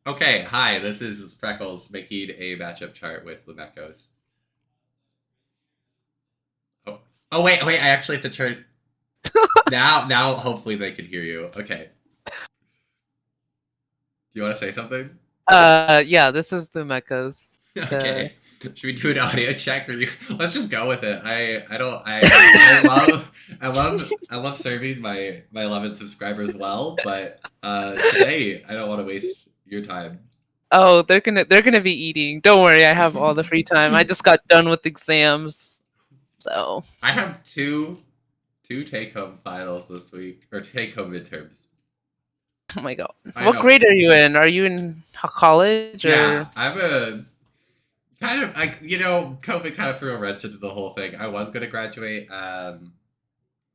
Okay, hi, this is Freckles making a matchup chart with Lumekos. Oh, wait, I actually have to turn. Now, hopefully they can hear you. Okay. Do you want to say something? Yeah, this is the Mechas. The Okay. Should we do an audio check? Or let's just go with it. I don't. I love serving my 11 subscribers well, but today I don't want to waste your time. Oh, they're gonna be eating. Don't worry, I have all the free time. I just got done with exams, so I have two take home finals this week, or take home midterms. oh my god. I What know. grade are you in? Are you in college Yeah, or I'm a kind of like COVID kind of threw a wrench into the whole thing. I was gonna graduate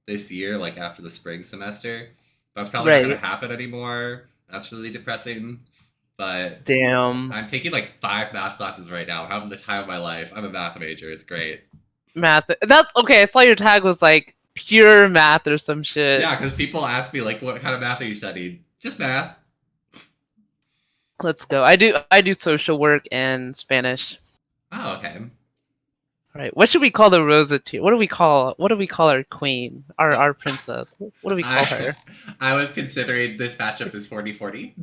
this year, like after the spring semester. That's probably not gonna right? happen anymore. That's really depressing. But Damn, I'm taking like 5 math classes right now. I'm having the time of my life. I'm a math major. It's great. math. That's okay. I saw your tag was like pure math or some shit. Yeah, because people ask me like, what kind of math are you studying? Just math. Let's go. I do social work and Spanish. Oh, okay. All right. What should we call the Rosa tier? What do we call our queen? Our So our princess. What do we call I her? I was considering this matchup is 40-40.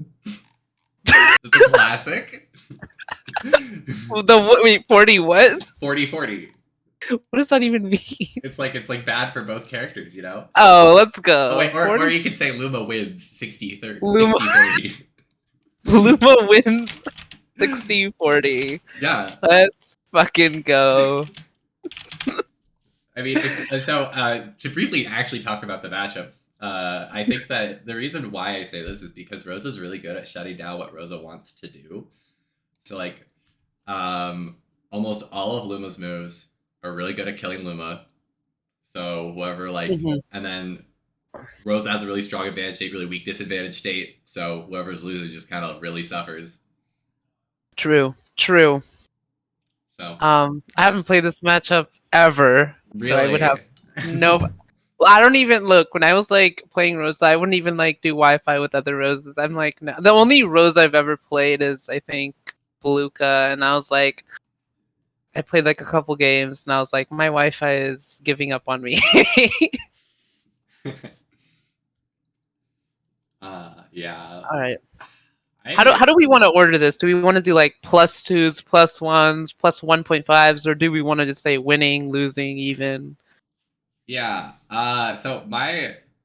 It's a classic. Wait, 40 what? 40-40. What does that even mean? It's like bad for both characters, you know? Oh, let's Oh go. wait, or 40 you could say Luma wins 60-30, Luma 60-40. Luma wins 60-40. Yeah. Let's fucking go. I mean, to briefly actually talk about the matchup, I think that the reason why I say this is because Rosa's really good at shutting down what Rosa wants to do. So like, um, almost all of Luma's moves are really good at killing Luma. So whoever like, Mhm. and then Rosa has a really strong advantage state, really weak disadvantage state. So whoever's losing just kind of really suffers. True. True. So I haven't that's played this matchup ever, so I would have really. no. Well, I don't even look when I was like playing Rosa. I wouldn't even like do Wi-Fi with other roses. I'm like, no. The only rose I've ever played is I think Beluga, and I was like, I played like a couple games, and I was like, my Wi-Fi is giving up on me. Yeah. All right. How do I we want to order this? Do we want to do like plus twos, plus ones, plus 1.5s, or do we want to just say winning, losing, even? Yeah. So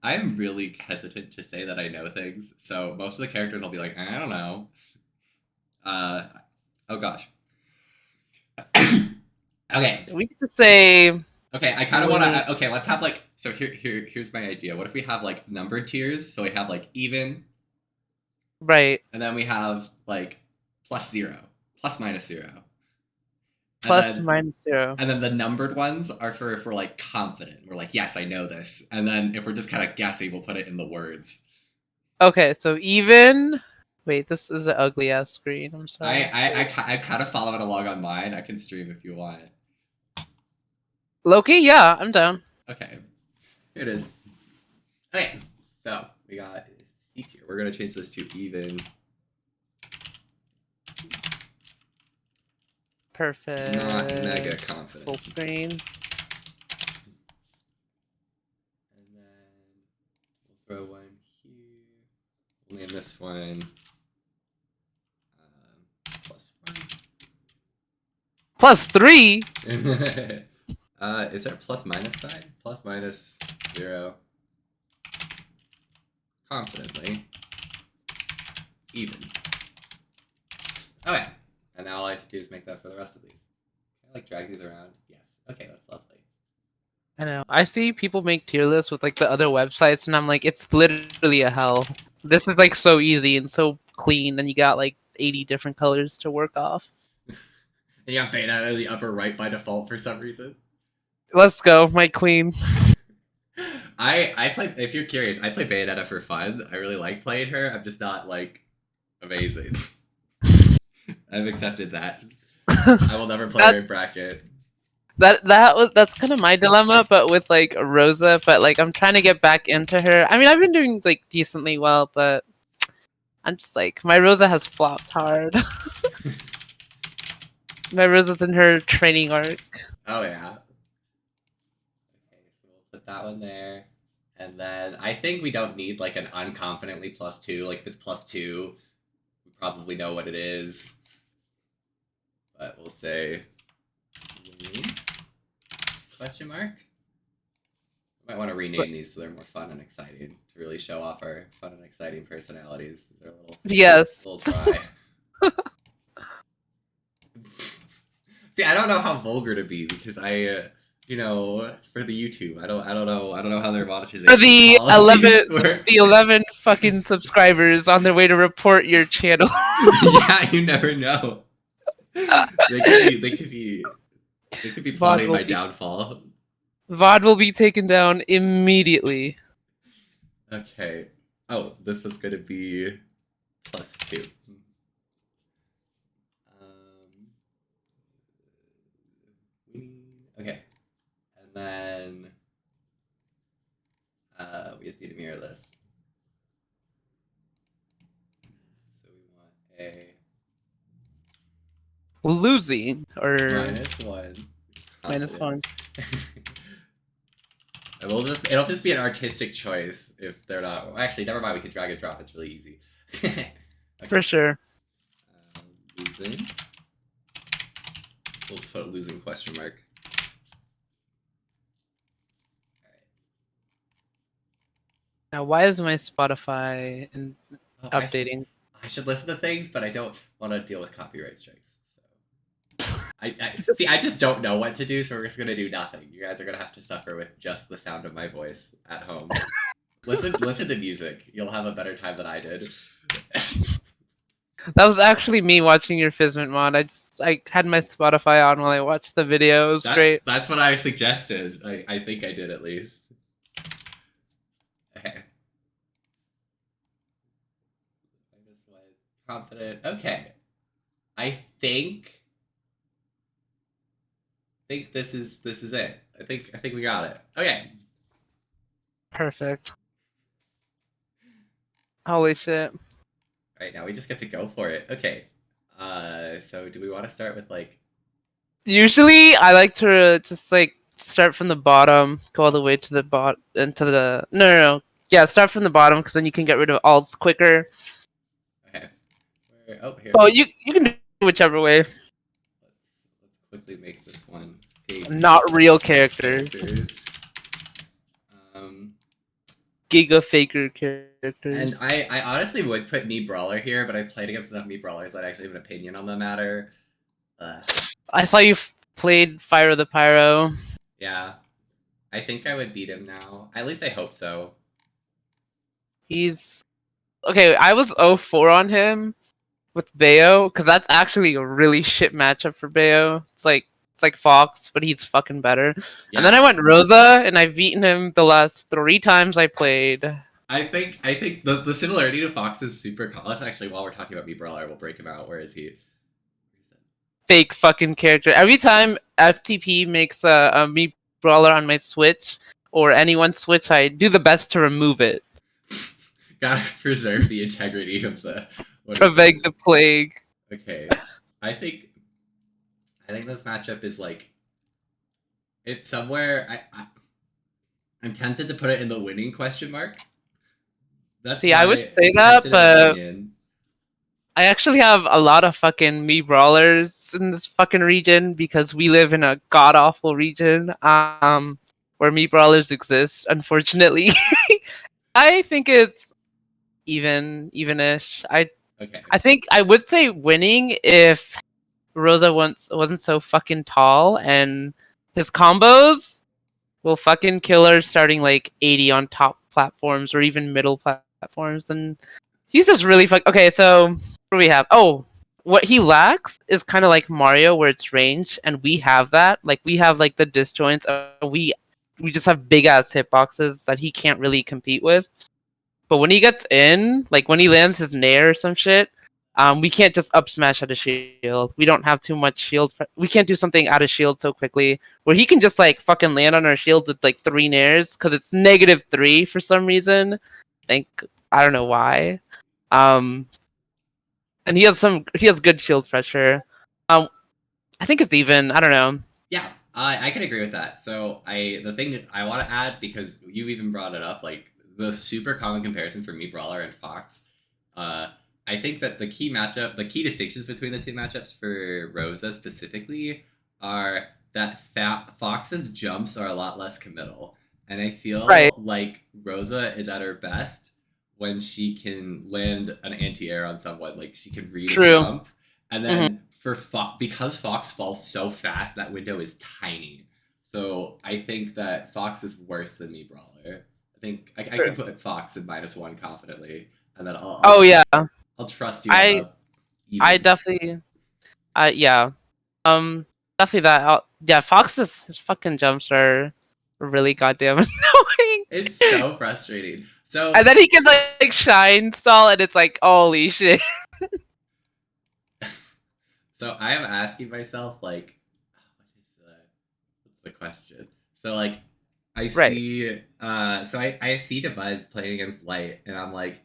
I'm really hesitant to say that I know things. So most of the characters I'll be like, I don't know. Uh, oh gosh. Okay. We could just say Okay. I kind of want winning. to. Okay. Let's have like. So here's my idea. What if we have like numbered tiers? So we have like even, Right. and then we have like plus zero, plus minus zero, and Plus then minus zero. and then the numbered ones are for if we're like confident. We're like, yes, I know this. And then if we're just kind of guessing, we'll put it in the words. Okay, so even. Wait, this is an ugly ass screen. I'm I sorry. I, I, I kind of follow it along on mine. I can stream if you want. Loki, yeah, I'm down. Okay, here it is. Okay, so we got C tier. We're gonna change this to even. Not mega Perfect. Full confident. screen. And then we'll throw one here. We'll name this one +1. +3. Is there a plus minus sign? Plus minus 0. Confidently. Even. Okay. And now all I have to do is make that for the rest of these. Can I like drag these around? Yes. Okay, that's lovely. I know. I see people make tier lists with like the other websites, and I'm like, it's literally a hell. This is like so easy and so clean, and you got like 80 different colors to work off. And you got beta in the upper right by default for some reason. Let's go, my queen. I play. If you're curious, I play Bayonetta for fun. I really like playing her. I'm just not like amazing. I've accepted that. I will never play that her in bracket. that's kind of my dilemma, but with like Rosa. But like I'm trying to get back into her. I mean, I've been doing like decently well, but I'm just like, my Rosa has flopped hard. My Rosa's in her training arc. Oh yeah. Okay, so we'll put that one there. And then I think we don't need like an unconfidently +2. Like if it's +2, we probably know what it is. But we'll say winning? Question mark? Might want to rename these so they're more fun and exciting to really show off our fun and exciting personalities. These are a Yes. little dry. See, I don't know how vulgar to be because I, you know, for the YouTube, I don't know how their monetization For the policies work. the 11 fucking subscribers on their way to report your channel. Yeah, you never know. They could be plotting my downfall. VOD will be taken down immediately. Okay. Oh, this was gonna be +2. Okay. And then we just need to mirror this. So we want a Losing or -1. -1. It'll just be an artistic choice if they're not. Well, actually, never mind. We can drag and drop. It's really easy. Okay. For sure. Losing. We'll put a losing question mark. Now, why is my Spotify updating? I should listen to things, but I don't want to deal with copyright strikes. So I just don't know what to do, so we're just gonna do nothing. You guys are gonna have to suffer with just the sound of my voice at home. listen to music. You'll have a better time than I did. That was actually me watching your Fizment mod. I had my Spotify on while I watched the video. It was great. That's what I suggested. I think I did at least. Okay. Confident. Okay. I think this is it. I think we got it. Okay. Perfect. Holy shit. Right, now we just get to go for it. Okay. So do we want to start with like Usually I like to just like start from the bottom, go all the way to the bottom into the no. Yeah, start from the bottom because then you can get rid of alts quicker. Okay. Oh, here. Oh, you can do whichever way. Let's quickly make this one fake. Not real characters. Giga faker characters. And I honestly would put me brawler here, but I've played against enough me brawlers that I actually have an opinion on the matter. I saw you played Fire the Pyro. Yeah. I think I would beat him now. At least I hope so. He's okay. I was 0-4 on him with Bayo because that's actually a really shit matchup for Bayo. It's like Fox, but he's fucking better. Yeah. And then I went Rosa, and I've beaten him the last 3 times I played. I think the similarity to Fox is super cool. Let's actually, while we're talking about me brawler, we'll break him out. Where is he? Fake fucking character. Every time FTP makes a me brawler on my Switch or anyone's Switch, I do the best to remove it. Gotta preserve the integrity of the. Prevent the plague. Okay, I think this matchup is like. It's somewhere. I'm tempted to put it in the winning question mark. I would say that, but I actually have a lot of fucking me brawlers in this fucking region because we live in a god awful region where me brawlers exist. Unfortunately, I think it's evenish. I think I would say winning if Rosa wasn't so fucking tall and his combos will fucking kill her starting like 80 on top platforms or even middle platforms, and he's just really okay. So what do we have? Oh, what he lacks is kind of like Mario, where it's range, and we have that. Like we have like the disjoints. We just have big ass hitboxes that he can't really compete with. But when he gets in, like when he lands his nair or some shit, we can't just up smash out of shield. We don't have too much shield. We can't do something out of shield so quickly. Where he can just like fucking land on our shield with like 3 nairs because it's -3 for some reason. I don't know why. and he has good shield pressure. I think it's even. I don't know. Yeah, I can agree with that. So the thing that I want to add, because you even brought it up, like the super common comparison for me, Brawler and Fox. Uh, I think that the key distinctions between the two matchups for Rosa specifically are that Fox's jumps are a lot less committal, and I Right. feel like Rosa is at her best when she can land an anti-air on someone, like she can read a True. jump, and Hmm. then because Fox falls so fast, that window is tiny. So I think that Fox is worse than me, Brawler. I think I can True. put Fox in -1 confidently, and then Oh yeah. I'll trust you on I the I even. definitely. Yeah. Um. Definitely that. Yeah. Fox's his fucking jumps are really goddamn annoying. It's so frustrating. So And then he can like shine stall, and it's like, holy shit. so I am asking myself like, what's the question? So like, I Right. see, I see Devuz playing against Light, and I'm like,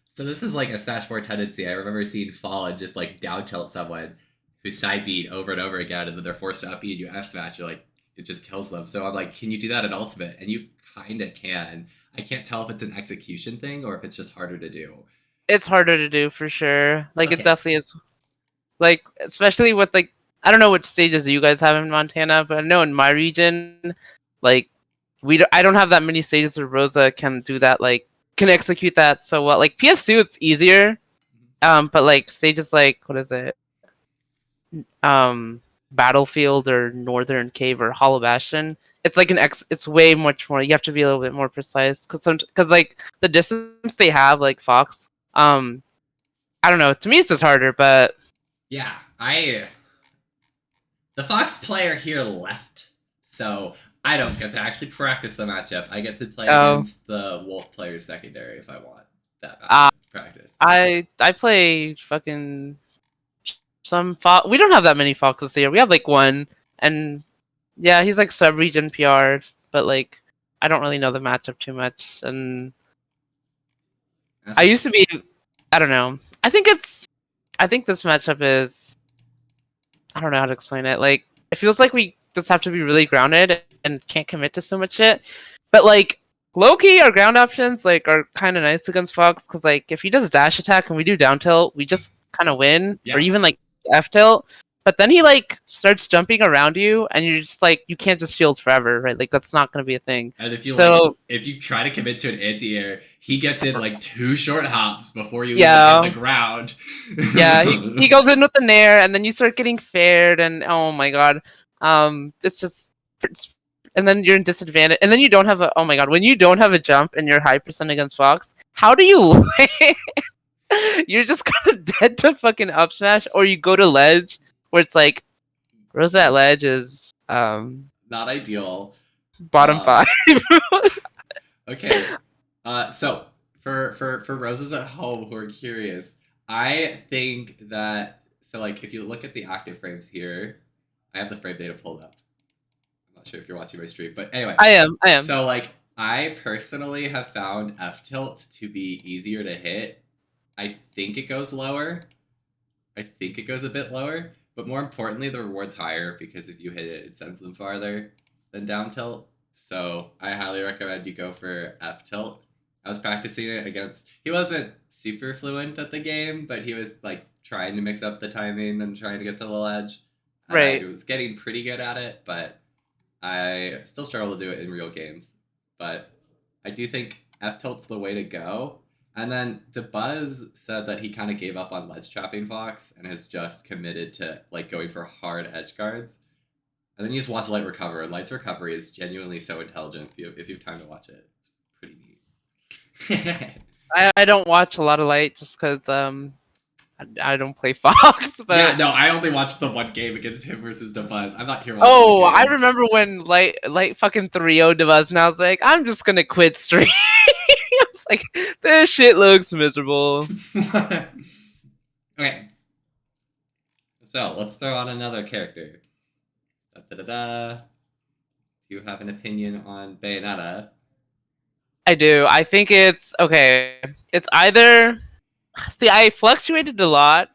so this is like a Smash 4 tendency. I remember seeing Fallen just like down tilt someone who side beat over and over again, and then they're forced to up beat you F smash. You're like, it just kills them. So I'm like, can you do that in Ultimate? And you kind of can. I can't tell if it's an execution thing or if it's just harder to do. It's harder to do for sure. Like it Okay. definitely is. Like especially with like I don't know what stages you guys have in Montana, but I know in my region, like I don't have that many stages where Rosa can do that. Like can execute that so well. Like PS2, it's easier. But like stages like what is it? Um, Battlefield or Northern Cave or Hollow Bastion. It's like It's way much more. You have to be a little bit more precise because like the distance they have, like Fox. I don't know. To me, it's just harder, but Yeah, the Fox player here left, so I don't get to actually practice the matchup. I get to play oh. against the Wolf player secondary if I want that Uh, matchup practice. I play fucking some fox. We don't have that many foxes here. We have like one, and yeah, he's like sub-region PR, but like I don't really know the matchup too much. And As I used to it's be, I don't know. I think this matchup is, I don't know how to explain it. Like it feels like we just have to be really grounded and can't commit to so much shit. But like low key, our ground options like are kind of nice against Fox because like if he does dash attack and we do down tilt, we just kind of win, or yeah. even like F tilt. But then he like starts jumping around you, and you're just like you can't just shield forever, right? Like that's not gonna be a thing. And So if you try to commit to an anti-air, he gets in like 2 short hops before you even hit the yeah, ground. yeah, he goes in with the nair, and then you start getting fared, and oh my god, it's just, it's, and then you're in disadvantage, and then you don't have a, oh my god, when you don't have a jump and you're high percent against Fox, how do you land? You're just kind of dead to fucking up smash, or you go to ledge, where it's like Rosa at ledge is Not ideal. bottom Um, 5. okay. So for roses at home who are curious, I think that like if you look at the active frames here, I have the frame data pulled up. I'm not sure if you're watching my stream, but anyway. I am. So like I personally have found F tilt to be easier to hit. I think it goes lower. I think it goes a bit lower, but more importantly, the reward's higher because if you hit it, it sends them farther than down tilt. So I highly recommend you go for F tilt. I was practicing it against. He wasn't super fluent at the game, but he was like trying to mix up the timing and trying to get to the ledge, and I Right. was getting pretty good at it. But I still struggle to do it in real games. But I do think F tilt's the way to go. And then DeBuzz said that he kind of gave up on ledge trapping Fox and has just committed to like going for hard edge guards. And then you just watch Light recover, and Light's recovery is genuinely so intelligent if you have time to watch it. It's pretty neat. I don't watch a lot of light just because I don't play Fox, Yeah, but no, I only watched the one game against him versus DeBuzz. I'm not here watching the oh, I game. remember when light fucking 3-0'd us, and I was like, I'm just gonna quit stream. I was like, this shit looks miserable. Okay, so let's throw on another character. Da, da, da, da. Do you have an opinion on Bayonetta? I do. I think it's okay. It's either See, I fluctuated a lot.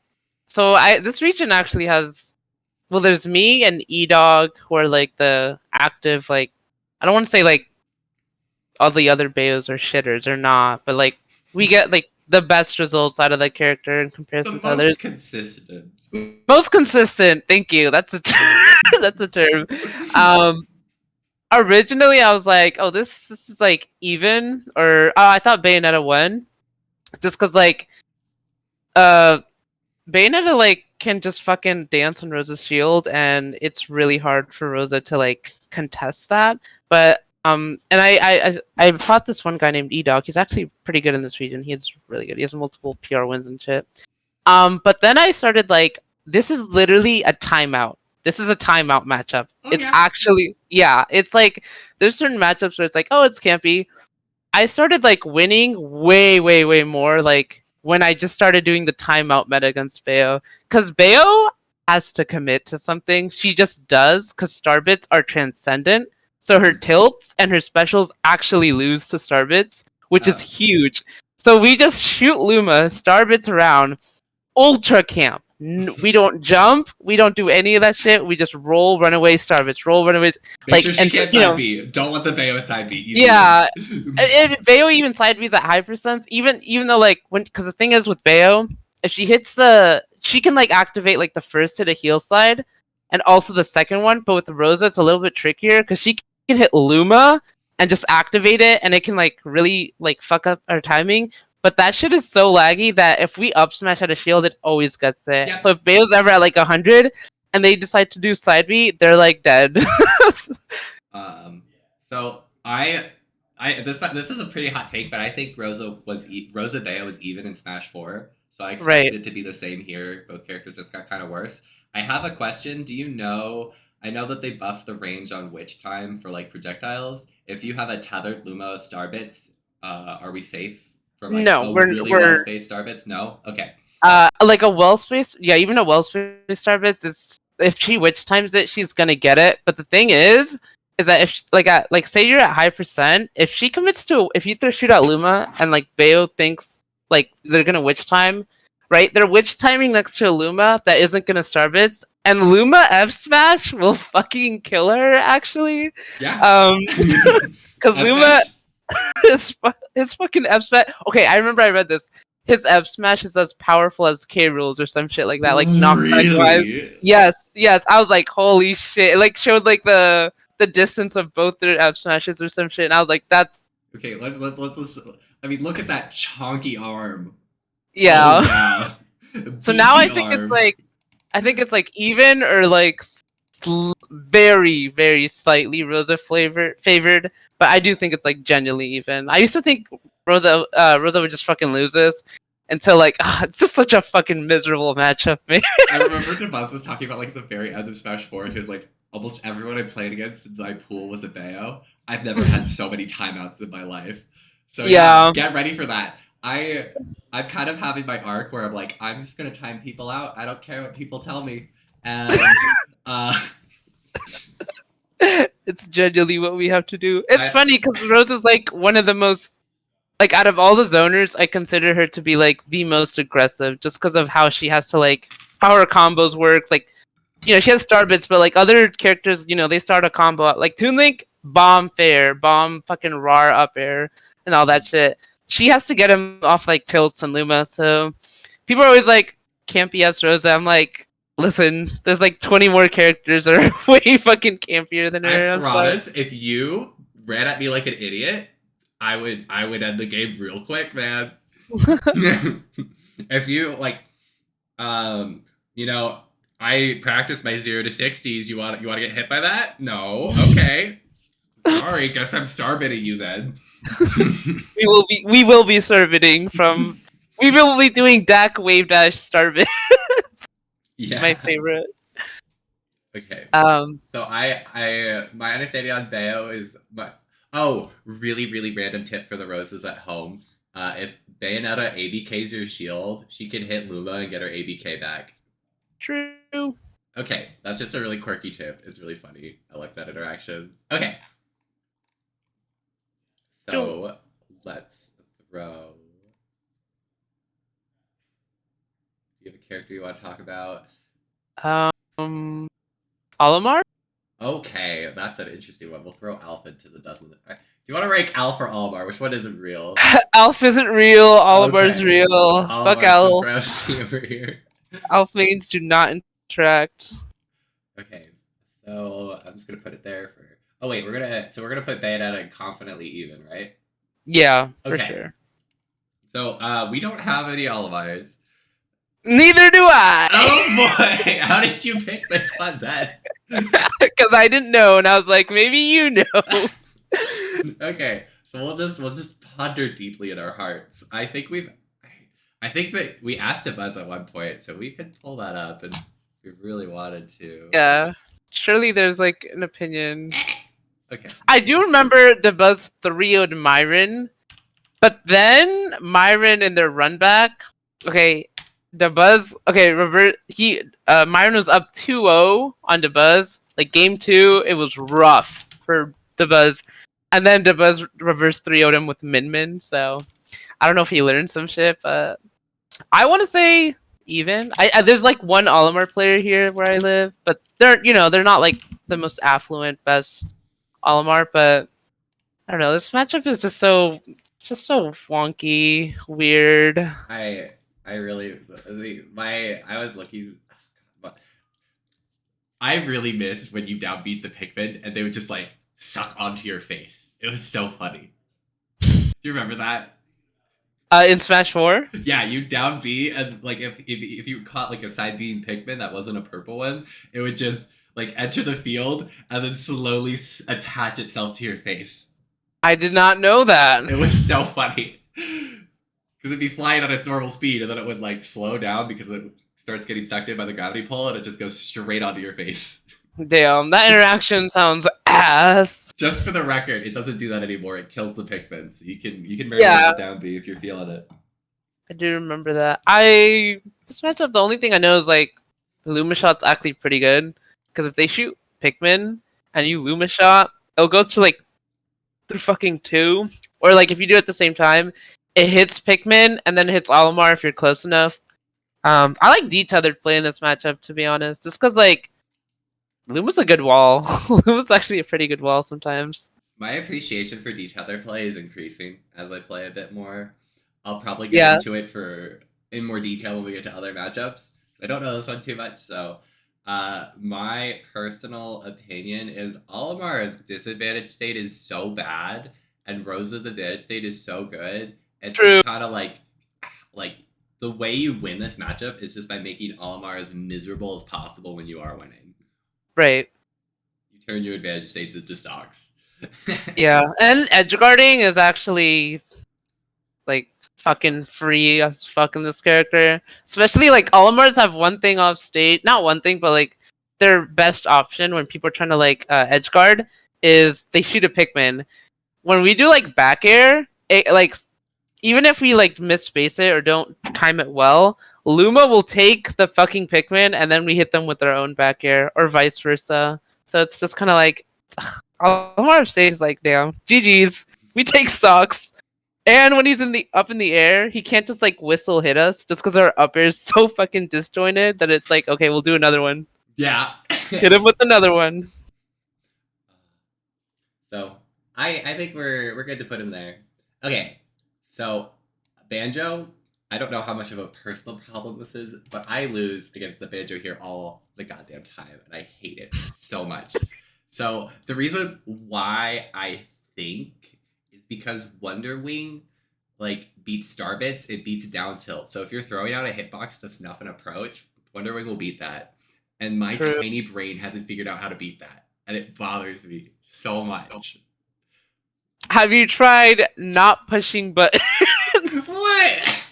So this region actually has, well, there's me and E-Dog who are like the active, like, I don't want to say like all the other Bayos are shitters or not, but like we get like the best results out of the character in The comparison to others. most consistent. Most consistent. Thank you. That's a that's a term. Um, Originally I was like, oh, this is like even, or I thought Bayonetta won, just because like uh Bayonetta like can just fucking dance on Rosa's shield, and it's really hard for Rosa to like contest that. But and I fought this one guy named E-Dog. He's actually pretty good in this region. He's really good. He has multiple PR wins and shit. But then I started like, this is literally a timeout. This is a timeout matchup. Oh It's yeah. actually, yeah. It's like there's certain matchups where it's like, oh, it's campy. I started like winning way, way, way more like when I just started doing the timeout meta against Bayo. Because Bayo has to commit to something. She just does, because Starbits are transcendent. So her tilts and her specials actually lose to Starbits, which is huge. So we just shoot Luma, Starbits around, ultra camp. We don't jump. We don't do any of that shit. We just roll, run away, Starbits, roll, run away. Make like, sure she and can't you side know, B. Don't let the Bayo side B. Easy yeah, wins. if Bayo even side B's at high percents, even though like when, because the thing is with Bayo, if she hits she can like activate like the first hit of heal slide, and also the second one. But with Rosa, it's a little bit trickier because she can hit Luma and just activate it, and it can like really like fuck up our timing. But that shit is so laggy that if we up smash at a shield, it always gets it. Yep. So if Bayo's ever at like 100 and they decide to do side B, they're like dead. So this is a pretty hot take, but I think Rosa Bayo was even in Smash 4, so I expect Right. it to be the same here. Both characters just got kind of worse. I have a question. Do you know? I know that they buffed the range on witch time for like projectiles. If you have a tethered Luma Starbits, are we safe from like No, a we're really well we're spaced Starbits? No. Okay. like a well spaced, yeah, even a well spaced starbits is, if she witch times it, she's gonna get it. But the thing is that if like at like say you're at high percent, if she commits to, if you shoot at Luma and like Bayo thinks like they're gonna witch time, right? They're witch timing next to a Luma that isn't gonna starbits, and Luma F smash will fucking kill her actually. Yeah. Because Luma Smash. his fucking F smash. Okay, I remember I read this. His F smash is as powerful as K rules or some shit like that, like knockback wise. Really? Yes, yes. I was like, holy shit! It like showed like the distance of both their F smashes or some shit, and I was like, that's Okay. Let's. I mean, look at that chonky arm. Oh yeah. yeah. So now Beefy arm. I think it's like even or like very very slightly Rosa favored, but I do think it's like genuinely even. I used to think Rosa would just fucking lose this until like it's just such a fucking miserable matchup, man. I remember Devaz was talking about like the very end of Smash 4. He was like, almost everyone I played against in my pool was a Bayo. I've never had so many timeouts in my life. So yeah, Yeah. get ready for that. I'm kind of having my arc where I'm like, I'm just gonna time people out. I don't care what people tell me. And It's genuinely what we have to do. It's I, funny because Rosa's like one of the most, like out of all the zoners, I consider her to be like the most aggressive, just because of how she has to like how her combos work. Like, she has star bits, but like other characters, they start a combo out. Like Toon Link, bomb fair, bomb fucking rar up air, and all that shit. She has to get him off like tilts and Luma. So people are always like, campy as Rosa. I'm like, listen, there's like 20 more characters that are way fucking campier than I her. I'm sorry. promise, if you ran at me like an idiot, I would end the game real quick, man. If you like, um, you know, I practice my 0 to 60s. You want to get hit by that? No. Okay. Sorry. Guess I'm starbidding you then. We will be starbidding from. We will be doing DAC wave dash starbit. Yeah. My favorite. Okay. Um. So my understanding on Bayo is really really random tip for the roses at home. If Bayonetta ABKs your shield, she can hit Luma and get her ABK back. True. Okay, that's just a really quirky tip. It's really funny. I like that interaction. Okay. So let's throw. you have a character you want to talk about? Um, Olimar? Okay, that's an interesting one. We'll throw Alpha into the dozen. Do you want to rank Alpha or Almar? Which one isn't real? Alf isn't real. Olimar's Okay, real. Fuck Almar Alf. supremacy over here. Alf mains do not interact. Okay, so I'm just gonna put it there for. Oh wait, we're gonna put Bayonetta confidently even, right? Yeah, for Okay, sure. so we don't have any Olimars. Neither do I. Oh boy, how did you pick this one then? Because I didn't know, and I was like, maybe you know. Okay, so we'll just ponder deeply in our hearts. I think that we asked a Buzz at one point, so we could pull that up, and we really wanted to. Yeah. Surely there's like an opinion. Okay. I do remember the Buzz 3-0'd Myron, but then Myron in their run back. Okay, the Buzz. Okay, revert. Myron was up 2-0 on the Buzz. Like game 2, it was rough for the Buzz, and then the Buzz reverse 3-0'd him with Min Min. So I don't know if he learned some shit, but I want to say even. There's like one Olimar player here where I live, but they're not like the most affluent best Olimar, but I don't know. This matchup is just so wonky, weird. I really I was looking. I really missed when you downbeat the Pikmin and they would just like suck onto your face. It was so funny. Do you remember that? In Smash 4, Yeah, you down B and like if you caught like a side being Pikmin that wasn't a purple one, it would just like enter the field and then slowly attach itself to your face. I did not know that. It was so funny because it'd be flying at its normal speed and then it would like slow down because it starts getting sucked in by the gravity pull and it just goes straight onto your face. Damn, that interaction sounds ass. Just for the record, it doesn't do that anymore. It kills the Pikmin, so you can marry it down B if you're feeling it. I do remember that. This matchup, the only thing I know is like Luma shot's actually pretty good because if they shoot Pikmin and you Luma shot, it'll go through like through fucking 2, or like if you do it at the same time, it hits Pikmin and then it hits Olimar if you're close enough. I like D-tethered play in this matchup, to be honest, just because like Luma's a good wall. Luma's actually a pretty good wall sometimes. My appreciation for detether play is increasing as I play a bit more. I'll probably get into it in more detail when we get to other matchups. I don't know this one too much, so my personal opinion is Olimar's disadvantage state is so bad, and Rosa's advantage state is so good. It's kind of like the way you win this matchup is just by making Olimar as miserable as possible when you are winning. Right. You turn your advantage states into stocks. Yeah, and edge guarding is actually like fucking free as fuck in this character. Especially like Olimars have one thing off stage, not one thing, but like their best option when people are trying to like edge guard is they shoot a Pikmin. When we do like back air, it like even if we like misspace it or don't time it well, Luma will take the fucking Pikmin and then we hit them with our own back air or vice versa. So it's just kind of like Olimar stage is like, damn, GG's. We take stocks. And when he's up in the air, he can't just like whistle hit us just because our up air is so fucking disjointed that it's like, okay, we'll do another one. Yeah. Hit him with another one. So I think we're good to put him there. Okay. So Banjo, I don't know how much of a personal problem this is, but I lose against the Banjo here all the goddamn time, and I hate it so much. So the reason why I think is because Wonder Wing like beats Starbits, it beats down tilt. So if you're throwing out a hitbox to snuff an approach, Wonder Wing will beat that. And my tiny brain hasn't figured out how to beat that. And it bothers me so much. Have you tried not pushing buttons? What?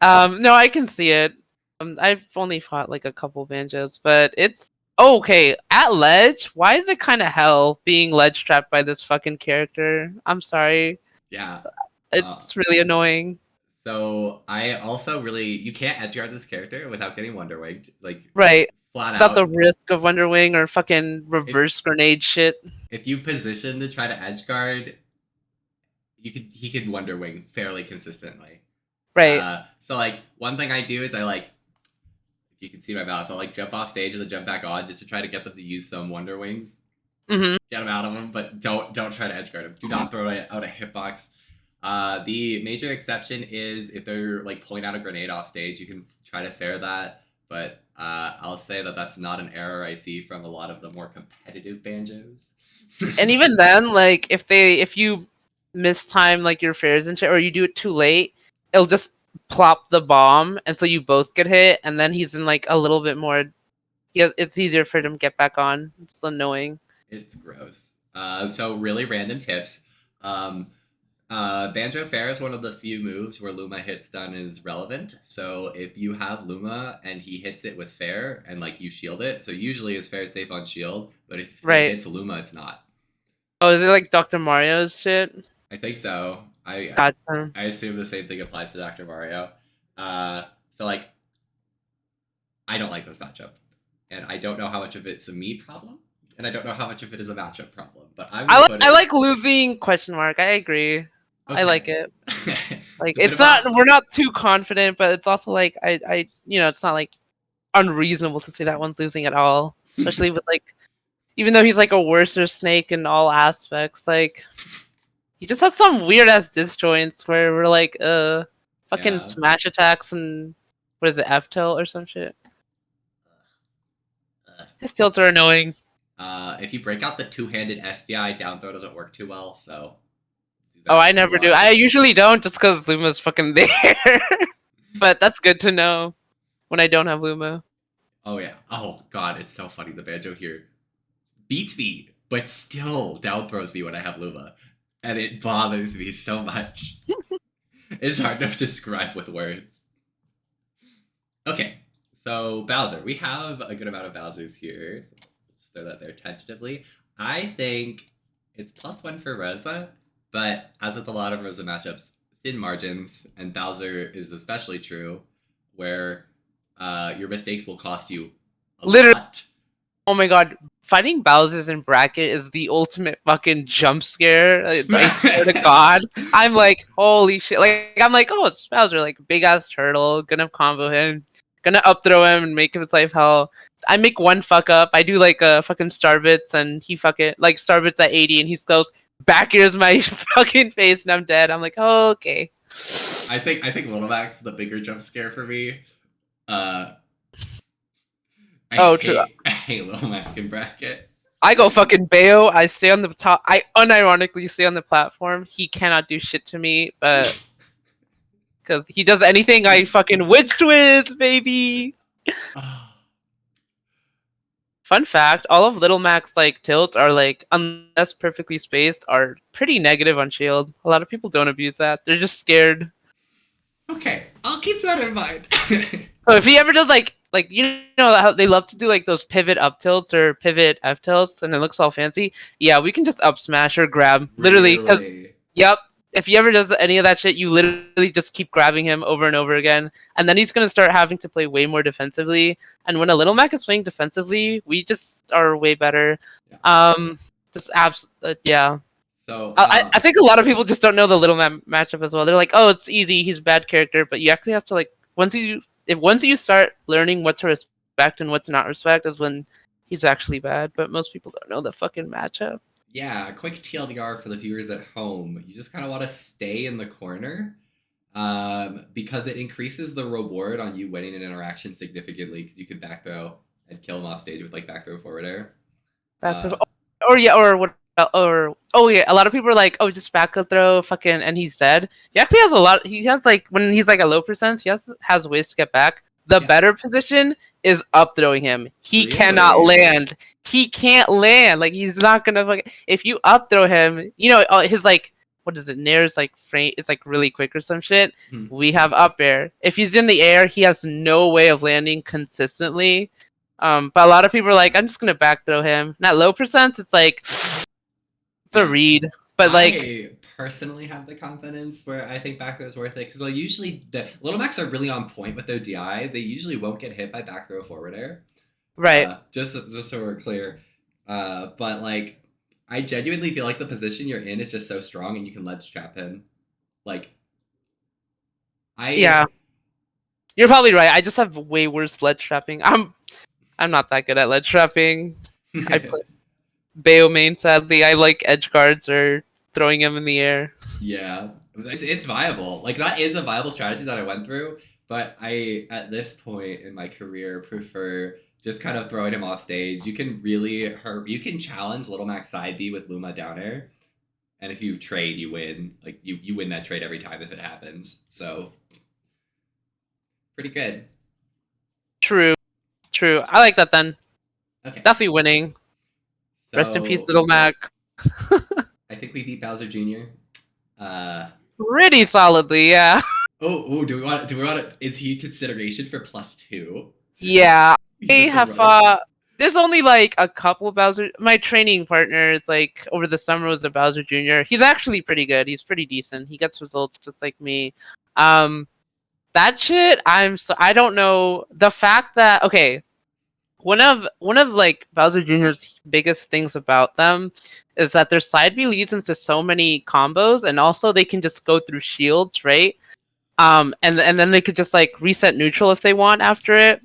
No, I can see it. I've only fought like a couple Banjos, but it's okay. At ledge, why is it kind of hell being ledge trapped by this fucking character? I'm sorry. Yeah. It's really annoying. So I also you can't edge guard this character without getting Wonder Winged. Like right. Flat Without out. the risk of Wonder Wing or fucking reverse grenade shit. If you position to try to edge guard, he could Wonder Wing fairly consistently. Right. So like one thing I do is I like, if you can see my mouse, I'll like jump off stage and then jump back on just to try to get them to use some Wonder Wings, Mm-hmm. get them out of them, but don't try to edge guard them. Do not throw it out a hitbox. The major exception is if they're like pulling out a grenade off stage, you can try to fair that, but I'll say that that's not an error I see from a lot of the more competitive banjos. And even then, like if you mistime like your fares and shit, or you do it too late, it'll just plop the bomb, and so you both get hit, and then he's in like a little bit more. Yeah, it's easier for him to get back on. It's annoying. It's gross. So really random tips. Um, Banjo Fair is one of the few moves where Luma hit stun is relevant. So if you have Luma and he hits it with Fair and like you shield it, so usually it's Fair safe on shield, but if it Right. hits Luma, it's not. Oh, is it like Dr. Mario's shit? I think so. Gotcha. I assume the same thing applies to Dr. Mario. So like I don't like this matchup, and I don't know how much of it's a me problem, and I don't know how much of it is a matchup problem. But I'm gonna put I it. like losing question mark. I agree. I like Okay. it. Like It's a bit it's of not a we're not too confident, but it's also like I it's not like unreasonable to say that one's losing at all. Especially with like even though he's like a worser snake in all aspects, like he just has some weird ass disjoints where we're like fucking yeah. smash attacks and what is it, F tilt or some shit. Uh, His tilts are annoying. if you break out the two-handed SDI, down throw doesn't work too well, so do Oh, that I if you never do. want. I usually don't just because Luma's fucking there. But that's good to know when I don't have Luma. Oh yeah. Oh god, it's so funny. The banjo here beats me, but still down throws me when I have Luma, and it bothers me so much. It's hard to describe with words. Okay, so Bowser. We have a good amount of Bowsers here. So just throw that there tentatively. I think it's +1 for Rosa, but as with a lot of Rosa matchups, thin margins, and Bowser is especially true, where your mistakes will cost you a Literally, lot. oh my god, fighting Bowser's in bracket is the ultimate fucking jump scare. I swear to God, I'm like, holy shit! Like I'm like, oh, it's Bowser, like big ass turtle, gonna combo him, gonna up throw him and make his life hell. I make one fuck up. I do like a fucking Starbits and he fucking like Starbits at 80 and he goes back ears my fucking face and I'm dead. I'm like, oh, okay. I think Little Mac's the bigger jump scare for me. Uh, Oh, true. I hate Little Mac in bracket. I go fucking Bayo. I stay on the top. I unironically stay on the platform. He cannot do shit to me, but because he does anything, I fucking witch twist, baby. Fun fact: all of Little Mac's like tilts are like, unless perfectly spaced, are pretty negative on shield. A lot of people don't abuse that. They're just scared. Okay, I'll keep that in mind. So if he ever does like you know how they love to do like those pivot up tilts or pivot F tilts, and it looks all fancy. Yeah, we can just up smash or grab literally because Really? yep. If he ever does any of that shit, you literally just keep grabbing him over and over again, and then he's gonna start having to play way more defensively. And when a Little Mac is playing defensively, we just are way better. Yeah. Just yeah. So I think a lot of people just don't know the Little Mac matchup as well. They're like, oh, it's easy. He's a bad character, but you actually have to like once you start learning what to respect and what to not respect is when he's actually bad. But most people don't know the fucking matchup. yeah, quick TLDR for the viewers at home. You just kind of want to stay in the corner, because it increases the reward on you winning an interaction significantly because you can back throw and kill him off stage with like back throw forward air. Or yeah, or what? Or oh yeah, a lot of people are like, oh, just back up throw, fucking, and he's dead. He actually has a lot. He has like when he's like a low percent, he has ways to get back. The Yeah. better position is up throwing him. He Really? cannot land. He can't land. Like he's not gonna. If you up throw him, his like what is it? Nair's like frame. It's like really quick or some shit. Hmm. We have up air. If he's in the air, he has no way of landing consistently. But a lot of people are like, I'm just gonna back throw him. Not low percents. It's like it's a read, but like I personally have the confidence where I think back throw is worth it because like, usually the Little Macs are really on point with their DI. They usually won't get hit by back throw forward air. right. Just so we're clear. But like I genuinely feel like the position you're in is just so strong and you can ledge trap him. Like I Yeah, you're probably right. I just have way worse ledge trapping. I'm not that good at ledge trapping. I play Bayo main, sadly. I like edge guards or throwing him in the air. Yeah, it's viable. Like that is a viable strategy that I went through, but I at this point in my career prefer just kind of throwing him off stage. You can really hurt. You can challenge Little Max side B with Luma down air, and if you trade, you win. Like you win that trade every time if it happens. So pretty good. True, true. I like that then. Okay, Definitely winning. Rest in peace, so Little Mac. I think we beat Bowser Jr. Pretty solidly, yeah. Do we want to, is he consideration for +2? Yeah, I He's at the have runner. there's only like a couple Bowser. My training partner is like over the summer was a Bowser Jr. He's actually pretty good. He's pretty decent. He gets results just like me. Um, that shit. I don't know the fact that okay. One of like Bowser Jr.'s biggest things about them is that their side B leads into so many combos, and also they can just go through shields, right? And then they could just like reset neutral if they want after it.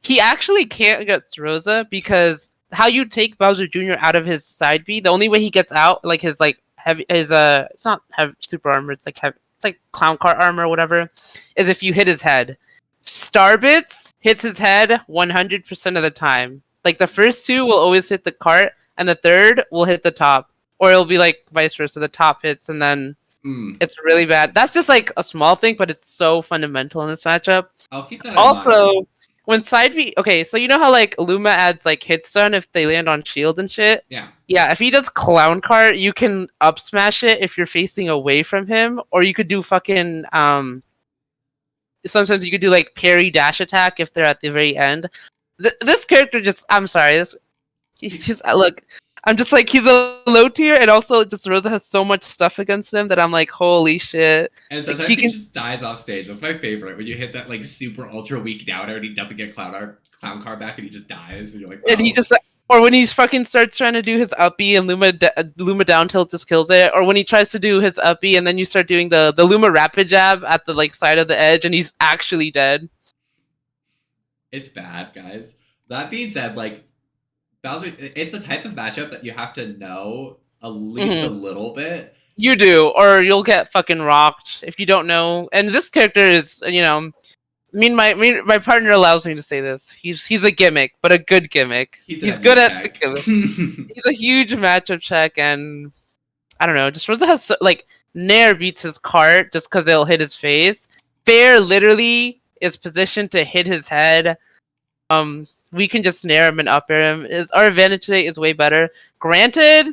He actually can't against Rosa because how you take Bowser Jr. out of his side B, the only way he gets out, like his like heavy his it's not heavy super armor, it's like heavy, it's like clown car armor or whatever, is if you hit his head. Starbits hits his head 100% of the time. Like the first two will always hit the cart, and the third will hit the top, or it'll be like vice versa. The top hits, and then Hmm. it's really bad. That's just like a small thing, but it's so fundamental in this matchup. I'll keep that in mind. Also, when side V, okay, so you know how like Luma adds like hit stun if they land on shield and shit. Yeah. Yeah, if he does clown cart, you can up smash it if you're facing away from him, or you could do fucking Sometimes you could do like parry dash attack if they're at the very end. This character just, I'm sorry, he's look, I'm just like he's a low tier, and also just Rosa has so much stuff against him that I'm like, holy shit. And Like sometimes he he can, just dies off stage. That's my favorite. When you hit that like super ultra weak downer and he doesn't get clown car back and he just dies. And you're like, and he wow. just, or when he fucking starts trying to do his uppy and Luma down tilt just kills it, or when he tries to do his uppy and then you start doing the Luma rapid jab at the like side of the edge and he's actually dead. It's bad, guys. That being said, like Bowser, it's the type of matchup that you have to know at least a Mm-hmm. little bit. You do, or you'll get fucking rocked if you don't know. And this character is, my partner allows me to say this. He's a gimmick, but a good gimmick. He's an He's MV good at the tech. gimmick. He's a huge matchup check, and I don't know. Just Rosa has like Nair beats his cart just because it'll hit his face. Fair literally is positioned to hit his head. We can just Nair him and up air him. Our advantage today is way better. Granted,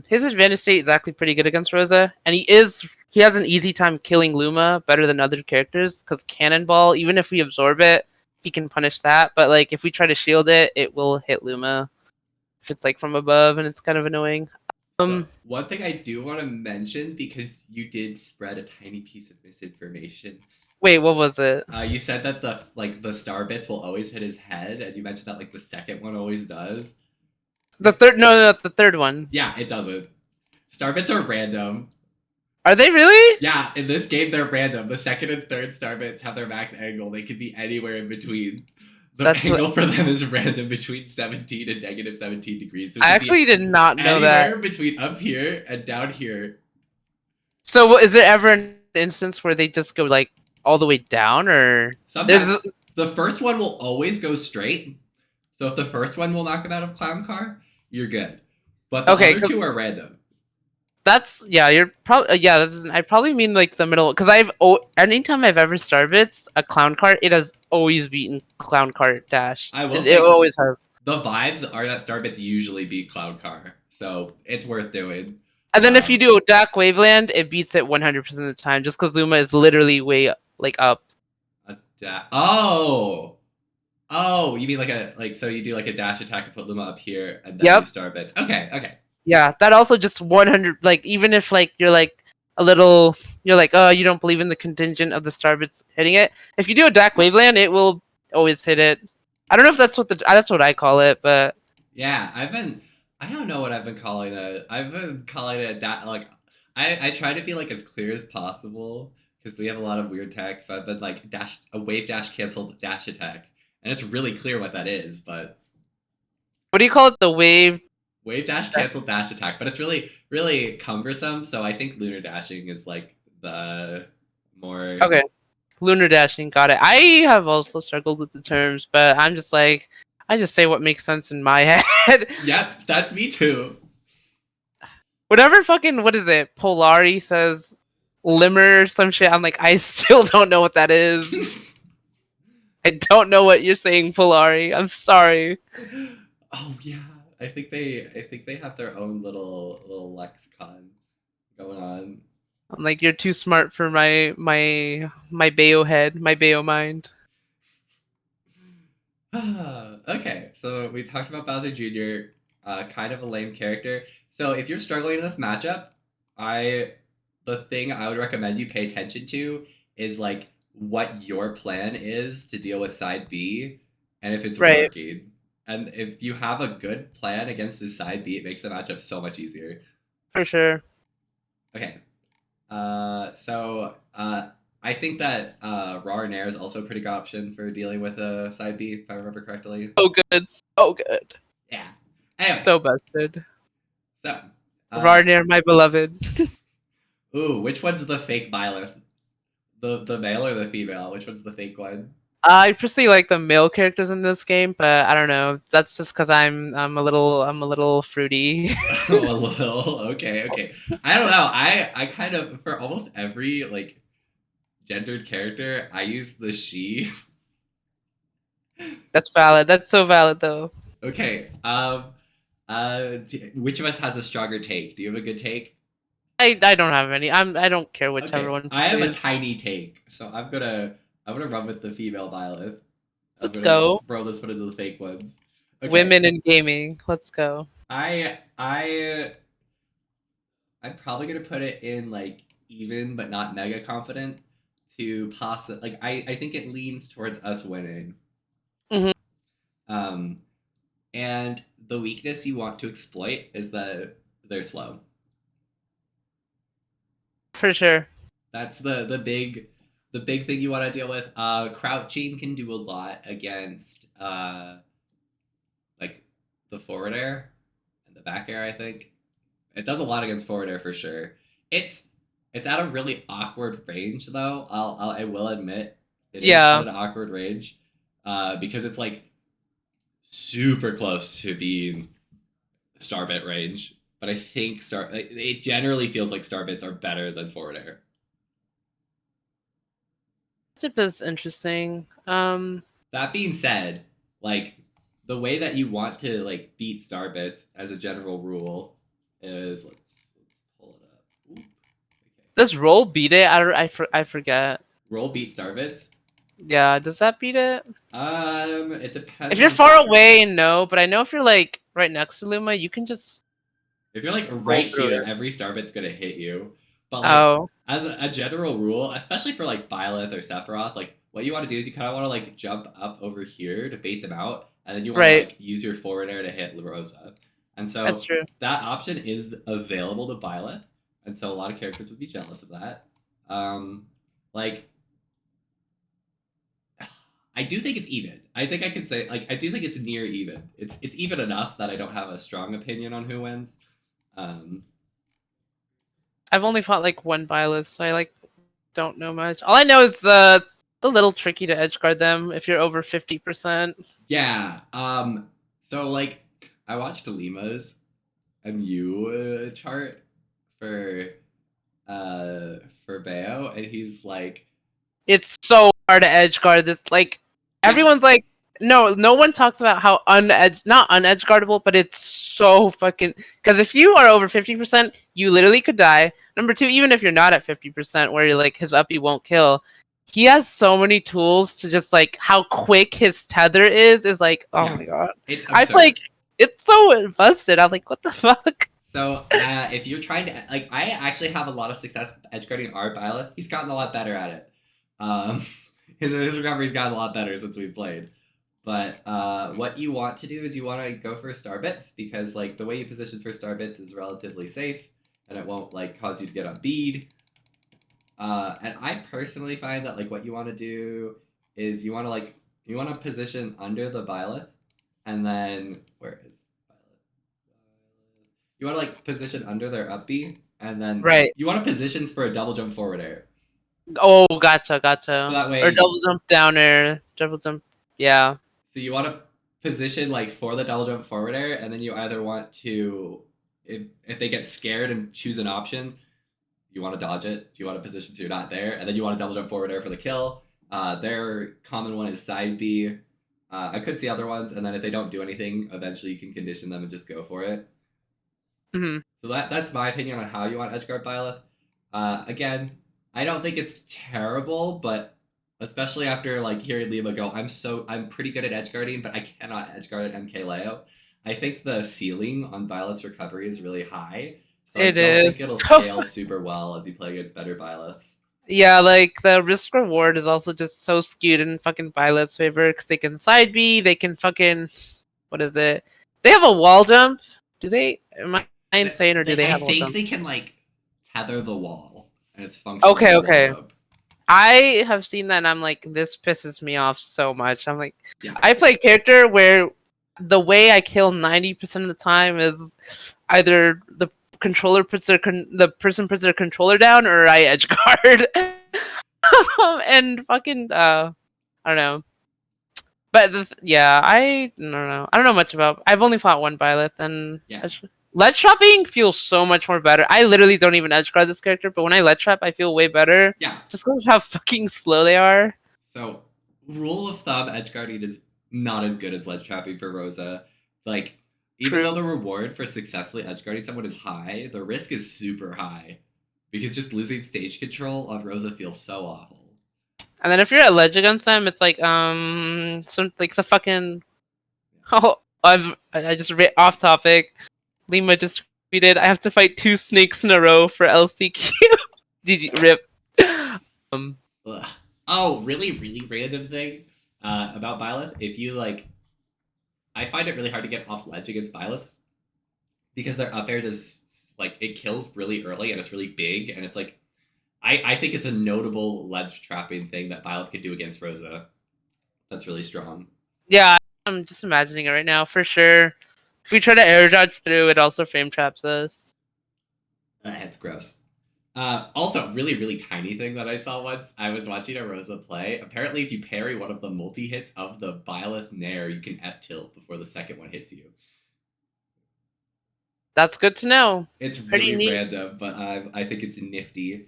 his advantage state is actually pretty good against Rosa, and he has an easy time killing Luma better than other characters because Cannonball, even if we absorb it, he can punish that. But like if we try to shield it, it will hit Luma if it's like from above, and it's kind of annoying. So one thing I do want to mention, because you did spread a tiny piece of misinformation. Wait, what was it? You said that the star bits will always hit his head, and you mentioned that like the second one always does. The third? No, the third one. Yeah, it doesn't. Star bits are random. Are they really? Yeah, in this game they're random. The second and third star bits have their max angle. They could be anywhere in between. The That's angle for them is random between 17 and -17 degrees. So it I could be actually did not know that. anywhere between up here and down here. So, is there ever an instance where they just go like all the way down, or Sometimes the first one will always go straight. So if the first one will knock him out of clown car, you're good. But the okay? other two are random. That's yeah. You're probably yeah. I probably mean like the middle because anytime I've ever started a clown cart, it has always beaten clown cart dash. I will It say always has. the vibes are that star bits usually beat clown car, so it's worth doing. And then if you do a Dark Waveland, it beats it 100% of the time, just because Luma is literally way like up. Oh, you mean so you do like a dash attack to put Luma up here and then you star bits. Okay. Yeah, that also just 100. Like even if like you're like a little, you're like oh you don't believe in the contingent of the starbits hitting it. If you do a Dark Waveland, it will always hit it. I don't know if that's what I call it, but yeah, I don't know what I've been calling it. I've been calling it that like I try to be like as clear as possible because we have a lot of weird tech. So I've been like a wave dash canceled dash attack, and it's really clear what that is. But What do you call it? The wave. wave dash canceled dash attack, but it's really cumbersome. So I think lunar dashing is like the more Okay. Lunar dashing, got it. I have also struggled with the terms, but I'm just like, I just say what makes sense in my head. Yep, that's me too. Whatever fucking, what is it? Polari says limmer or some shit. I'm like, I still don't know what that is. I don't know what you're saying, Polari. I'm sorry. Oh yeah, I think they have their own little lexicon going on. I'm like, you're too smart for my Bayo head, my Bayo mind. Okay, so we talked about Bowser Jr., kind of a lame character. So if you're struggling in this matchup, the thing I would recommend you pay attention to is like what your plan is to deal with side B, and if it's Right, working. And if you have a good plan against this side B, it makes the matchup so much easier. for sure. Okay. So I think that Raw Nair is also a pretty good option for dealing with a side B, if I remember correctly. So good, so good. Yeah. Anyway, So busted. so Varnir, my beloved. ooh, which one's the fake Byleth? The male or the female? Which one's the fake one? I personally like the male characters in this game, but I don't know. That's just because I'm a little fruity. Oh, a little. Okay. I don't know. I kind of for almost every like gendered character, I use the she. That's valid. That's so valid, though. Okay. Which of us has a stronger take? Do you have a good take? I don't have any. I don't care whichever Okay, one I have a is. tiny take, so I'm gonna run with the female Byleth. I'm Let's gonna go. throw this one into the fake ones. Okay, Women in gaming. Let's go. I'm probably gonna put it in like even but not mega confident to like I think it leans towards us winning. Hmm. Um, and the weakness you want to exploit is that they're slow. For sure. That's the big thing you want to deal with. Crouching can do a lot against like the forward air and the back air. I think it does a lot against forward air for sure. It's it's at a really awkward range though. I will admit it is at Yeah. an awkward range, because it's like super close to being starbit range. But I think it generally feels like starbits are better than forward air. Tip is interesting. That being said, like the way that you want to like beat starbits as a general rule is let's pull it up. Oop. Okay. Does roll beat it? I forget. Roll beat starbits. Yeah, does that beat it? It depends If you're on far away, no. But I know if you're like right next to Luma, you can just if you're like roll right through here, it. every starbit's gonna hit you. But like Oh, as a general rule, especially for like Byleth or Sephiroth, like what you want to do is you kind of want to like jump up over here to bait them out, and then you want to right. like use your forward air to hit Rosa. And That's so true. that option is available to Byleth, and so a lot of characters would be jealous of that. Like I do think it's even. I think I can say like I do think it's near even. It's even enough that I don't have a strong opinion on who wins. Um, I've only fought like one Byleth, so I like don't know much. All I know is it's a little tricky to edge guard them if you're over 50%. yeah. So like I watched Lima's MU chart for for Bayo, and he's like, It's so hard to edge guard this. Like yeah, everyone's like, no one talks about how not unedge guardable, but it's so fucking. Because if you are over 50%, you literally could die. Number two, even if you're not at 50%, where you're like his uppy won't kill, he has so many tools to just like how quick his tether is like, oh yeah, my god. it's I absurd. like it's so busted. I'm like, what the fuck? So if you're trying to like, I actually have a lot of success edge guarding our Byleth. He's gotten a lot better at it. Um, his recovery's gotten a lot better since we've played. But what you want to do is you want to go for star bits because like the way you position for star bits is relatively safe and it won't like cause you to get on bead. And I personally find that like what you want to do is you want to position under the Byleth, and then where is Byleth? You want to like position under their up B, and then Right. you want to positions for a double jump forward air. Oh, gotcha, So gotcha. that Or way, double jump down air, double jump. Yeah. so you want to position like for the double jump forward air, and then you either want to, if they get scared and choose an option, you want to dodge it. You want to position so you're not there, and then you want to double jump forward air for the kill. Their common one is side B. I could see other ones, and then if they don't do anything, eventually you can condition them and just go for it. Hmm. So that's my opinion on how you want Edgeguard Byleth. Again, I don't think it's terrible, but especially after like hearing Lima go, I'm pretty good at edgeguarding, but I cannot edgeguard at MK Leo. I think the ceiling on Byleth's recovery is really high, so I It don't is. think it'll scale super well as you play against better Byleths. Yeah, like the risk reward is also just so skewed in fucking Violet's favor because they can side B, they can fucking what is it? They have a wall jump. Do they? Am I insane or do they I have a wall think jump? they can like tether the wall, and it's functionally Okay, a wall okay. jump. I have seen that and I'm like, this pisses me off so much. I'm like, Yeah. I play a character where the way I kill 90% of the time is either the controller puts the person puts their controller down or I edge guard. And fucking I don't know. But yeah, I don't know. I don't know much about. I've only fought one Byleth, and Yeah. ledge trapping feels so much more better. I literally don't even edge guard this character, but when I ledge trap, I feel way better. Yeah. Just because of how fucking slow they are. So, rule of thumb, edgeguarding is not as good as ledge trapping for Rosa. Like, even True. though the reward for successfully edgeguarding someone is high, the risk is super high. Because just losing stage control on Rosa feels so awful. And then if you're at ledge against them, it's like some like the fucking oh I just off topic. Lima just tweeted, I have to fight 2 snakes in a row for LCQ. GG rip. Ugh. Oh, really random thing about Byleth. If you like, I find it really hard to get off ledge against Byleth because their up air just like it kills really early and it's really big and it's like I think it's a notable ledge trapping thing that Byleth could do against Rosa. That's really strong. Yeah, I'm just imagining it right now for sure. If we try to air dodge through, it also frame traps us. That's gross. Also, really tiny thing that I saw once. I was watching a Rosa play. Apparently, if you parry one of the multi hits of the Byleth Nair, you can F tilt before the second one hits you. That's good to know. It's Pretty really neat. random, but I think it's nifty.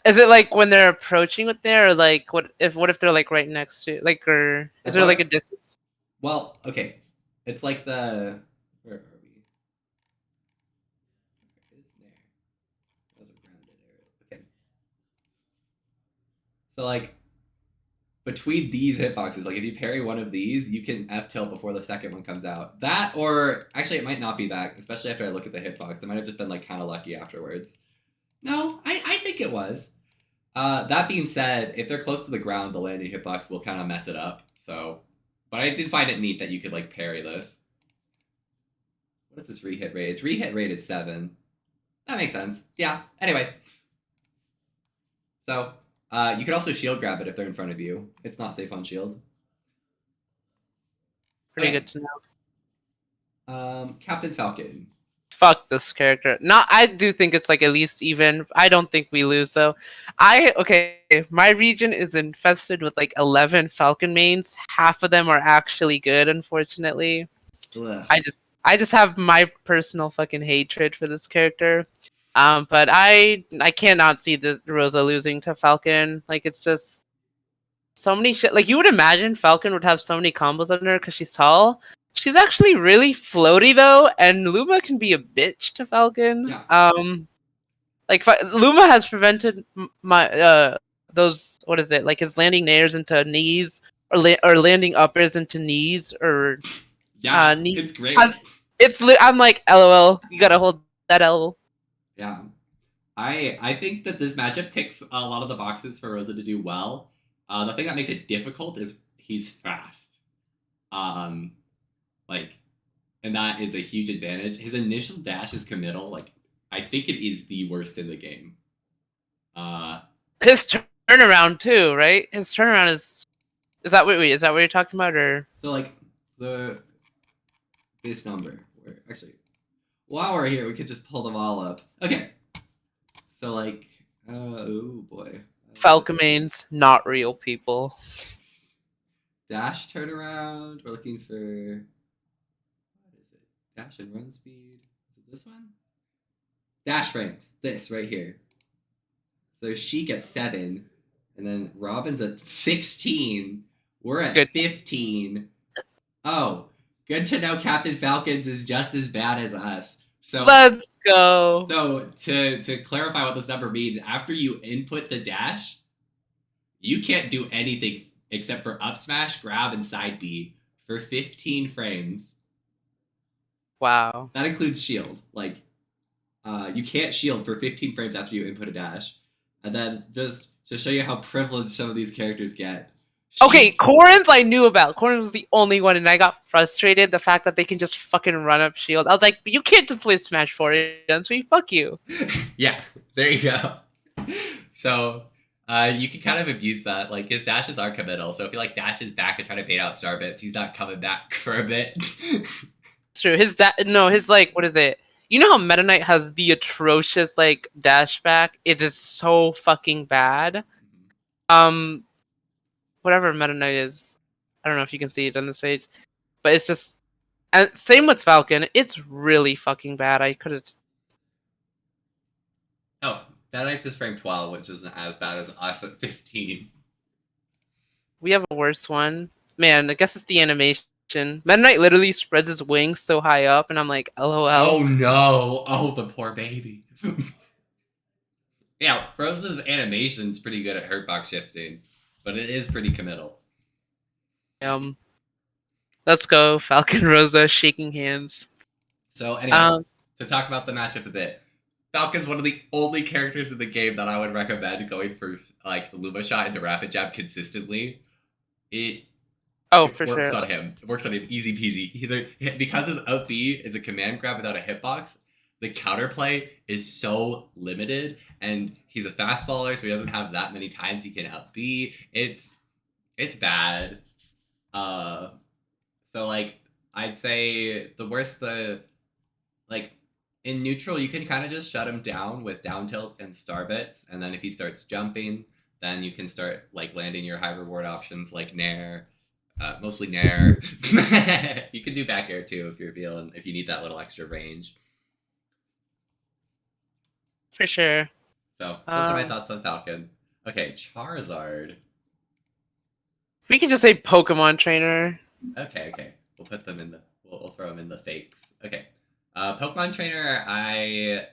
Is it like when they're approaching with there, or like what if they're like right next to like, or is there like a distance? Well, okay, it's like the where are we? It's there. That was a grounded area. Okay, so like between these hitboxes, like if you parry one of these, you can F tilt before the second one comes out. That, or actually, it might not be that, especially after I look at the hitbox. It might have just been like kind of lucky afterwards. No, I think it was. That being said, if they're close to the ground, the landing hitbox will kind of mess it up. So, but I did find it neat that you could like parry this. What is this re-hit rate? Its re-hit rate is 7. That makes sense. Yeah. Anyway. So, you could also shield grab it if they're in front of you. It's not safe on shield. Pretty Okay. good to know. Captain Falcon. Fuck this character. Not. I do think it's like at least even. I don't think we lose though. Okay. My region is infested with like 11 Falcon mains. Half of them are actually good, unfortunately. Ugh. I just have my personal fucking hatred for this character. But I cannot see the Rosa losing to Falcon. Like it's just so many shit. Like you would imagine Falcon would have so many combos on her because she's tall. She's actually really floaty though, and Luma can be a bitch to Falcon. Yeah. Like Luma has prevented my those what is it like his landing nairs into knees or landing uppers into knees or Yeah, knee. it's great. I'm like LOL. You gotta hold that L. Yeah. I think that this matchup ticks a lot of the boxes for Rosa to do well. The thing that makes it difficult is he's fast. Like, and that is a huge advantage. His initial dash is committal. Like, I think it is the worst in the game. His turnaround too, right? His turnaround is that is that what you're talking about, or So like this number. Where actually, while we're here, we could just pull them all up. Okay. So like, oh boy. Falcomanes, not real people. Dash turnaround. We're looking for what is it? Dash and run speed. Is it this one? Dash frames. This right here. So Sheik at 7, and then Robin's at 16. We're at Good. 15. Oh, good to know Captain Falcons is just as bad as us. So Let's go. So to clarify what this number means, after you input the dash, you can't do anything except for up smash, grab, and side B for 15 frames. Wow. That includes shield. Like, you can't shield for 15 frames after you input a dash. And then just to show you how privileged some of these characters get. Okay, Corrin's I knew about. Corrin was the only one, and I got frustrated the fact that they can just fucking run up shield. I was like, you can't just play Smash 4, and so fuck you. Yeah, there you go. So you can kind of abuse that. Like, his dashes are committal, so if he like dashes back and try to bait out Starbits, he's not coming back for a bit. It's true. His like, what is it? You know how Meta Knight has the atrocious like dash back? It is so fucking bad. Whatever Meta Knight is, I don't know if you can see it on this page, but it's just, and same with Falcon. It's really fucking bad. I could have. Oh, that Knight's just frame 12, which isn't as bad as us at 15. We have a worse one. Man, I guess it's the animation. Meta Knight literally spreads his wings so high up, and I'm like, LOL. Oh no! Oh, the poor baby. Yeah, Rosa's animation's pretty good at hurtbox shifting, but it is pretty committal. Let's go, Falcon Rosa, shaking hands. So anyway, to talk about the matchup a bit, Falcon's one of the only characters in the game that I would recommend going for like Luma shot into rapid jab consistently. It works sure. on him. It works on him easy peasy. Because his out B is a command grab without a hitbox, the counterplay is so limited, and he's a fast follower, so he doesn't have that many times he can out B. It's bad. So like I'd say the worst like in neutral you can kind of just shut him down with down tilt and star bits, and then if he starts jumping, then you can start like landing your high reward options like Nair. Mostly Nair. You can do back air too if you need that little extra range. For sure. So those are my thoughts on Falcon. Okay, Charizard. We can just say Pokemon trainer. Okay. We'll put them in the we'll throw them in the fakes. Okay. Pokemon trainer, I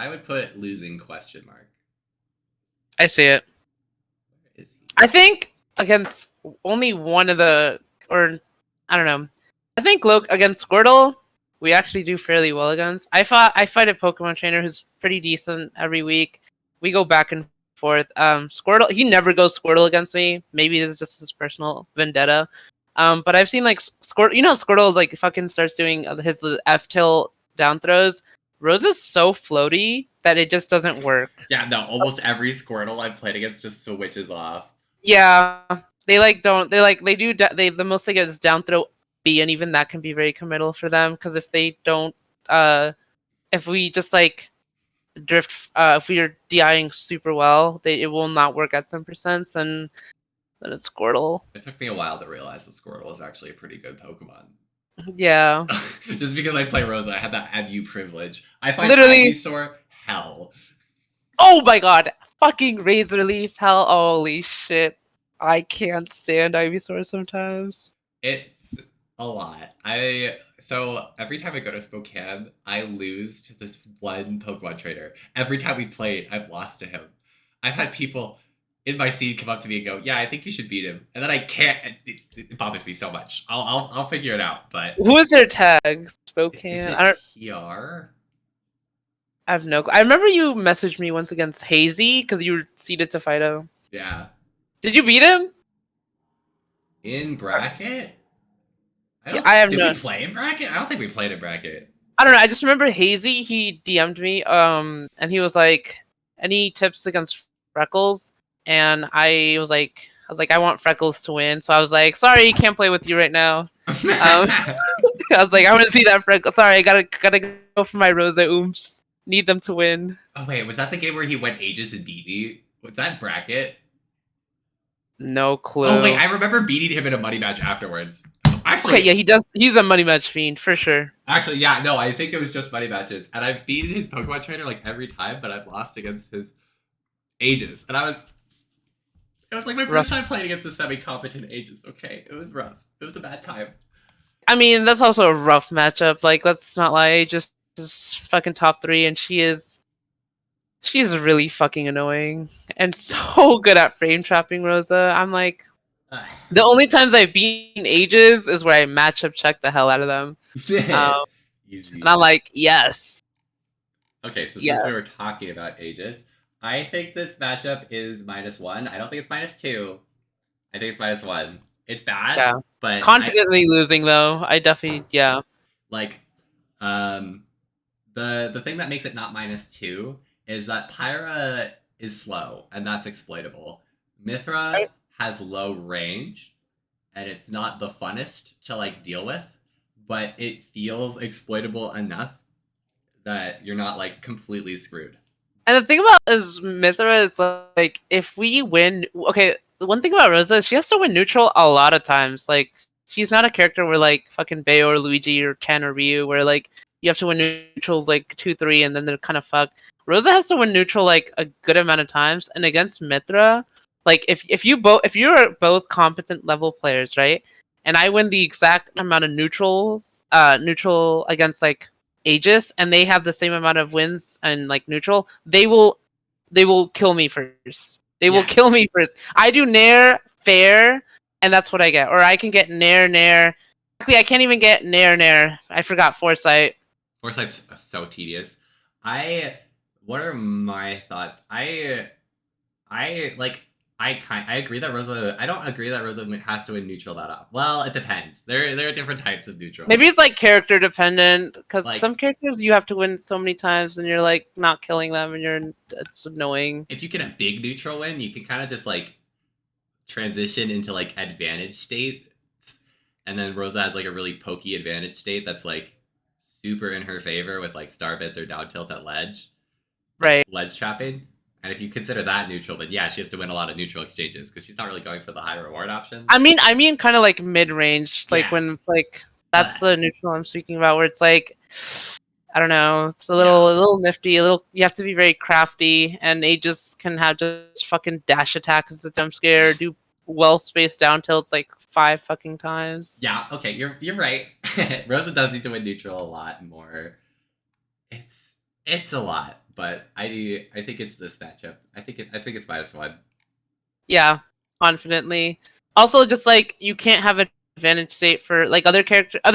would put losing question mark. I see it. Where is he? I think against only one of the, or I don't know. I think against Squirtle, we actually do fairly well against. I fight a Pokemon trainer who's pretty decent every week. We go back and forth. Squirtle, he never goes Squirtle against me. Maybe this is just his personal vendetta. But I've seen like Squirtle. You know, Squirtle like fucking starts doing his F tilt down throws. Rosa's so floaty that it just doesn't work. Yeah, no, almost every Squirtle I've played against just switches off. Yeah, they do the most they get is down throw B, and even that can be very committal for them because if they don't, if we just like drift, if we are DIing super well, it will not work at some percents, and then it's Squirtle. It took me a while to realize that Squirtle is actually a pretty good Pokemon. Yeah. Just because I play Rosa, I have that ABU privilege. I find Literally Ivysaur hell. Oh my god, fucking Razor Leaf hell! Holy shit, I can't stand Ivysaur sometimes. It's a lot. So every time I go to Spokane, I lose to this one Pokemon trainer. Every time we've played, I've lost to him. I've had people in my scene come up to me and go, "Yeah, I think you should beat him," and then I can't. It bothers me so much. I'll figure it out. But who is their tag? Spokane. Is it I don't. PR? I have no. I remember you messaged me once against Hazy because you were seeded to Fido. Yeah. Did you beat him? In bracket? I have Did no. we play in bracket? I don't think we played in bracket. I don't know. I just remember Hazy. He DM'd me. And he was like, any tips against Freckles, and I want Freckles to win. So I was like, sorry, you can't play with you right now. I was like, I want to see that Freckles. Sorry, I gotta go for my Rosa Ooms. Need them to win. Oh wait, was that the game where he went Aegis and beat me? Was that bracket? No clue. Oh wait, I remember beating him in a money match afterwards. Actually, okay, yeah, he does. He's a money match fiend for sure. Actually, yeah, no, I think it was just money matches, and I've beaten his Pokemon trainer like every time, but I've lost against his Aegis, and it was like my first time playing against a semi-competent Aegis. Okay, it was rough. It was a bad time. I mean, that's also a rough matchup. Like, let's not lie. Aegis is fucking top 3, and she's really fucking annoying and so good at frame trapping Rosa. I'm like, the only times I've beaten Aegis is where I matchup check the hell out of them. Easy. And I'm like, yes. Okay, so since we were talking about Aegis, I think this matchup is -1. I don't think it's -2. I think it's -1. It's bad, but confidently losing though. I definitely like, the thing that makes it not -2 is that Pyra is slow, and that's exploitable. Mithra has low range, and it's not the funnest to like deal with, but it feels exploitable enough that you're not like completely screwed. And the thing about is Mithra is like, if we win, okay, one thing about Rosa is she has to win neutral a lot of times. Like, she's not a character where like fucking Bayo or Luigi or Ken or Ryu, where like you have to win neutral like 2-3 and then they're kind of fucked. Rosa has to win neutral like a good amount of times, and against Mithra, like if you're both competent level players, right? And I win the exact amount of neutral against like Aegis, and they have the same amount of wins and like neutral, they will kill me first. They will kill me first. I do nair fair, and that's what I get. Or I can get nair. Actually, I can't even get nair. I forgot foresight. Foresight's so tedious. What are my thoughts? I agree that Rosa. I don't agree that Rosa has to win neutral that often. Well, it depends. There are different types of neutral. Maybe it's like character dependent, because like, some characters you have to win so many times, and you're like not killing them, and it's annoying. If you get a big neutral win, you can kind of just like transition into like advantage state, and then Rosa has like a really pokey advantage state that's like super in her favor with like star bits or down tilt at ledge, right? Ledge trapping. And if you consider that neutral, then yeah, she has to win a lot of neutral exchanges because she's not really going for the high reward options. I mean, kind of like mid range, like when it's like that's the neutral I'm speaking about, where it's like, I don't know, it's a little nifty, a little. You have to be very crafty, and Aegis can have just fucking dash attack as a jump scare, do well spaced down tilts like 5 fucking times. Yeah, okay, you're right. Rosa does need to win neutral a lot more. It's a lot. But I think it's this matchup. I think it's -1. Yeah, confidently. Also, just like you can't have an advantage state for like other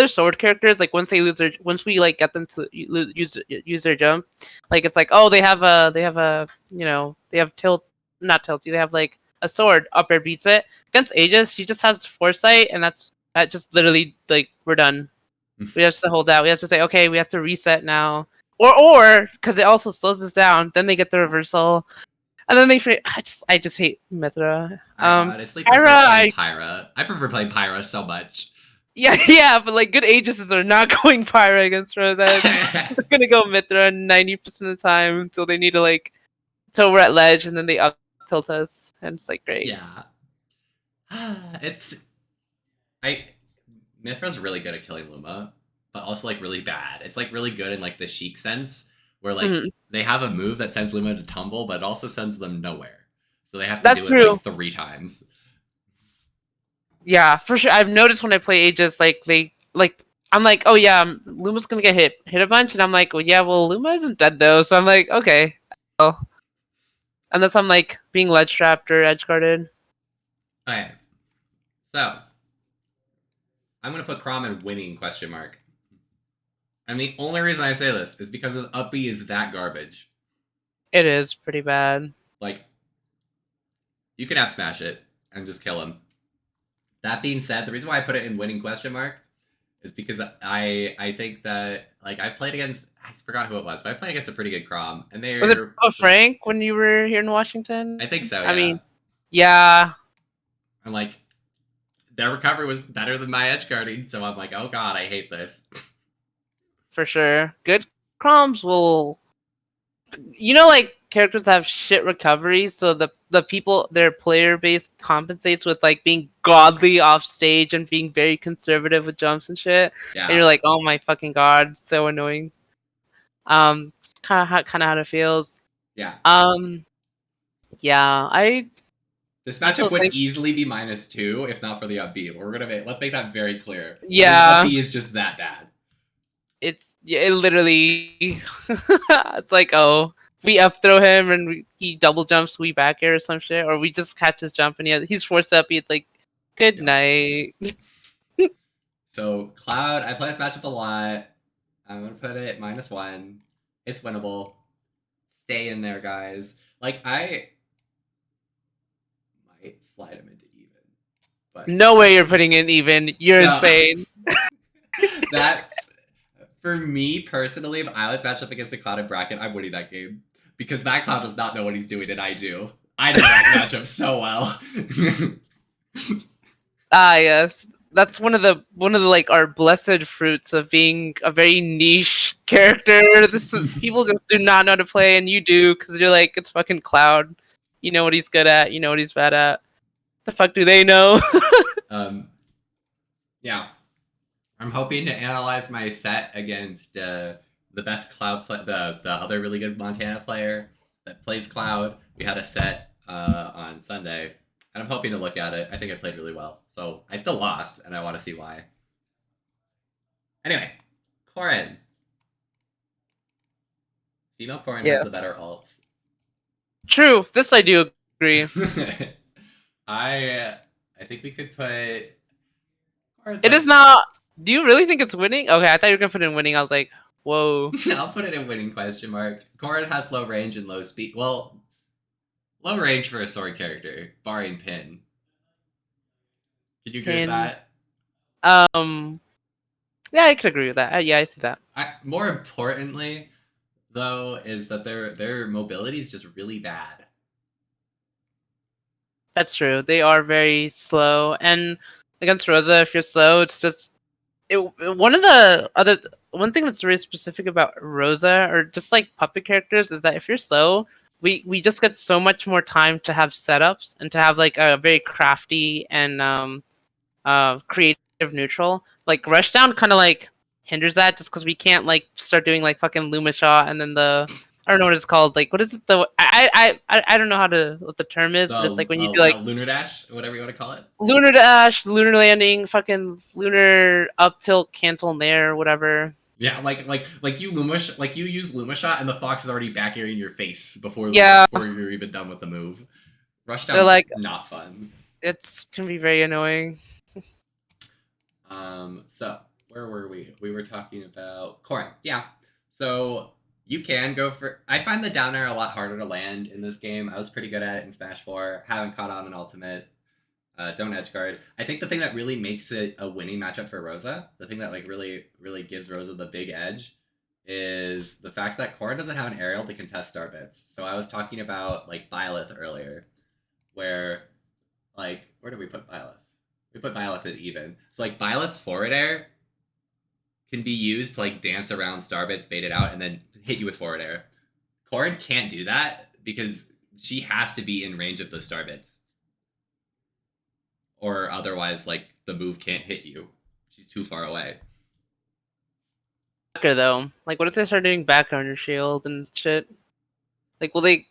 sword characters. Like once we like get them to use their jump, like it's like, oh, they have tilt, not tilt. They have like a sword up air beats it. Against Aegis, she just has foresight, and that just literally like we're done. We have to hold out. We have to say, okay, we have to reset now. Or because it also slows us down, then they get the reversal, and then I just hate Mithra. I honestly prefer playing Pyra. I prefer playing Pyra so much. Yeah, but like good Aegises are not going Pyra against Rosa. They're gonna go Mithra 90% of the time until they need to like, until we're at ledge, and then they up tilt us, and it's like great. Yeah, Mithra's really good at killing Luma, but also like really bad. It's like really good in like the Sheik sense, where like they have a move that sends Luma to tumble, but it also sends them nowhere. So they have to do it like 3 times. Yeah, for sure. I've noticed when I play Aegis, I'm like, oh yeah, Luma's gonna get hit a bunch, and I'm like, well yeah, Luma isn't dead though, so I'm like, okay. Oh. Unless I'm like being ledge trapped or edge guarded. Alright. So I'm gonna put Chrom in winning ? And the only reason I say this is because his up B is that garbage. It is pretty bad. Like, you can smash it and just kill him. That being said, the reason why I put it in winning ? Is because I think that like I've played against I forgot who it was, but I played against a pretty good Crom, and Was it they're. Frank when you were here in Washington? I think so, I yeah. mean, yeah, And like their recovery was better than my edge guarding, so I'm like, oh god, I hate this. for sure. Good Croms will, like characters have shit recovery, so the people their player base compensates with like being godly off stage and being very conservative with jumps and shit. And Yeah, you're like, oh my fucking god, so annoying. It's kind of how it feels. yeah. Um, yeah, I This also matchup would think, easily be -2 if not for the up B. Let's make that very clear. His up yeah, B is just that bad. it literally, it's like, oh, we F throw him and he double jumps, we back air or some shit, or we just catch his jump and he's forced up. It's like, good Yeah. night. So Cloud, I play this matchup a lot. I'm gonna put it -1. It's winnable. Stay in there, guys. Like I might slide him into even, but No way you're putting in even. You're no. insane. That's for me personally. If I was matched up against a Cloud in bracket, I'm winning that game because that Cloud does not know what he's doing, and I do. I know that matchup so well. Ah, yes. That's one of the like our blessed fruits of being a very niche character. People just do not know how to play, and you do because you're like, it's fucking Cloud. You know what he's good at. You know what he's bad at. The fuck do they know? Yeah, I'm hoping to analyze my set against the best Cloud the other really good Montana player that plays Cloud. We had a set on Sunday, and I'm hoping to look at it. I think I played really well, so I still lost, and I want to see why. Anyway, Corin. Female Corin has Yeah. the better alts. True. This I do agree. I think we could put. It is not. Do you really think it's winning? Okay, I thought you were gonna put in winning. I was like, whoa. I'll put it in winning question mark. Corin has low range and low speed. Well, low range for a sword character, barring pin. Can you agree with that? Yeah, I could agree with that. Yeah, I see that. More importantly, though, is that their mobility is just really bad. That's true. They are very slow, and against Rosa, if you're slow, it's just one thing that's very specific about Rosa or just like puppet characters is that if you're slow, we just get so much more time to have setups and to have like a very crafty and creative neutral. Like Rushdown kind of like hinders that just because we can't like start doing like fucking Luma shot and then I don't know what it's called. Like what is it? I don't know what the term is, but it's like when you do like Lunar Dash, whatever you want to call it. Lunar Dash, Lunar Landing, fucking Lunar up tilt, cancel nair, whatever. Yeah, like you you use Luma shot and the fox is already back airing your face before you're even done with the move. Rushdown's like not fun. It's can be very annoying. So where were we? We were talking about Corin. Yeah. So you can go for. I find the down air a lot harder to land in this game. I was pretty good at it in Smash 4. Haven't caught on an ultimate. Don't edge guard. I think the thing that really makes it a winning matchup for Rosa, the thing that like really gives Rosa the big edge, is the fact that Corin doesn't have an aerial to contest star bits. So I was talking about like Byleth earlier, where like where did we put Byleth? We put Byleth at even. So like Byleth's forward air can be used to like dance around starbits, bait it out, and then hit you with forward air. Corin can't do that because she has to be in range of the starbits. Or otherwise, like, the move can't hit you. She's too far away. Backer though, like what if they start doing backer on your shield and shit? Like will they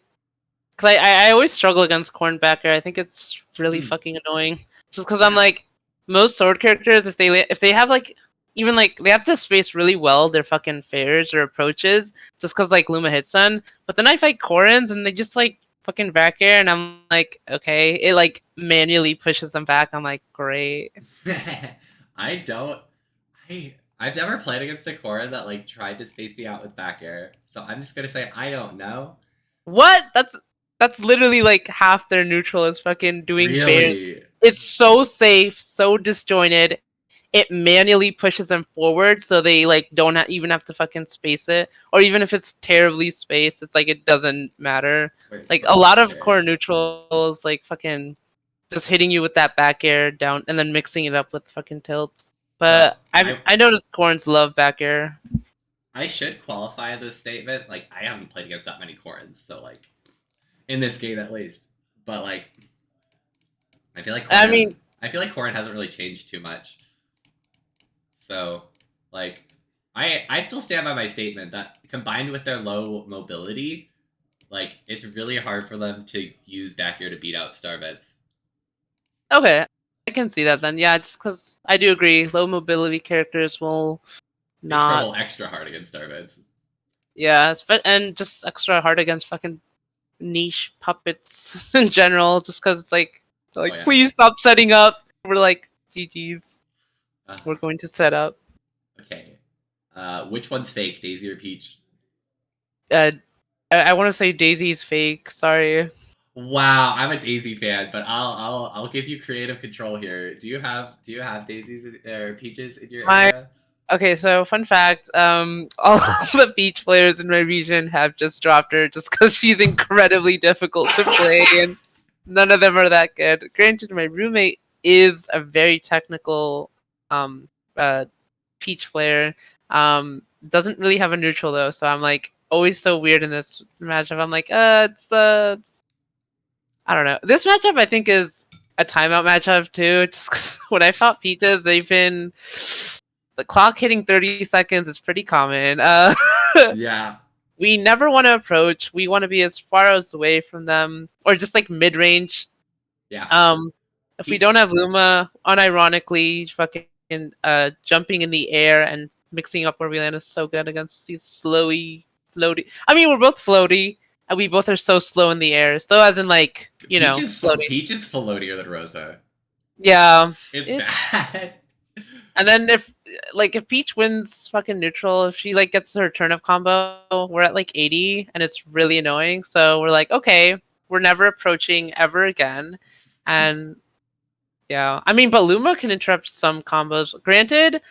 Cause I always struggle against corn backer. I think it's really fucking annoying. Just because I'm like most sword characters, if they have like even like they have to space really well their fucking fairs or approaches, just because like Luma hits them. But then I fight Corins and they just like fucking back air, and I'm like, okay, it like manually pushes them back. I'm like, great. I've never played against a Corin that like tried to space me out with back air, so I'm just gonna say I don't know. What? That's literally like half their neutral is fucking doing fairs. Really? It's so safe, so disjointed. it manually pushes them forward, so they like don't even have to fucking space it, or even if it's terribly spaced, it's like it doesn't matter. Wait, so Like the a lot back of core air. neutrals, like fucking just hitting you with that back air down and then mixing it up with fucking tilts. So But I noticed corns love back air. I should qualify this statement. Like, I haven't played against that many Corns, so like in this game at least. But like, I feel like I mean, Corrin hasn't really changed too much. So like, I still stand by my statement that combined with their low mobility, like it's really hard for them to use back air to beat out Starvets. okay, I can see that then. Yeah, just because I do agree, low mobility characters will They not. struggle extra hard against Starvets. Yeah, and just extra hard against fucking niche puppets in general, just because it's Oh like yeah. please stop setting up. We're like GG's. Uh, We're going to set up. okay. Which one's fake, Daisy or Peach? Uh, I want to say Daisy's fake. Sorry. Wow, I'm a Daisy fan, but I'll give you creative control here. Do you have Daisies or Peaches in your My area? Okay, so fun fact, all the beach players in my region have just dropped her just because she's incredibly difficult to play, and none of them are that good. Granted, my roommate is a very technical um, uh, peach player. Doesn't really have a neutral though, so I'm like always so weird in this matchup. I'm like, it's I don't know. This matchup I think is a timeout matchup too. Just 'cause when I fought Peaches, they've been the clock hitting 30 seconds is pretty common. Yeah, We never want to approach. We want to be as far as away from them, or just like mid range. yeah. Um, if we Peach. don't have Luma, unironically, fucking jumping in the air and mixing up where we land is so good against these floaty. I mean, we're both floaty, and we both are so slow in the air. So as in like floaty. Peach is floatier than Rosa. Yeah, It's it. bad. And then if Peach wins fucking neutral, if she like gets her turnip combo, we're at like 80 and it's really annoying. So we're like, okay, we're never approaching ever again. And yeah. I mean, but Luma can interrupt some combos. Granted,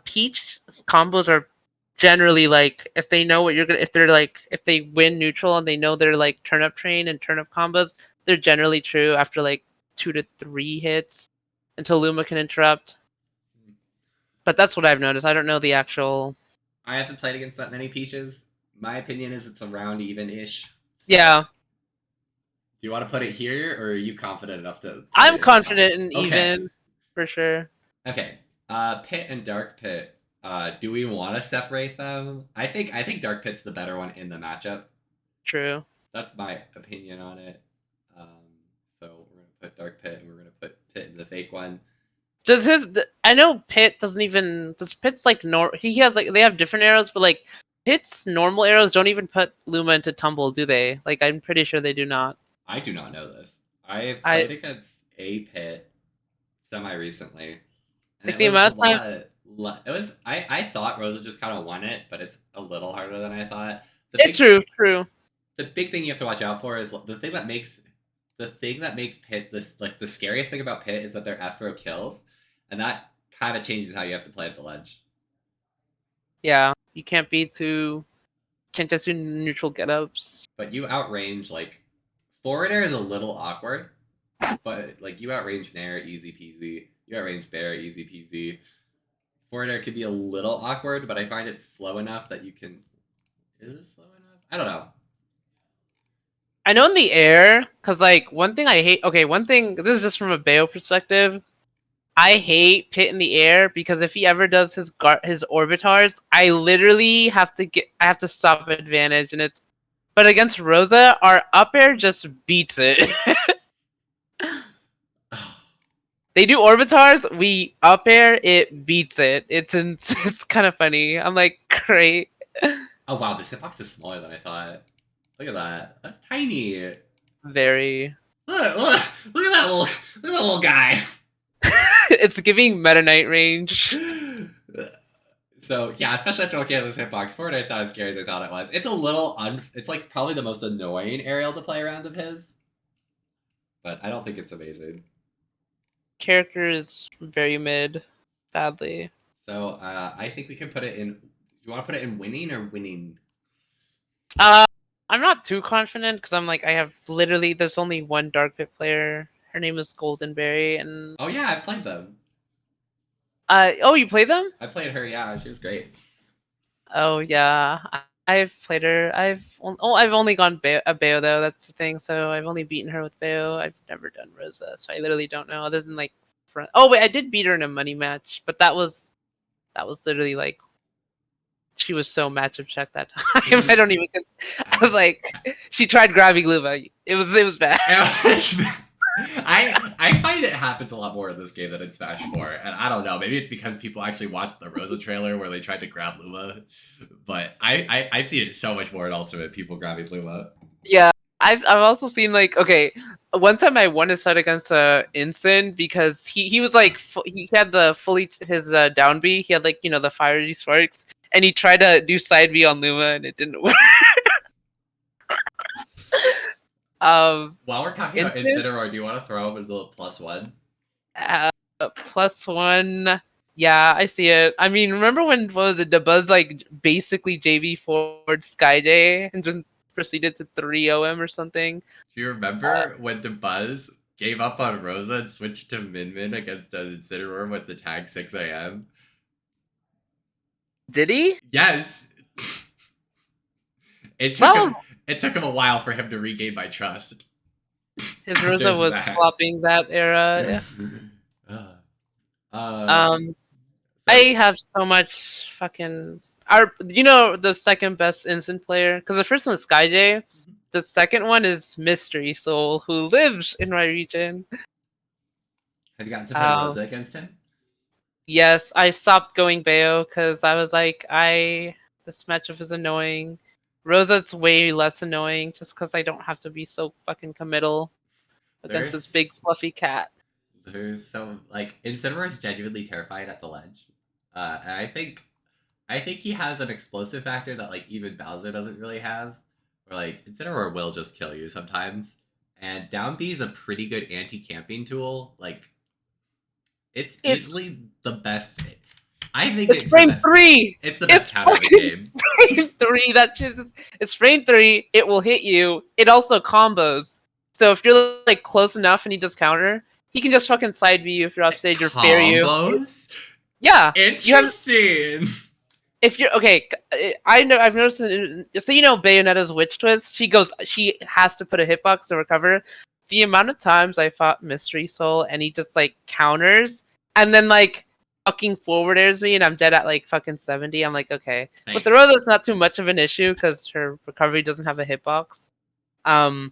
Peach combos are generally like if they know what you're gonna if they win neutral and they know they're like turnip train and turnip combos, they're generally true after like 2 to 3 hits until Luma can interrupt. But that's what I've noticed. I don't know the actual. I haven't played against that many Peaches. My opinion is it's around even-ish. So, Yeah, do you want to put it here, or are you confident enough to put I'm it in the comment? confident in Okay. even for sure. Okay. Pit and Dark Pit. Do we want to separate them? I think Dark Pit's the better one in the matchup. True. That's my opinion on it. Um, so we're gonna put Dark Pit and we're gonna put Pit in the fake one. Does his? I know Pit doesn't even. Does Pit's like He has like they have different arrows, but like Pit's normal arrows don't even put Luma into tumble, do they? Like I'm pretty sure they do not. I do not know this. I have I played against a Pit semi recently, and like it the was a amount of time. lot. It was. I thought Rosa just kind of won it, but it's a little harder than I thought. It's true. The big thing you have to watch out for is the thing that makes Pit this like the scariest thing about Pit is that their F throw kills, and that kind of changes how you have to play at the ledge. Yeah, you can't be too. Can't just do neutral get-ups. But you outrange like forward air is a little awkward, but like you outrange Nair easy peasy. You outrange Bear easy peasy. Forward air could be a little awkward, but I find it slow enough that you can. Is it slow enough? I don't know. I know in the air, because like one thing I hate. Okay, one thing. This is just from a Bayo perspective. I hate Pit in the air because if he ever does his orbitars, I have to stop advantage, and it's. But against Rosa, our up air just beats it. They do orbitars, we up air, it beats it. It's kind of funny. I'm like, great. Oh wow, this hitbox is smaller than I thought. Look at that. That's tiny. Very. Look at that little guy. It's giving Meta Knight range. So yeah, especially after looking at this hitbox, Fortnite's not as scary as I thought it was. It's a little it's like probably the most annoying aerial to play around of his. But I don't think it's amazing. Character is very mid. sadly. So I think we can put it in. You want to put it in winning or winning? Uh, I'm not too confident because I'm like I have literally there's only one Dark Pit player. Her name is Goldenberry, and Oh yeah, I've played them. oh, you play them? I played her. Yeah, she was great. Oh yeah, I've played her. I've only gone Bayo though. That's the thing. So I've only beaten her with Bayo. I've never done Rosa, so I literally don't know. Other than like, oh wait, I did beat her in a money match, but that was literally like she was so matchup checked that time. I don't even. I was like, she tried grabbing Luva. It was bad. I find it happens a lot more in this game than in Smash 4, and I don't know. Maybe it's because people actually watched the Rosa trailer where they tried to grab Luma, but I've seen it so much more in Ultimate. People grabbing Luma. Yeah, I've also seen like okay, one time I won a set against Instant because he was like he had the fully his down B. He had like the fiery sparks, and he tried to do side B on Luma and it didn't work. While we're talking about Instant Incineroar, do you want to throw him a little +1? +1. Yeah, I see it. I mean, remember when what was it? The Buzz like basically JV forward Skyday and then proceeded to 3-0 him or something. Do you remember when the Buzz gave up on Rosa and switched to Min Min against an Incineroar with the tag 6 a.m.? Did he? Yes. It took That him. was It took him a while for him to regain my trust. his Rosa was that. flopping that era. Uh, Um, so I have so much fucking. The second best instant player because the first one was Skyjay. The second one is Mystery Soul, who lives in my region. have you gotten to play Um, Rosa against him? yes, I stopped going Bayo because I was like, this matchup is annoying. Rosa's way less annoying just because I don't have to be so fucking committal against this big There's fluffy cat. there's some like Incineroar is genuinely terrifying at the ledge. And I think he has an explosive factor that like even Bowser doesn't really have. Or like Incineroar will just kill you sometimes. And down B is a pretty good anti-camping tool. Like it's It's easily the best. I think it's it's the frame best. three. It's the It's best counter in the fucking game. frame three. That shit is. It's frame three. It will hit you. It also combos. So if you're like close enough and he does counter, he can just fucking side B you if you're off stage or fair you. Combos? Yeah, you have. Interesting. If you're okay, I know I've noticed. So Bayonetta's witch twist. She has to put a hitbox to recover. The amount of times I fought Mystery Soul and he just like counters and then like fucking forward airs me and I'm dead at like fucking 70. I'm like, okay. With the Thanks. Rosa, it's not too much of an issue because her recovery doesn't have a hitbox. Um,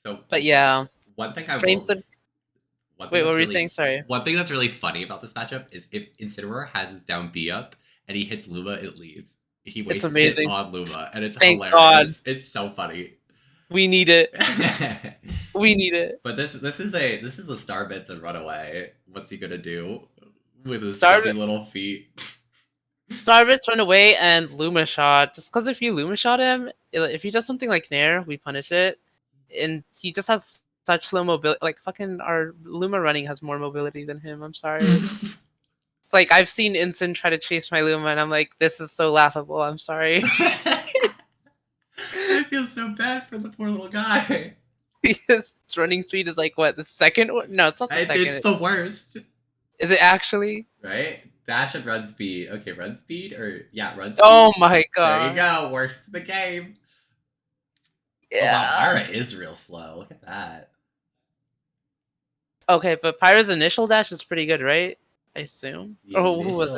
So but yeah, one thing I frame. will. One thing Wait, what that's were you really saying? Sorry. one thing that's really funny about this matchup is if Incineroar has his down B up and he hits Luma, it leaves. He It's wastes it amazing. on Luma, and it's Thank God. hilarious. It's so funny. We need it. We need it. But this is a star bits and runaway. What's he gonna do with his Star stubby little feet? Starbits run away and Luma shot. Just because if you Luma shot him, if he does something like Nair, we punish it. And he just has such low mobility. Like, fucking, our Luma running has more mobility than him. I'm sorry. It's like, I've seen Instant try to chase my Luma, and I'm like, this is so laughable. I'm sorry. I feel so bad for the poor little guy. His running speed is like, what, the second one? No, it's not the second. It's the worst. Is it actually? Right? Dash and run speed. Okay, run speed or yeah, run speed. Oh my There god. you go. Worst of the game. Yeah. Oh wow, Pyra is real slow. Look at that. Okay, but Pyra's initial dash is pretty good, right? I assume. Or who was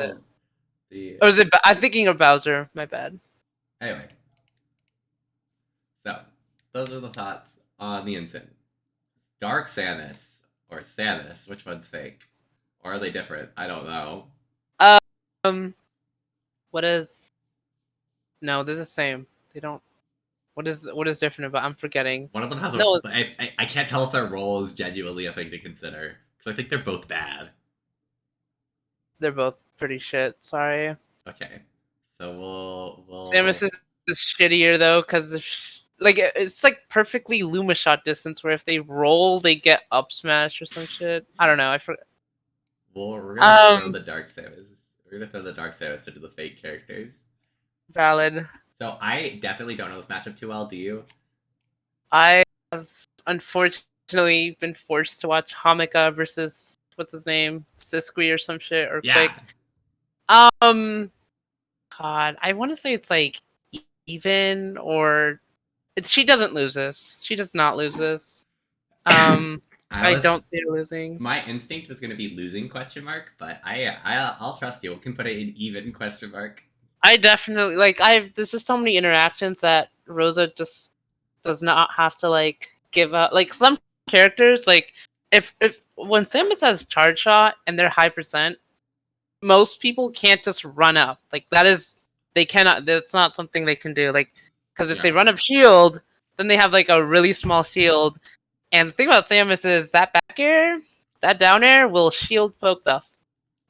it? Or is it? I'm thinking of Bowser. My bad. Anyway, so those are the thoughts on the Instant. Dark Samus or Samus, which one's fake? Or are they different? I don't know. Um, what is? No, they're the same. They don't. What is different about? I'm forgetting. One of them has No, I can't tell if their role is genuinely a thing to consider because I think they're both bad. they're both pretty shit. Sorry. Okay, so we'll Samus is shittier though, because like it's like perfectly Luma shot distance. Where if they roll, they get up smash or some shit. I don't know. I forgot. Well, we're gonna throw Um, the Dark Samus. We're gonna throw the Dark Samus into the fake characters. valid. So I definitely don't know this matchup too well. Do you? I have unfortunately been forced to watch Hamika versus what's his name, Siskui or some shit or Yeah. Quick. Um, God, I want to say it's like even or she doesn't lose this. She does not lose this. I I was don't see her losing. my instinct was gonna be losing question mark, but I'll trust you. We can put it in even question mark. I definitely like there's just so many interactions that Rosa just does not have to like give up. Like some characters, like if when Samus has charge shot and they're high percent, most people can't just run up. Like that is they cannot. That's not something they can do. Like because if they Yeah. run up shield, then they have like a really small shield. And the thing about Samus is that back air, that down air will shield poke the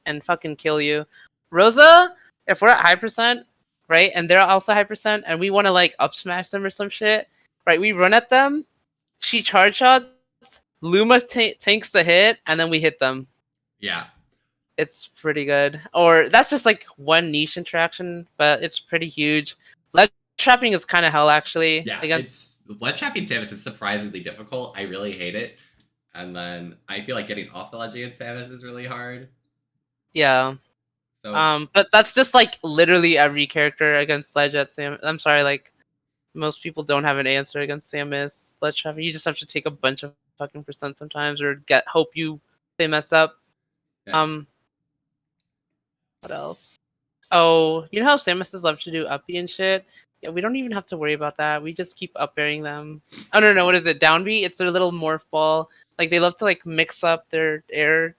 and fucking kill you. Rosa, if we're at high percent, right, and they're also high percent, and we want to like up smash them or some shit, right? We run at them. She charge shots. Luma tanks the hit, and then we hit them. Yeah. It's pretty good. Or that's just like one niche interaction, but it's pretty huge. Ledge trapping is kind of hell actually Yeah. against. It's ledge trapping Samus is surprisingly difficult. I really hate it. And then I feel like getting off the ledge against Samus is really hard. Yeah. So But that's just like literally every character against Ledge at Sam. I'm sorry, like most people don't have an answer against Samus. Ledge trapping. You just have to take a bunch of fucking percent sometimes, or hope they mess up. yeah. What else? Oh, you know how Samuses love to do uppy and shit? Yeah, we don't even have to worry about that. We just keep up airing them. Oh no, what is it? Down B? It's their little morph ball. Like they love to like mix up their air,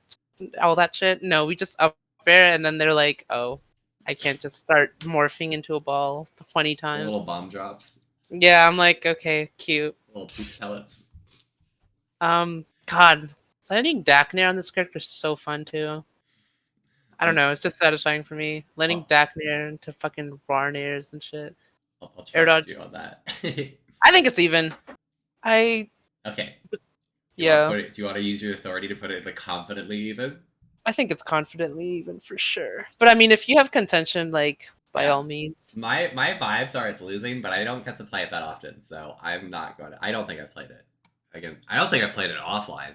all that shit. No, we just up air and then they're like, oh, I can't just start morphing into a ball 20 The little times. bomb drops. Yeah, I'm like, okay, cute. Little poop pellets. God, landing Daknir on this character is so fun too. I don't I'll, know, it's just satisfying for me. Landing I'll, Daknir into fucking Barnairs and shit. I'll Air trust dodge. you on that. I think it's even. I Okay. yeah. Do you want to use your authority to put it like confidently even? I think it's confidently even for sure. But I mean, if you have contention, like by Yeah. all means. My vibes are it's losing, but I don't get to play it that often, so I'm not going to. I don't think I've played it. Again, I don't think I've played it offline.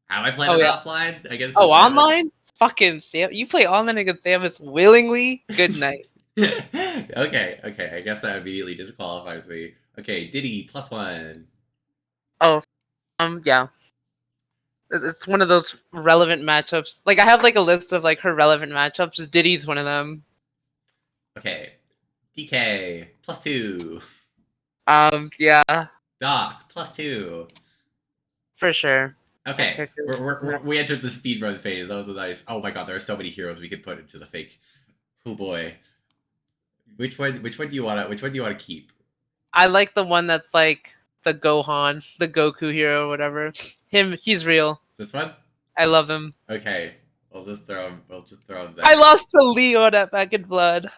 Have I played Oh it yeah. offline against the Oh, Samus? online? Fucking Sam. You play online against Samus willingly? Good night. Okay. I guess that immediately disqualifies me. Okay, Diddy +1. Oh, yeah. It's one of those relevant matchups. Like I have like a list of like her relevant matchups. Diddy's one of them. Okay, DK +2. Yeah, Doc +2. for sure. That Okay, character we entered the speedrun phase. That was a nice. Oh my god, there are so many heroes we could put into the fake. Oh boy, which one? Which one do you wanna? Which one do you wanna keep? I like the one that's like the Gohan, the Goku hero, whatever. He's real. This one? I love him. Okay, we'll just throw him. We'll just throw him there. I lost to Leon at Back in Blood.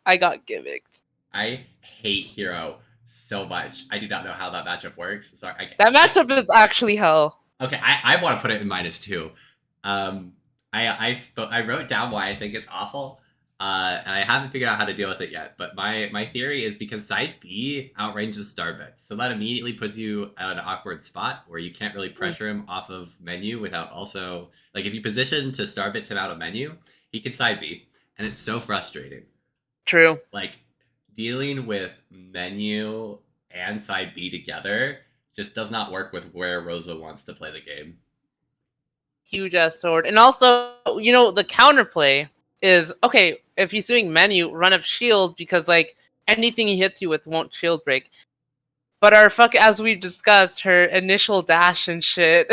I got gimmicked. I hate Hero so much. I do not know how that matchup works. Sorry. That matchup is actually hell. Okay, I want to put it in -2. I wrote down why I think it's awful, and I haven't figured out how to deal with it yet. But my theory is because side B outranges Starbits, so that immediately puts you at an awkward spot where you can't really pressure him off of menu without also like if you position to Starbits him out of menu, he can side B, and it's so frustrating. True. Like dealing with menu and side B together just does not work with where Rosa wants to play the game. Huge ass sword. And also, you know, the counterplay is okay, if he's doing menu, run up shield because like anything he hits you with won't shield break. But as we've discussed, her initial dash and shit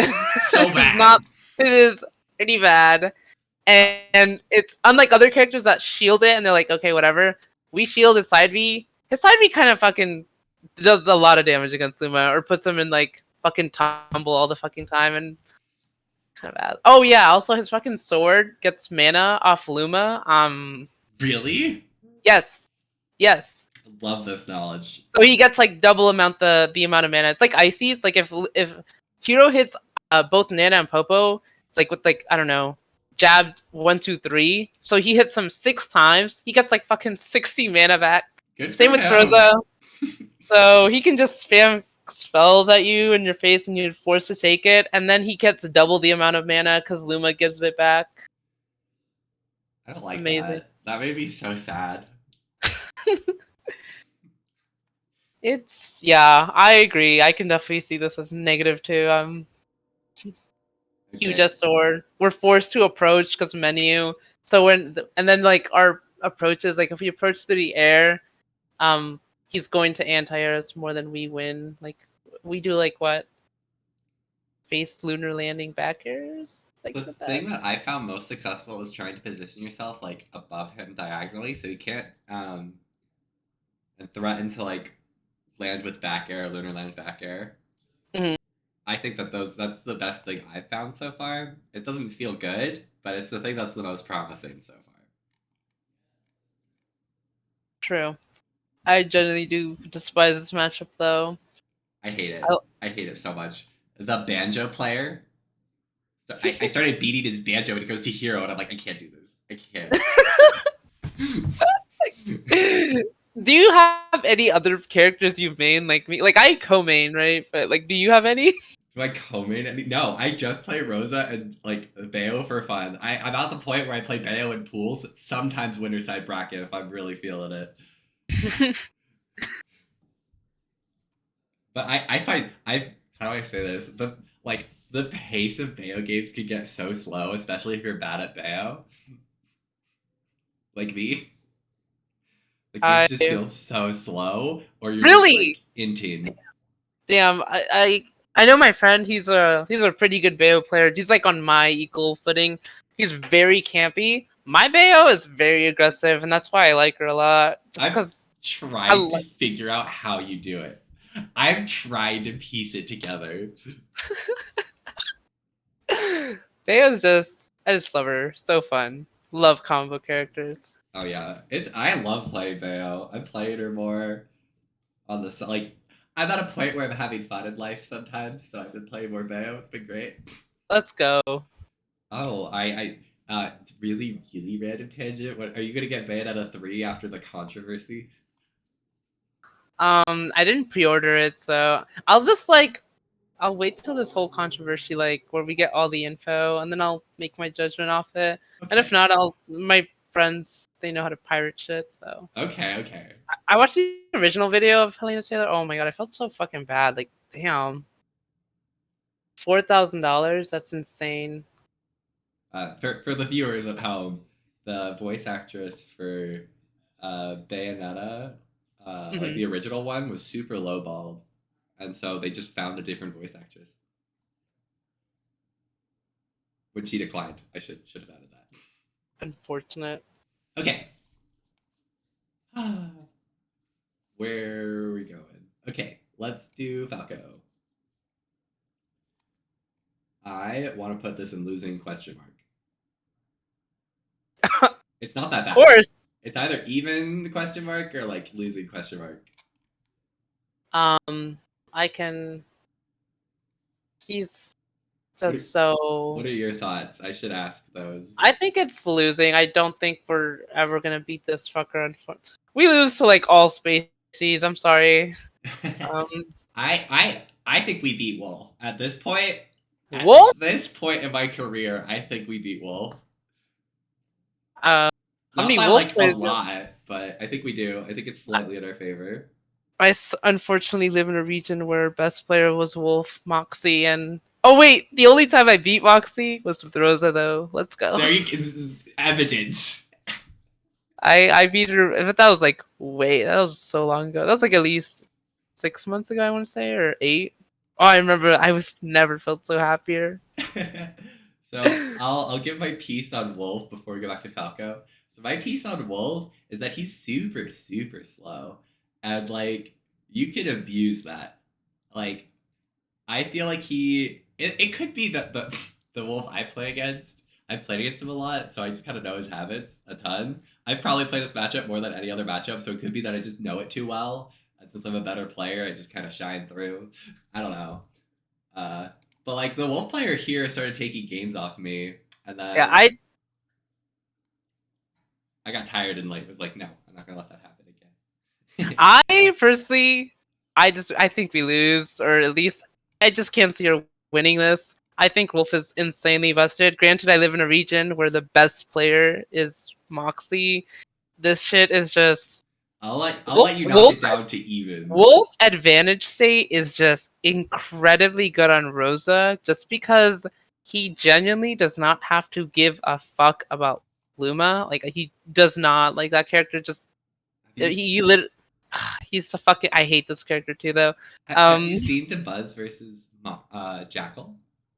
So bad. It is pretty bad. And it's unlike other characters that shield it and they're like, okay, whatever. We shield his side V. His side V kind of fucking does a lot of damage against Luma or puts him in like fucking tumble all the fucking time and kind of bad. Oh yeah, also his fucking sword gets mana off Luma. Really? Yes. Love this knowledge. So he gets like double amount the amount of mana. It's like Icy. It's like if Hero hits both Nana and Popo, it's like with like I don't know jabbed 1, 2, 3. So he hits him 6 times. He gets like fucking 60 mana back. Good for Same with him. Rosa. So he can just spam spells at you in your face and you're forced to take it. And then he gets double the amount of mana because Luma gives it back. I don't like Amazing. that. That made me so sad. Yeah, I agree. I can definitely see this as negative too. Huge Okay. as sword. We're forced to approach because menu. So and then like our approaches, like if we approach through the air, um, he's going to anti-air us more than we win. Like we do like what face lunar landing back airs. It's like The the thing that best. I found most successful is trying to position yourself like above him diagonally, so you can't and threaten to like land with back air, lunar land back air. Mhm. I think that's the best thing I've found so far. It doesn't feel good, but it's the thing that's the most promising so far. True. I generally do despise this matchup though. I hate I, it. I hate it so much. The banjo player. So I started beating his banjo and it goes to hero, and I'm like, I can't do this. I can't. do you have any other characters you've main like me? Like I co-main, right? But like, do you have any? Do I co-main any? No, I just play Rosa and like Bayo for fun. I'm at the point where I play Bayo in pools, sometimes winter side bracket if I'm really feeling it. But I find how do I say this? The pace of Bayo games can get so slow, especially if you're bad at Bayo. Like me. The games I just feel so slow, or you're just like really in tune. damn. I know my friend. He's a pretty good Bayo player. He's like on my equal footing. He's very campy. My Bayo is very aggressive, and that's why I like her a lot. Just I'm because I trying to like. figure out how you do it. I'm trying to piece it together. Bayo's just. I just love her. So fun. Love combo characters. Oh yeah, it's I love playing Bayo. I'm playing her more on the like. I'm at a point where I'm having fun in life sometimes, so I've been playing more Bayo. It's been great. Let's go. Oh, really really random tangent. What are you gonna get banned at a 3 after the controversy? I didn't pre-order it, so I'll just like I'll wait till this whole controversy, like where we get all the info, and then I'll make my judgment off it. And if Okay, not, my friends they know how to pirate shit, so okay. I watched the original video of Helena Taylor. Oh my god, I felt so fucking bad. Like, damn, $4,000. That's insane. For the viewers at home, the voice actress for Bayonetta, like Hmm. the original one, was super lowballed, and so they just found a different voice actress, which she declined. I should have added that. Unfortunate. Okay, where are we going? Okay, let's do Falco. I want to put this in losing question mark. Of It's not that bad. course. It's either even question mark or like losing question mark. Um, I can. He's What just so. what are your thoughts? I should ask those. I think it's losing. I don't think we're ever gonna beat this fucker. We lose to like all species. I'm sorry. Um, I think we beat Wolf at this point. At Wolf. this point in my career, I think we beat Wolf. How Not many by wolf like a players? lot, but I think we do. I think it's slightly in our favor. Unfortunately live in a region where best player was Wolf, Moxie, and oh wait, the only time I beat Moxie was with Rosa though. Let's go. There you it's evidence. I beat her, but that was like wait, that was so long ago. That was like at least 6 months ago, I want to say, or 8. Oh, I remember. I was never felt so happier. So I'll give my piece on Wolf before we go back to Falco. So my piece on Wolf is that he's super slow, and like you can abuse that. Like I feel like it could be that the Wolf I play against. I've played against him a lot, so I just kind of know his habits a ton. I've probably played this matchup more than any other matchup, so it could be that I just know it too well. And since I'm a better player, I just kind of shine through. I don't know. Uh, but like the Wolf player here started taking games off me, and Yeah, then I got tired and like was like, no, I'm not gonna let that happen again. I personally, I think we lose, or at least I just can't see her winning this. I think Wolf is insanely vested. Granted, I live in a region where the best player is Moxie. This shit is just I'll Wolf. let you knock it down to even. Wolf advantage state is just incredibly good on Rosa, just because he genuinely does not have to give a fuck about Luma. Like he does not like that character. Just Have you he lit. He's a fucking. I hate this character too, though. have you seen the Buzz versus Jackal?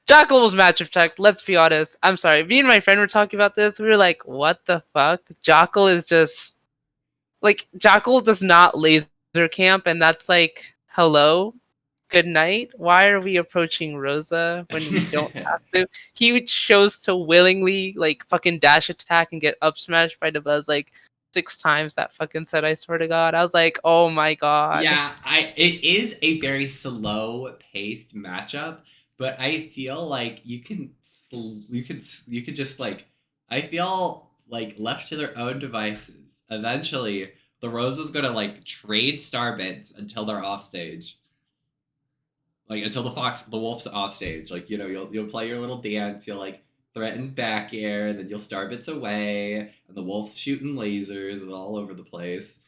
Jackal was matchup checked. Let's be honest. I'm sorry. Me and my friend were talking about this. We were like, "What the fuck?" Jackal is just like Jackal does not laser camp, and that's like, hello, good night. Why are we approaching Rosa when we don't have to? He chose to willingly like fucking dash attack and get up smashed by the Buzz like 6 times that fucking set. I swear to God, I was like, oh my God. Yeah, it is a very slow paced matchup, but I feel like you can just like I feel like left to their own devices. Eventually, the Rosa's gonna like trade star bits until they're off stage. Like until the wolf's off stage. Like, you know, you'll play your little dance, you'll like threaten back air, then you'll star bits away, and the wolf's shooting lasers all over the place.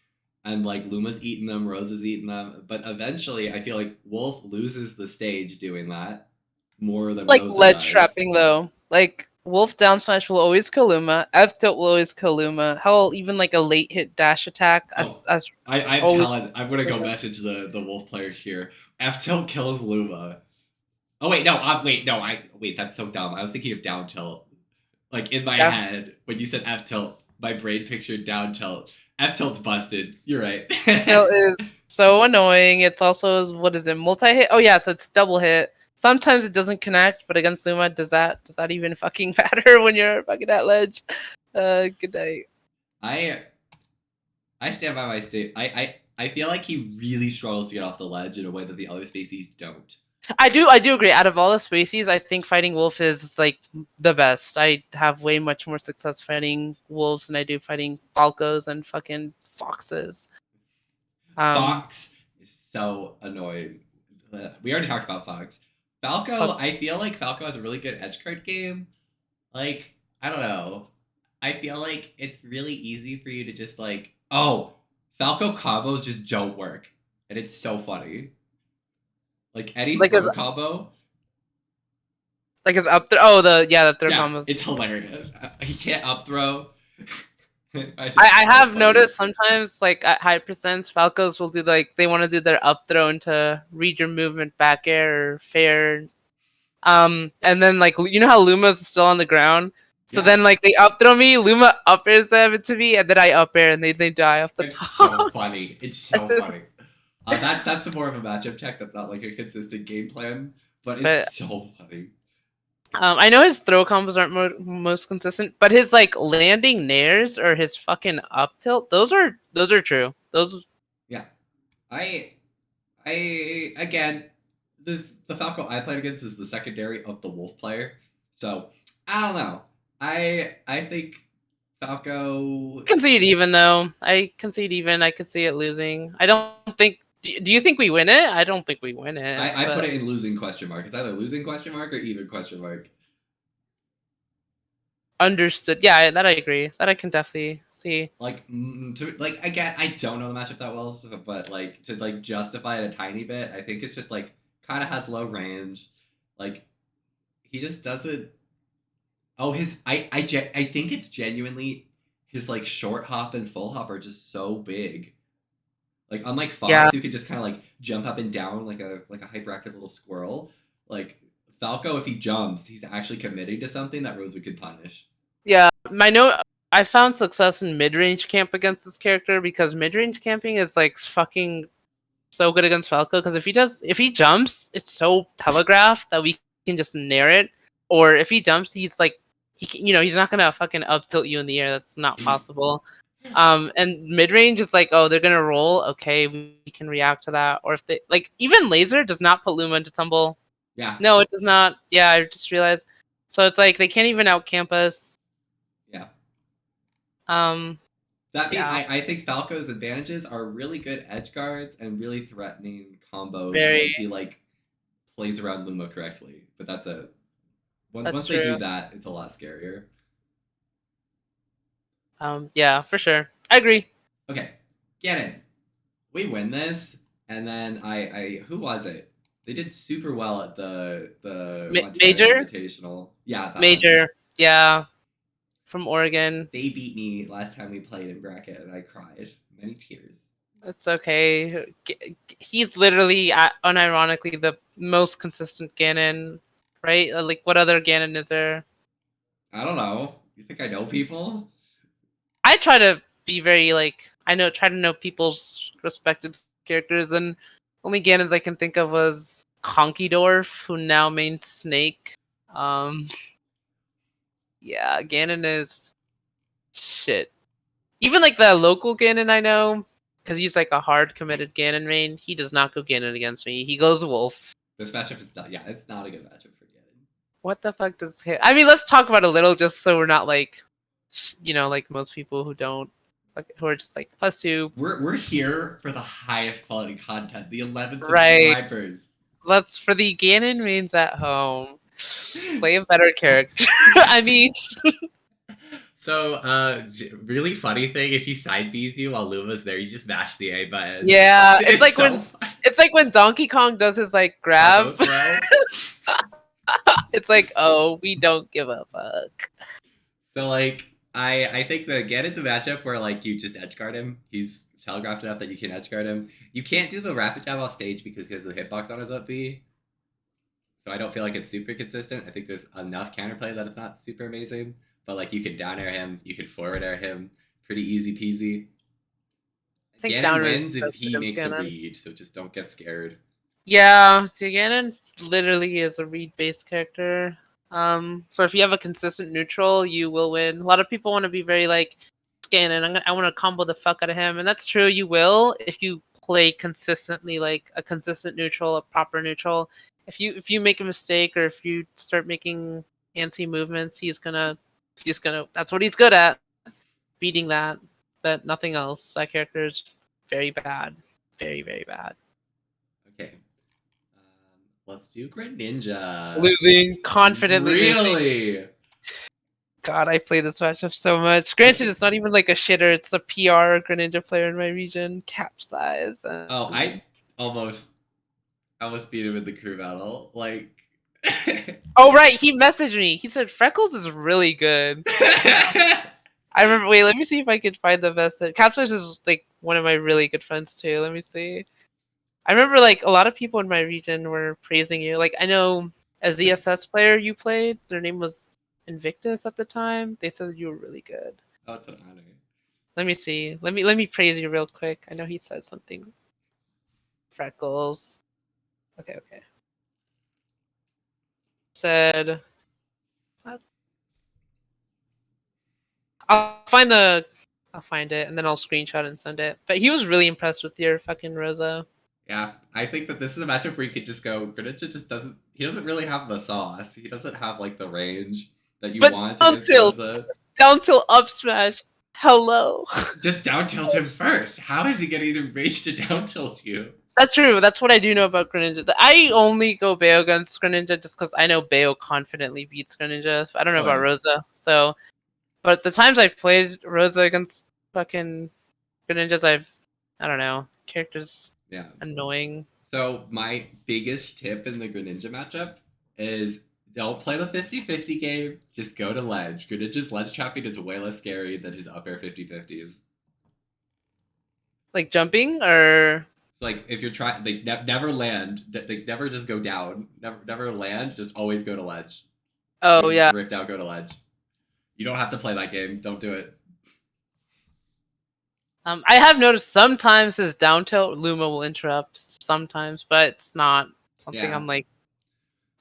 And like Luma's eating them, Rosa's eating them. But eventually I feel like Wolf loses the stage doing that more than Like Rosa ledge does. trapping though. Like Wolf down smash will always kill Luma. F tilt will always kill Luma. Hell, even like a late hit dash attack Oh, as I'm always. telling I'm gonna go message the Wolf player here. F tilt kills Luma. Oh wait, no, wait, that's so dumb. I was thinking of down tilt. Like in my Yeah. head, when you said F tilt, my brain pictured down tilt. F tilt's busted. You're right. Tilt is so annoying. It's also what is it? Multi hit? Oh yeah, so it's double hit. Sometimes it doesn't connect, but against Luma, does that even fucking matter when you're fucking at ledge? Good night. I I stand by my state. I feel like he really struggles to get off the ledge in a way that the other species don't. I do agree. Out of all the species, I think fighting wolf is like the best. I have way much more success fighting wolves than I do fighting falcos and fucking foxes. Fox is so annoying. We already talked about Fox. Falco, Fuck. I feel like Falco has a really good edge card game. Like, I don't know. I feel like it's really easy for you to just like, oh, Falco combos just don't work. And it's so funny. Like any Like his throw combo. up there. Oh, the throw Yeah, combos. it's hilarious. He can't up throw. I have noticed sometimes like at high percents Falcos will do like they want to do their up throw into read your movement back air or fair. And then like you know how Luma's still on the ground. So Yeah. then like they up throw me, Luma up airs them into me, and then I up air and they die off the It's top. so funny. It's so funny. That's more of a matchup check. That's not like a consistent game plan, but it's But so funny. I know his throw combos aren't most consistent, but his like landing nairs or his fucking up tilt, those are true. Those Yeah. I again, the Falco I played against is the secondary of the Wolf player. So I don't know. I think Falco. concede even though. I concede even. I could see it losing. I don't think. Do you think we win it? I don't think we win it. I put But it in losing question mark. It's either losing question mark or even question mark. understood. Yeah, that I agree. That I can definitely see. Like like again, I don't know the matchup that well, but like to like justify it a tiny bit, I think it's just like kind of has low range. Like he just doesn't. Oh, I think it's genuinely his like short hop and full hop are just so big. Like unlike Fox, Yeah, who could just kind of like jump up and down like a hyperactive little squirrel. Like Falco, if he jumps, he's actually committing to something that Rosa could punish. yeah. My note. I found success in mid range camp against this character because mid range camping is like fucking so good against Falco. Because if he jumps, it's so telegraphed that we can just nair it. Or if he jumps, he's like he's not gonna fucking up tilt you in the air. That's not possible. And mid range is like, oh, they're gonna roll. Okay, we can react to that. Or if they like, even laser does not put Luma into tumble. Yeah. No, it does not. Yeah, I just realized. So it's like they can't even out camp us. Yeah. That being, Yeah, I think Falco's advantages are really good edge guards and really threatening combos very. once he like plays around Luma correctly. But That's once they true. do that, it's a lot scarier. Yeah, for sure. I agree. Okay, Ganon, we win this, and then I who was it? They did super well at the Montana Major, Invitational. Yeah, that one. major. Yeah, from Oregon. They beat me last time we played in bracket, and I cried many tears. It's okay. He's literally, unironically, the most consistent Ganon, right? Like, what other Ganon is there? I don't know. You think I know people? I try to be very like try to know people's respected characters, and only Ganons I can think of was Conkeydorf, who now mains Snake. Um, yeah, Ganon is shit. Even like the local Ganon I know, because he's like a hard committed Ganon main. He does not go Ganon against me. He goes Wolf. This matchup is not. Yeah, it's not a good matchup for Ganon. What the fuck does hit? I mean, let's talk about it a little, just so we're not like, like most people who don't, like, who are just like +2. We're here for the highest quality content. The 11 Right. subscribers. Let's, for the Ganon mains at home, play a better character. I mean, So, really funny thing, if he side Bs you while Luma's there, you just mash the A button. yeah, Fun. it's like when Donkey Kong does his like grab. Cargo throw. It's like, oh, we don't give a fuck. So, like, I think that Ganon's a matchup where, like, you just edge guard him. He's telegraphed enough that you can edge guard him. You can't do the rapid jab off stage because he has the hitbox on his up B. So I don't feel like it's super consistent. I think there's enough counterplay that it's not super amazing. But, like, you can down air him. You can forward air him. Pretty easy peasy. I think Ganon down wins if best he of makes a Ganon. read, so just don't get scared. Yeah, so Ganon literally is a read-based character. So if you have a consistent neutral, you will win. A lot of people want to be very like Ganon. I want to combo the fuck out of him, and that's true. You will if you play consistently, like a consistent neutral, a proper neutral. If you make a mistake or if you start making antsy movements, he's gonna. That's what he's good at, beating that. But nothing else. That character is very bad, very very bad. Okay. Let's do Greninja. Losing, confidently losing. Really? God, I play this matchup so much. Granted, it's not even like a shitter. It's a PR Greninja player in my region. Capsize. Oh, I almost beat him in the crew battle. Like. Oh right, he messaged me. He said Freckles is really good. I remember. Wait, let me see if I could find the message. Capsize is like one of my really good friends too. Let me see. I remember like a lot of people in my region were praising you. Like I know a ZSS player you played. Their name was Invictus at the time. They said you were really good. Oh, it's an honor. Let me see. Let me praise you real quick. I know he said something. Freckles. Okay, okay. Said. I'll find the. I'll find it and then I'll screenshot and send it. But he was really impressed with your fucking Rosa. Yeah, I think that this is a matchup where you could just go. Greninja just doesn't. He doesn't really have the sauce. He doesn't have like the range that you But want down against tilt, Rosa. down tilt up smash. Hello. Just down tilt him first. How is he getting the range to down tilt you? That's true. That's what I do know about Greninja. I only go Bayo against Greninja just because I know Bayo confidently beats Greninja. I don't know about Right. Rosa. So, but the times I've played Rosa against fucking Greninjas, I don't know, characters Yeah. annoying. So my biggest tip in the Greninja matchup is don't play the 50-50 game. Just go to ledge. Greninja's ledge trapping is way less scary than his up air 50-50s. Like jumping or It's like if you're trying, they never land. They never just go down. Never land. Just always go to ledge. oh Just yeah. rift out, go to ledge. You don't have to play that game. Don't do it. I have noticed sometimes his down tilt Luma will interrupt sometimes, but it's not something Yeah. I'm like.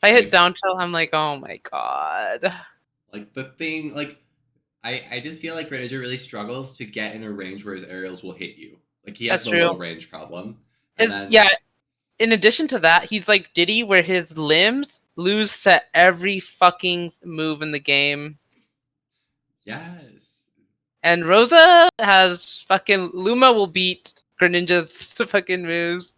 If I hit Like- down tilt, I'm like, oh my god. Like the thing, like I just feel like Greninja really struggles to get in a range where his aerials will hit you. Like he has That's the true. low range problem. And then, Yeah. In addition to that, he's like Diddy, where his limbs lose to every fucking move in the game. Yes. And Rosa has fucking Luma will beat Greninja's fucking moves.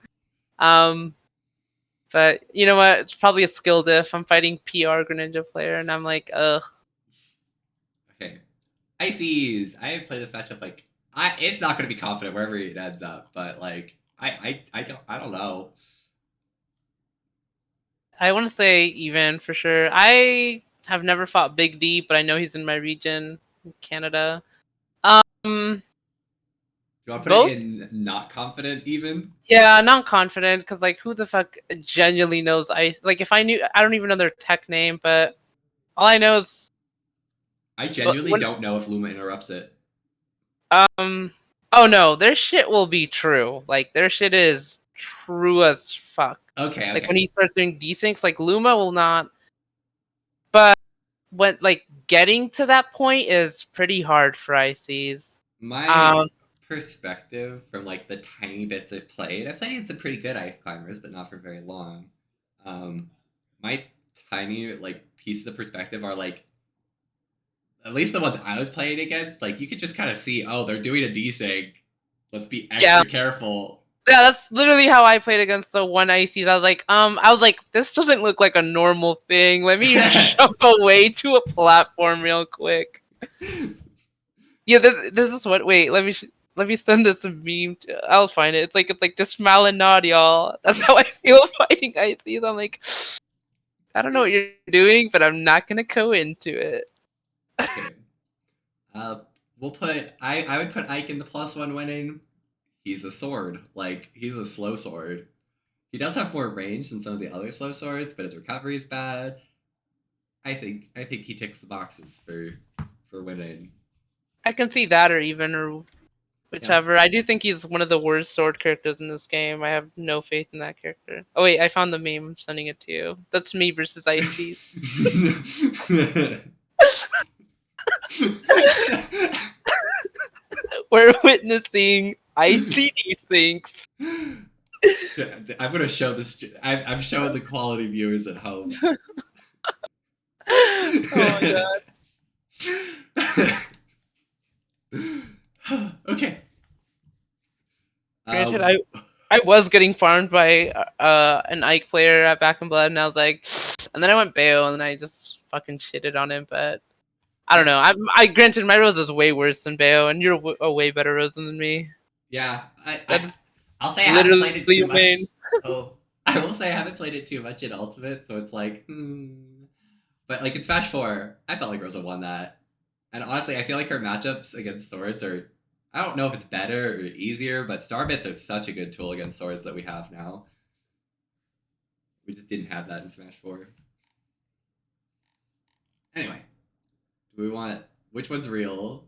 But you know what? It's probably a skill diff. I'm fighting PR Greninja player, and I'm like, ugh. Okay. Ices. I have played this matchup like it's not gonna be confident wherever it ends up, but like I don't know. I want to say even for sure. I have never fought Big D, but I know he's in my region, Canada. Um, You want to put it both. in not confident even? Yeah, not confident because like who the fuck genuinely knows ice? Like if I knew, I don't even know their tech name, but all I know is I genuinely when don't know if Luma interrupts it. um. Oh no, their shit will be true. Like their shit is true as fuck. Okay, Like when okay. he starts doing desyncs, like Luma will not. But when like getting to that point is pretty hard for ICs. My Um, perspective from like the tiny bits I've played against some pretty good ice climbers, but not for very long. Um, my tiny like pieces of perspective are like at least the ones I was playing against. Like you could just kind of see, oh, they're doing a desync. Let's be yeah, extra careful. yeah, that's literally how I played against the one ICs. I was like, this doesn't look like a normal thing. Let me jump away to a platform real quick. Yeah, this is what. Wait, let me send this a meme. I'll find it. It's like just smile and nod, y'all. That's how I feel fighting ICs. I'm like, I don't know what you're doing, but I'm not gonna go into it. Okay. Uh, we'll put I would put Ike in the +1 winning. He's a sword. Like he's a slow sword. He does have more range than some of the other slow swords, but his recovery is bad. I think he ticks the boxes for winning. I can see that, or even, or Yeah. whichever. I do think he's one of the worst sword characters in this game. I have no faith in that character. Oh wait, I found the meme. I'm sending it to you. That's me versus ICs. We're witnessing ICD things. I'm gonna show this. I'm showing the quality viewers at home. Oh my god. Okay. Granted, Uh, I was getting farmed by an Ike player at Back in Blood, and I was like, and then I went Bayo, and then I just fucking shitted on him. But I don't yeah, know. I granted my Rosa is way worse than Bayo, and you're a way better Rosa than me. yeah. That's I'll say I haven't literally played it too your much. main. Oh, I will say I haven't played it too much in Ultimate, so it's like, But like in Smash 4, I felt like Rosa won that. And honestly, I feel like her matchups against swords are I don't know if it's better or easier, but star bits are such a good tool against swords that we have now. We just didn't have that in Smash 4. Anyway, do we want which one's real?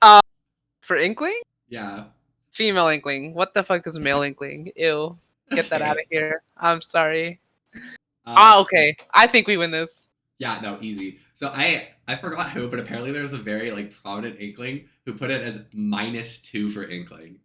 Uh, for Inkling, Yeah. female Inkling. What the fuck is male Inkling? Ew. Get that out Okay. of here. I'm sorry. Uh, Okay. I think we win this. yeah, no, easy. So I forgot who, but apparently there's a very like prominent Inkling who put it as -2 for Inkling.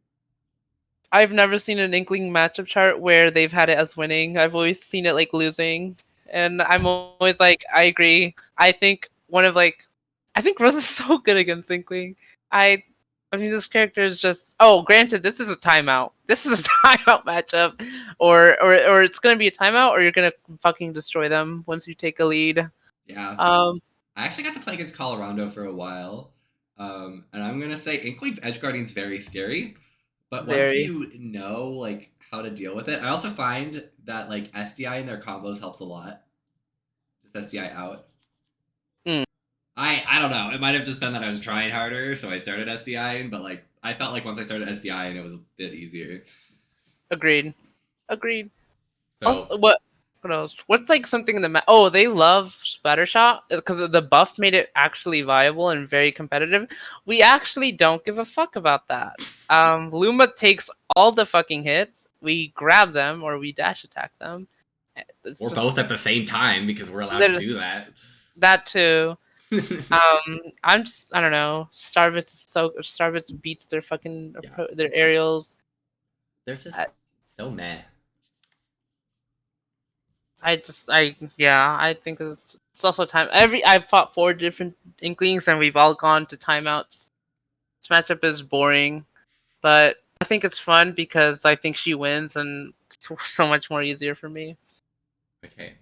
I've never seen an Inkling matchup chart where they've had it as winning. I've always seen it like losing, and I'm always like, I agree. I think I think Rose is so good against Inkling. I, I mean, this character is just. Oh, granted, this is a timeout. This is a timeout matchup, or it's gonna be a timeout, or you're gonna fucking destroy them once you take a lead. Yeah. Um, I actually got to play against Colorado for a while. And I'm gonna say Inkling's edge guarding's very scary. But once very you know like how to deal with it, I also find that like SDI in their combos helps a lot. Just SDI out. mm, I don't know. It might have just been that I was trying harder, so I started SDIing, but like I felt like once I started SDIing it was a bit easier. agreed. Agreed. So Also, what else? What's like something in the oh, they love Splattershot because the buff made it actually viable and very competitive. We actually don't give a fuck about that. Luma takes all the fucking hits. We grab them or we dash attack them. It's or just both at the same time because we're allowed to literally do that. that too. I don't know. Starvitz beats their fucking Yeah. their aerials. They're just I, so meh. yeah, I think it's also time. I've fought 4 different Inklings and we've all gone to timeouts. This matchup is boring, but I think it's fun because I think she wins, and it's so much more easier for me. Okay.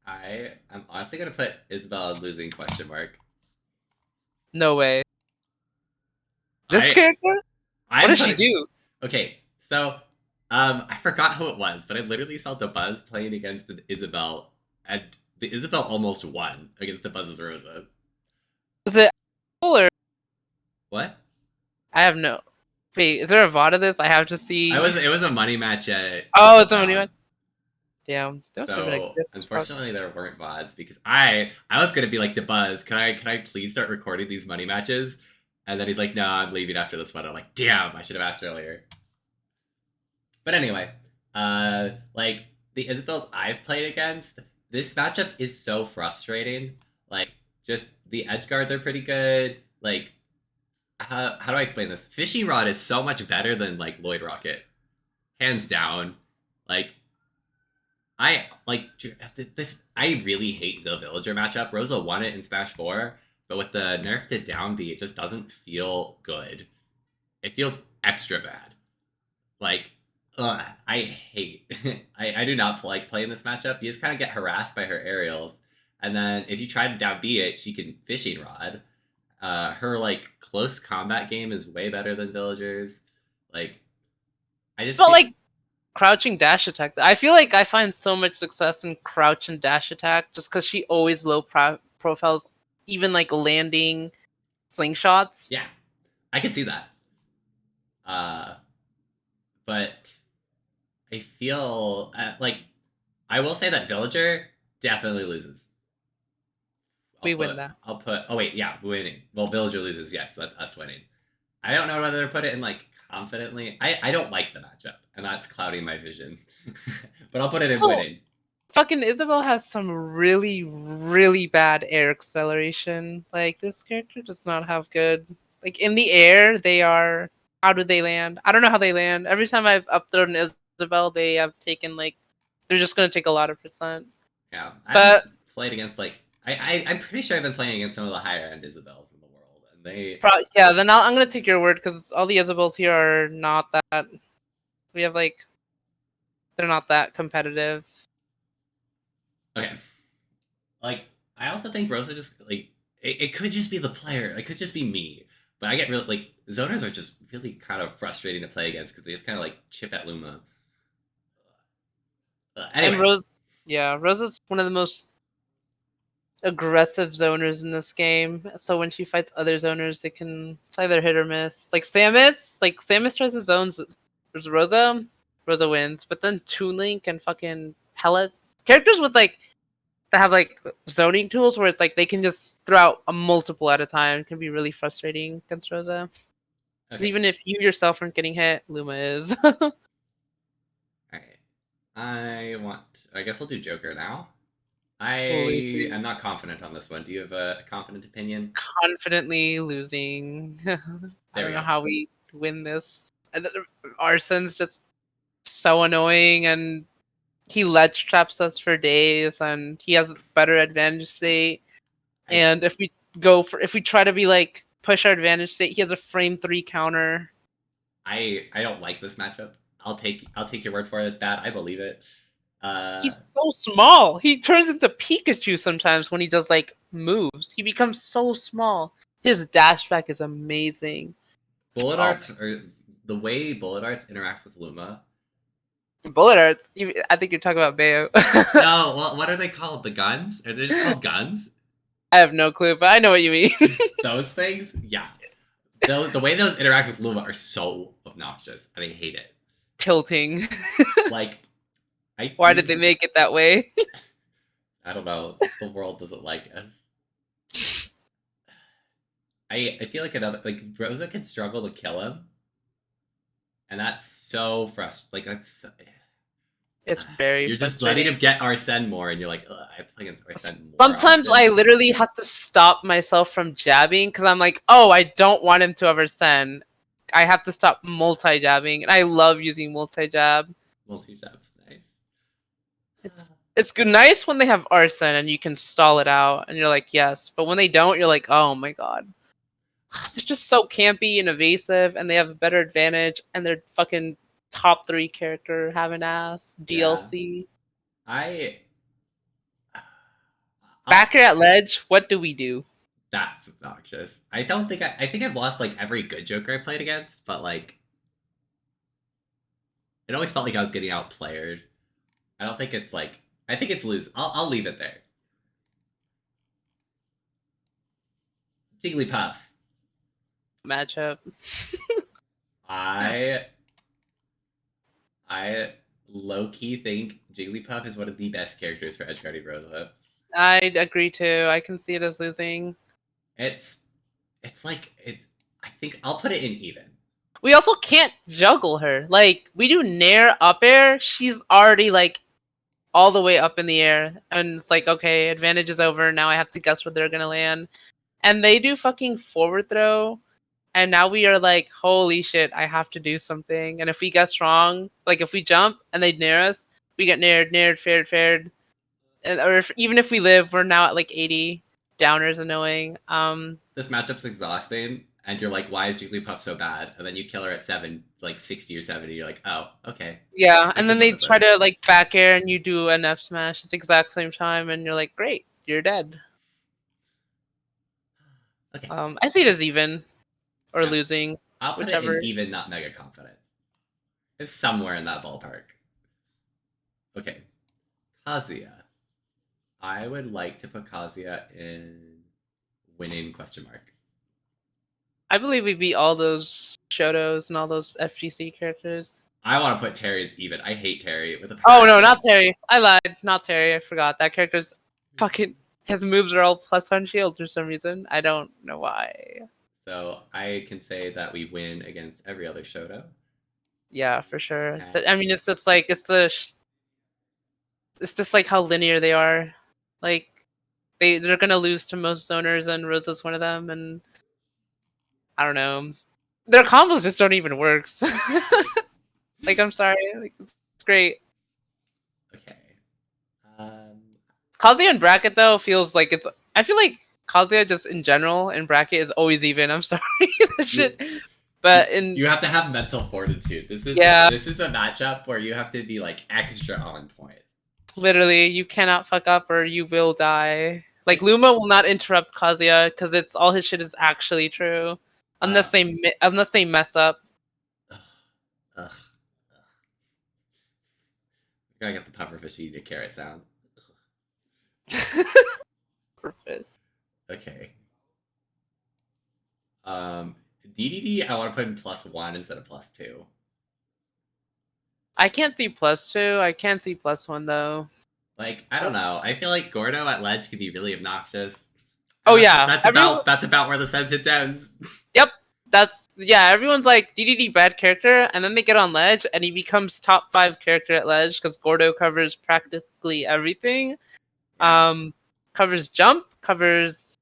I'm honestly gonna put Isabel losing question mark. No way. This I character? What I'm does she putting do? okay, so I forgot who it was, but I literally saw the Buzz playing against the Isabel, and the Isabel almost won against the Buzz's Rosa. Was it or What? I have no. Wait, is there a VOD of this? I have to I see. was it was a money match at Oh, Triple it's only one. Crown. Damn, those are like So this. unfortunately there weren't VODs because I was gonna be like the Buzz, can I please start recording these money matches? And then he's like, no, I'm leaving after this one. I'm like, damn, I should have asked earlier. But anyway, like the Isabels I've played against, this matchup is so frustrating. Like, just the edge guards are pretty good. Like, how do I explain this? Fishing Rod is so much better than like Lloyd Rocket, hands down. Like, I like this. I really hate the Villager matchup. Rosa won it in Smash 4, but with the nerf to down B, it just doesn't feel good. It feels extra bad. Like, I hate. I do not like playing this matchup. You just kind of get harassed by her aerials, and then if you try to down B it, she can fishing rod. Her like close combat game is way better than Villagers. Like, I just But feel, like crouching dash attack. I feel like I find so much success in crouch and dash attack just because she always low profiles, even like landing slingshots. yeah, I can see that. Uh, but I feel like I will say that Villager definitely loses. We win that. I'll put. Oh wait, yeah, winning. Well, Villager loses. Yes, that's us winning. I don't know whether to put it in like confidently. I don't like the matchup, and that's clouding my vision. But I'll put it in So winning. fucking Isabel has some really, really bad air acceleration. Like this character does not have good. Like in the air, they are. How do they land? I don't know how they land. Every time I've up thrown Isabel, they have taken like. They're just gonna take a lot of percent. Yeah, I haven't But played against like I'm pretty sure I've been playing against some of the higher end Isabels in the world, and they yeah, then I'm gonna take your word because all the Isabels here are not that. We have like they're not that competitive. okay. Like, I also think Rosa just like it could just be the player. It could just be me. But I get really like zoners are just really kind of frustrating to play against because they just kind of like chip at Luma. And Anyway, Rose, yeah, Rose is one of the most aggressive zoners in this game. So when she fights other zoners, it can it's either hit or miss. Like Samus tries to zones. There's Rosa, Rosa wins. But then Toon Link and fucking Hellas characters with like that have like zoning tools where it's like they can just throw out a multiple at a time. It can be really frustrating against Rosa. okay, Even if you yourself aren't getting hit, Luma is. all right. I guess we'll do Joker now. I am Losing. not confident on this one. Do you have a confident opinion? Confidently losing. I There we don't know go. how we win this. Arson's just so annoying, and he ledge traps us for days, and he has better advantage state. I And if we try to be like push our advantage state, he has a frame 3 counter. I don't like this matchup. I'll take your word for it. It's bad. I believe it. Uh, He's so small. He turns into Pikachu sometimes when he does like moves. He becomes so small. His dash back is amazing. bullet Oh, arts are the way bullet arts interact with Luma. bullet arts. I think you're talking about Bayo. No, well, what are they called? The guns? Are they just called guns? I have no clue, but I know what you mean. Those things? Yeah. The way those interact with Luma are so obnoxious, and I hate it. Tilting. Like, I Why did they make it that way? I don't know. The world doesn't like us. I feel like another like Rosa can struggle to kill him, and that's so frustrating. Like that's It's very you're just letting frustrating. him get Arsene more, and you're like, ugh, I have to play against Arsene more Sometimes often. I literally have to stop myself from jabbing because I'm like, oh, I don't want him to ever send. I have to stop multi jabbing, and I love using multi jab. Multi jab's nice. It's good, nice when they have arson and you can stall it out, and you're like, yes. But when they don't, you're like, oh my god. they're just so campy and evasive, and they have a better advantage, and they're fucking top 3 character having ass Yeah. DLC. I Backer I'll at ledge, what do we do? That's obnoxious. I don't think I think I've lost like every good Joker I played against, but like it always felt like I was getting outplayed. I don't think it's like I think it's lose. I'll leave it there. Jigglypuff. Matchup. I I low key think Jigglypuff is one of the best characters for edgeguarding Rosa. I'd agree too. I can see it as losing. It's it's like it's. I think I'll put it in even. We also can't juggle her. Like, we do Nair up air, she's already like all the way up in the air. And it's like, okay, advantage is over. Now I have to guess where they're gonna land. And they do fucking forward throw. And now we are like, holy shit, I have to do something. And if we guess wrong, like if we jump and they nair us, we get nared, fared. And, or even if we live, we're now at like 80. Downer's annoying. This matchup's exhausting, and you're like, why is Jigglypuff so bad? And then you kill her at 7, like 60 or 70. You're like, oh, okay. Yeah, I and can then live they with try this. to like back air and you do an F smash at the exact same time, and you're like, great, you're dead. Okay. I see it as even or Yeah. losing, I'll put it whichever. in even, not mega confident. It's somewhere in that ballpark. Okay. Kazuya. I would like to put Kazuya in winning question mark. I believe we beat all those Shotos and all those FGC characters. I want to put Terry as even. I hate Terry with a Oh passion. no, not Terry. I lied. Not Terry. I forgot that character's fucking. His moves are all plus on shields for some reason. I don't know why. So I can say that we win against every other Shoto. Yeah, for sure. And I mean, it's just like it's just like how linear they are. Like they're gonna lose to most zoners, and Rosa's one of them. And I don't know, their combos just don't even work. Like, I'm sorry, like it's great. okay. Um, Kazuya in bracket though feels like it's. I feel like Kazuya just in general in bracket is always even. I'm sorry, that shit. But in you have to have mental fortitude. yeah, This is a matchup where you have to be like extra on point. literally, you cannot fuck up or you will die. Like Luma will not interrupt Kazuya because it's all his shit is actually true, unless they mess up. Ugh, ugh. Gotta get the pufferfish eating a carrot sound. Perfect. Okay. DDD, I want to put in +1 instead of +2. I can't see +2. I can't see +1 though. Like, I don't know. I feel like Gordo at ledge can be really obnoxious. Oh And yeah, that's about where the sentence ends. Yep. Everyone's like DDD bad character, and then they get on ledge, and he becomes top 5 character at ledge because Gordo covers practically everything. Yeah. Covers jump, covers.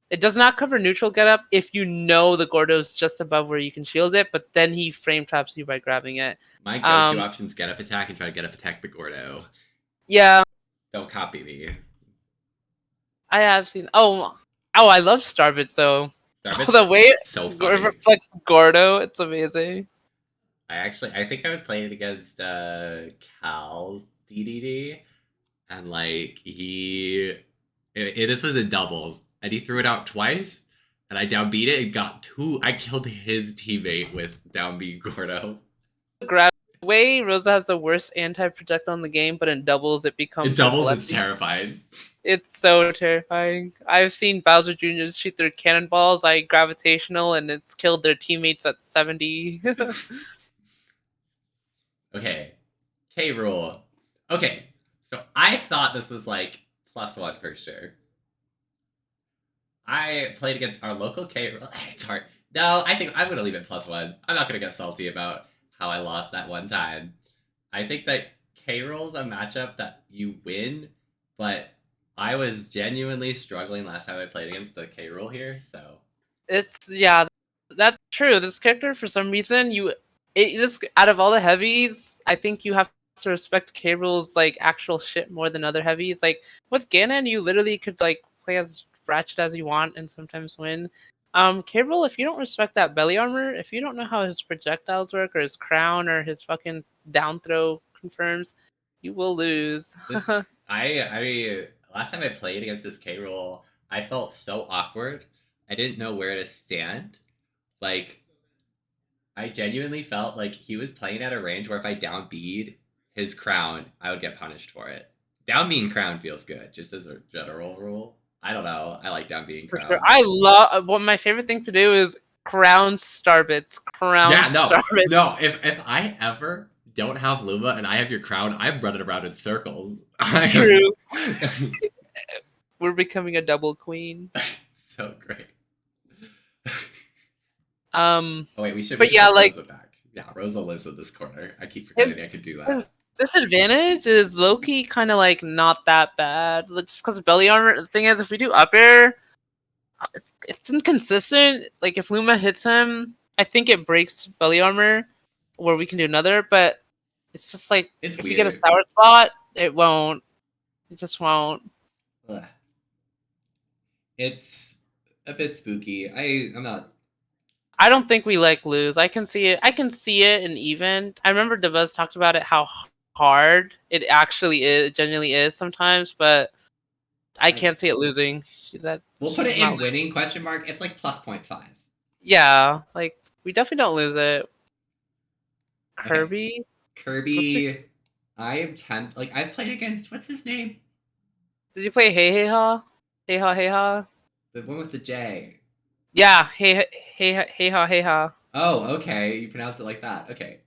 It does not cover neutral get up if you know the Gordo's just above where you can shield it, but then he frame traps you by grabbing it. My go-to option's get up attack and try to get up attack the Gordo. Yeah, Don't copy me. I have seen. I love Starbits though. Starbits The way so it funny. reflects Gordo, it's amazing. I think I was playing against Cal's DDD, and like this was in doubles, and he threw it out twice, and I downbeat it and got 2. I killed his teammate with downbeat Gordo. Grab way Rosa has the worst anti-projectile in the game, but in doubles it becomes In doubles, like it's terrifying. It's so terrifying. I've seen Bowser Jr.'s shoot their cannonballs, gravitational, and it's killed their teammates at 70. Okay, K rule. Okay, so I thought this was like +1 for sure. I played against our local K rule. It's hard. No, I think I'm gonna leave it +1. I'm not gonna get salty about how I lost that one time. I think that K roll's a matchup that you win, but I was genuinely struggling last time I played against the K roll here, so Yeah, that's true. This character, for some reason, just out of all the heavies, I think you have to respect K. Rool's like actual shit more than other heavies. Like with Ganon, you literally could like play as ratchet as you want and sometimes win. Cable, if you don't respect that belly armor, if you don't know how his projectiles work, or his crown, or his fucking down throw confirms, you will lose. This I last time I played against this K roll, I felt so awkward. I didn't know where to stand. Like I genuinely felt like he was playing at a range where if I down bead his crown, I would get punished for it. Down being crown feels good, just as a general rule. I don't know. I like down being For sure. crown. I love what my favorite thing to do is crown starbits. Crown Yeah, no, starbits. no. If I ever don't have Luma and I have your crown, I'm running around in circles. I True. am We're becoming a double queen. so great. Um, Oh wait, we should but yeah, put like Rosa back. Yeah, Rosa lives in this corner. I keep forgetting I his could do his that. disadvantage is low key kind of like not that bad. Just because belly armor. The thing is, if we do up air, it's inconsistent. Like if Luma hits him, I think it breaks belly armor, where we can do another. But it's just like It's if you get a weird. sour spot, it won't. It just won't. Ugh. It's a bit spooky. I'm not. I don't think we like lose. I can see it. I can see it in even. I remember Devuz talked about it how hard it actually is. It genuinely is sometimes, but I Like, can't see it losing. That we'll put she's it not. in winning question mark. It's like plus 0.5. Yeah, like we definitely don't lose it. Okay, Kirby. Let's see. Kirby. I am tempt. Like I've played against what's his name? Did you play Hey Hey Ha? Hey Ha Hey Ha? The one with the J. Yeah, Hey Ha Hey Ha. Oh, okay. You pronounce it like that. Okay.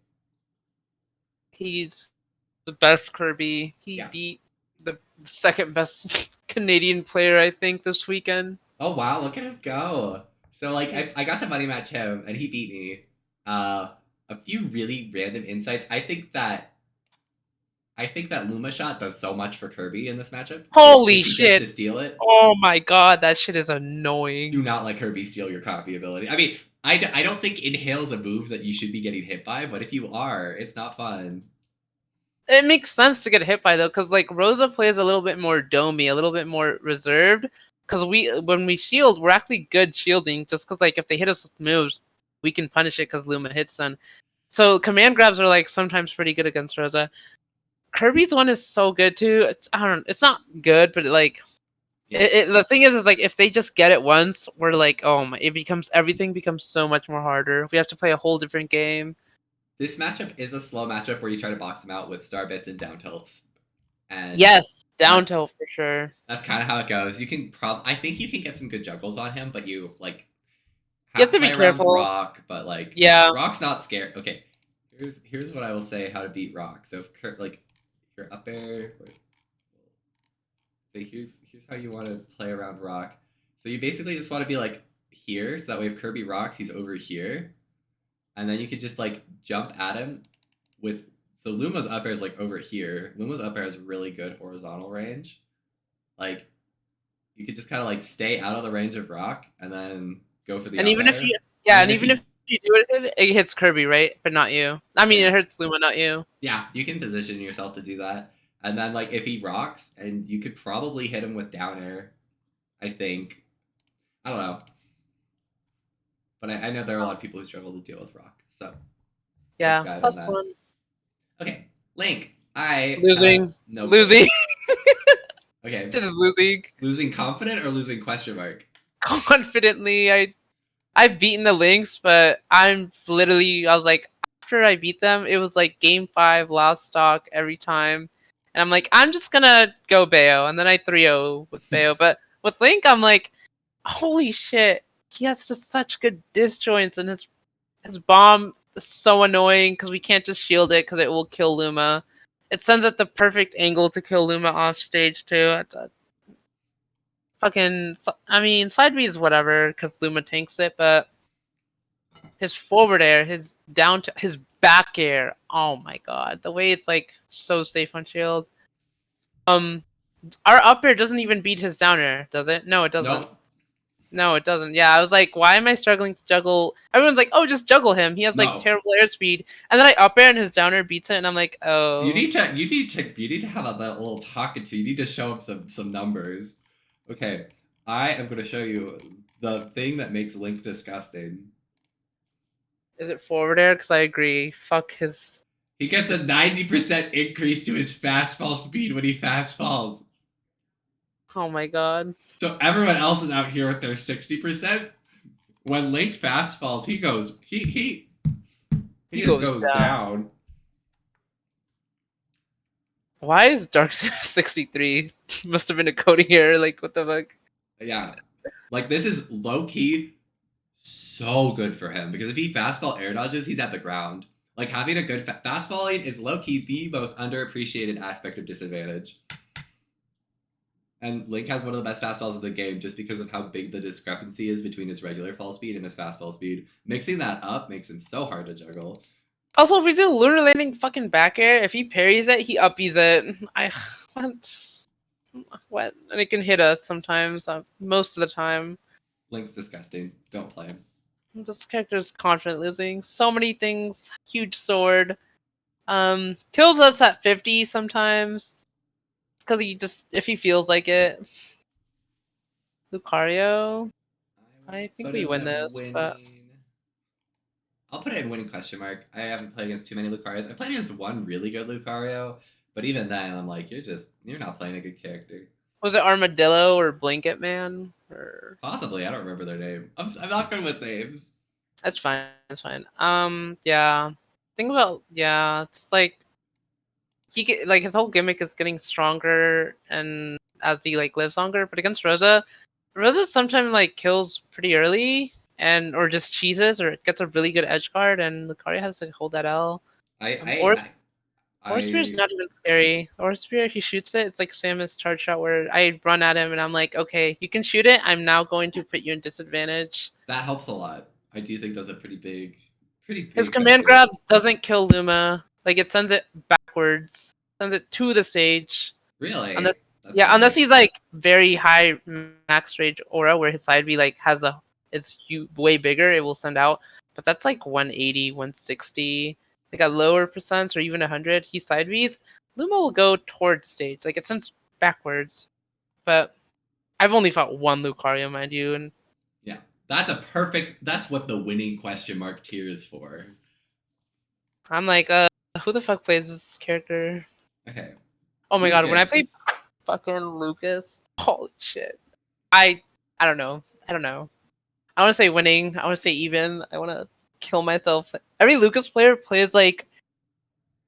He's the best Kirby. He Yeah. beat the second best Canadian player I think this weekend. Oh wow, look at him go. So like I got to money match him and he beat me. A few really random insights. I think that Luma shot does so much for Kirby in this matchup. Holy If he gets shit! to steal it, Oh my god, that shit is annoying. do not let Kirby steal your copy ability. I mean, I don't think Inhale's a move that you should be getting hit by, but if you are, it's not fun. It makes sense to get hit by though, because like Rosa plays a little bit more domey, a little bit more reserved. Because when we shield, we're actually good shielding. Just because like if they hit us with moves, we can punish it because Luma hits them. So command grabs are like sometimes pretty good against Rosa. Kirby's one is so good too. I don't know. It's not good, but like Yeah. the thing is like if they just get it once, we're like, oh my, everything becomes so much more harder. We have to play a whole different game. This matchup is a slow matchup where you try to box them out with star bits and down tilts. And Yes, down tilt that's for sure. that's kind of how it goes. You can I think you can get some good juggles on him, but you like You have have to to be play around with careful. Rock, but like Yeah. Rock's not scared. Okay, here's what I will say how to beat Rock. So if like you're up air, so here's how you want to play around Rock. So you basically just want to be like here, so that way if Kirby rocks, he's over here, and then you could just like jump at him with. So Luma's up air is like over here. Luma's up air has really good horizontal range. Like you could just kind of like stay out of the range of Rock and then go for the And up even if air. you, And yeah, then and even if you do it, it hits Kirby, right? But not you. I mean, yeah, it hurts Luma, not you. yeah, you can position yourself to do that. And then like if he rocks, and you could probably hit him with down air. I think. I don't know, but I know there are a lot of people who struggle to deal with Rock. So quick Yeah, guide on plus that. one. Okay, Link. I have Losing, no clue. losing, Okay, just losing losing confident or losing question mark? confidently. I've beaten the Lynx, but I was like, after I beat them, it was like game 5, last stock every time. And I'm like, I'm just gonna go Bayo. And then I 3-0 with Bayo. But with Link, I'm like, holy shit. He has just such good disjoints, and his bomb is so annoying because we can't just shield it because it will kill Luma. It sends at the perfect angle to kill Luma off stage too. I mean, side B is whatever because Luma tanks it, but his forward air, his back air. Oh my god, the way it's like so safe on shield. Um, our up air doesn't even beat his down air, does it? No, it doesn't. Nope. No, it doesn't. Yeah, I was like, why am I struggling to juggle? Everyone's like, oh, just juggle him. He has like No. terrible airspeed. And then I up air and his down air beats it, and I'm like, You oh. need to have that little talking to. You need to show him some numbers. Okay, I am going to show you the thing that makes Link disgusting. Is it forward air? Because I agree. Fuck his. He gets a 90% increase to his fast fall speed when he fast falls. Oh my god. So everyone else is out here with their 60%. When Link fast falls, he goes he just goes down. Why is Darkseid 63? Must have been a coding error. Like, what the fuck? Yeah. Like, this is low-key so good for him, because if he fastball air dodges, he's at the ground. Like, having a good fastballing is low-key the most underappreciated aspect of disadvantage. And Link has one of the best fastballs in the game just because of how big the discrepancy is between his regular fall speed and his fastball speed. Mixing that up makes him so hard to juggle. Also, if we do lunar landing fucking back air, if he parries it, he uppies it. What? And it can hit us sometimes, most of the time. Link's disgusting. Don't play him. This character's confident losing. So many things. Huge sword. Kills us at 50 sometimes. Because he just, if he feels like it. Lucario. I think we win this, but I'll put it in winning question mark. I haven't played against too many Lucarios. I played against one really good Lucario, but even then, I'm like, you're not playing a good character. Was it Armadillo or Blanket Man? Or possibly, I don't remember their name. I'm not good with names. That's fine. That's fine. Yeah. Think about just like his whole gimmick is getting stronger and as he like lives longer. But against Rosa, sometimes like kills pretty early and or just cheeses or gets a really good edge guard, and Lucario has to hold that L. Or Spear's not even scary. Or Spear, he shoots it. It's like Samus charge shot where I run at him and I'm like, okay, you can shoot it. I'm now going to put you in disadvantage. That helps a lot. I do think that's a pretty big. His command grab doesn't kill Luma. Like it sends it backwards, sends it to the stage. Really? Unless he's like very high max range aura, where his side B like is way bigger, it will send out. But that's like 180, 160. Like at lower percents or even 100, he side Bs. Luma will go towards stage. Like it sends backwards. But I've only fought one Lucario, mind you, and yeah, that's what the winning question mark tier is for. I'm like, who the fuck plays this character? Okay. Oh my god, when I played fucking Lucas, holy shit. I don't know. I want to say winning. I want to say even. I want to kill myself. Every Lucas player plays like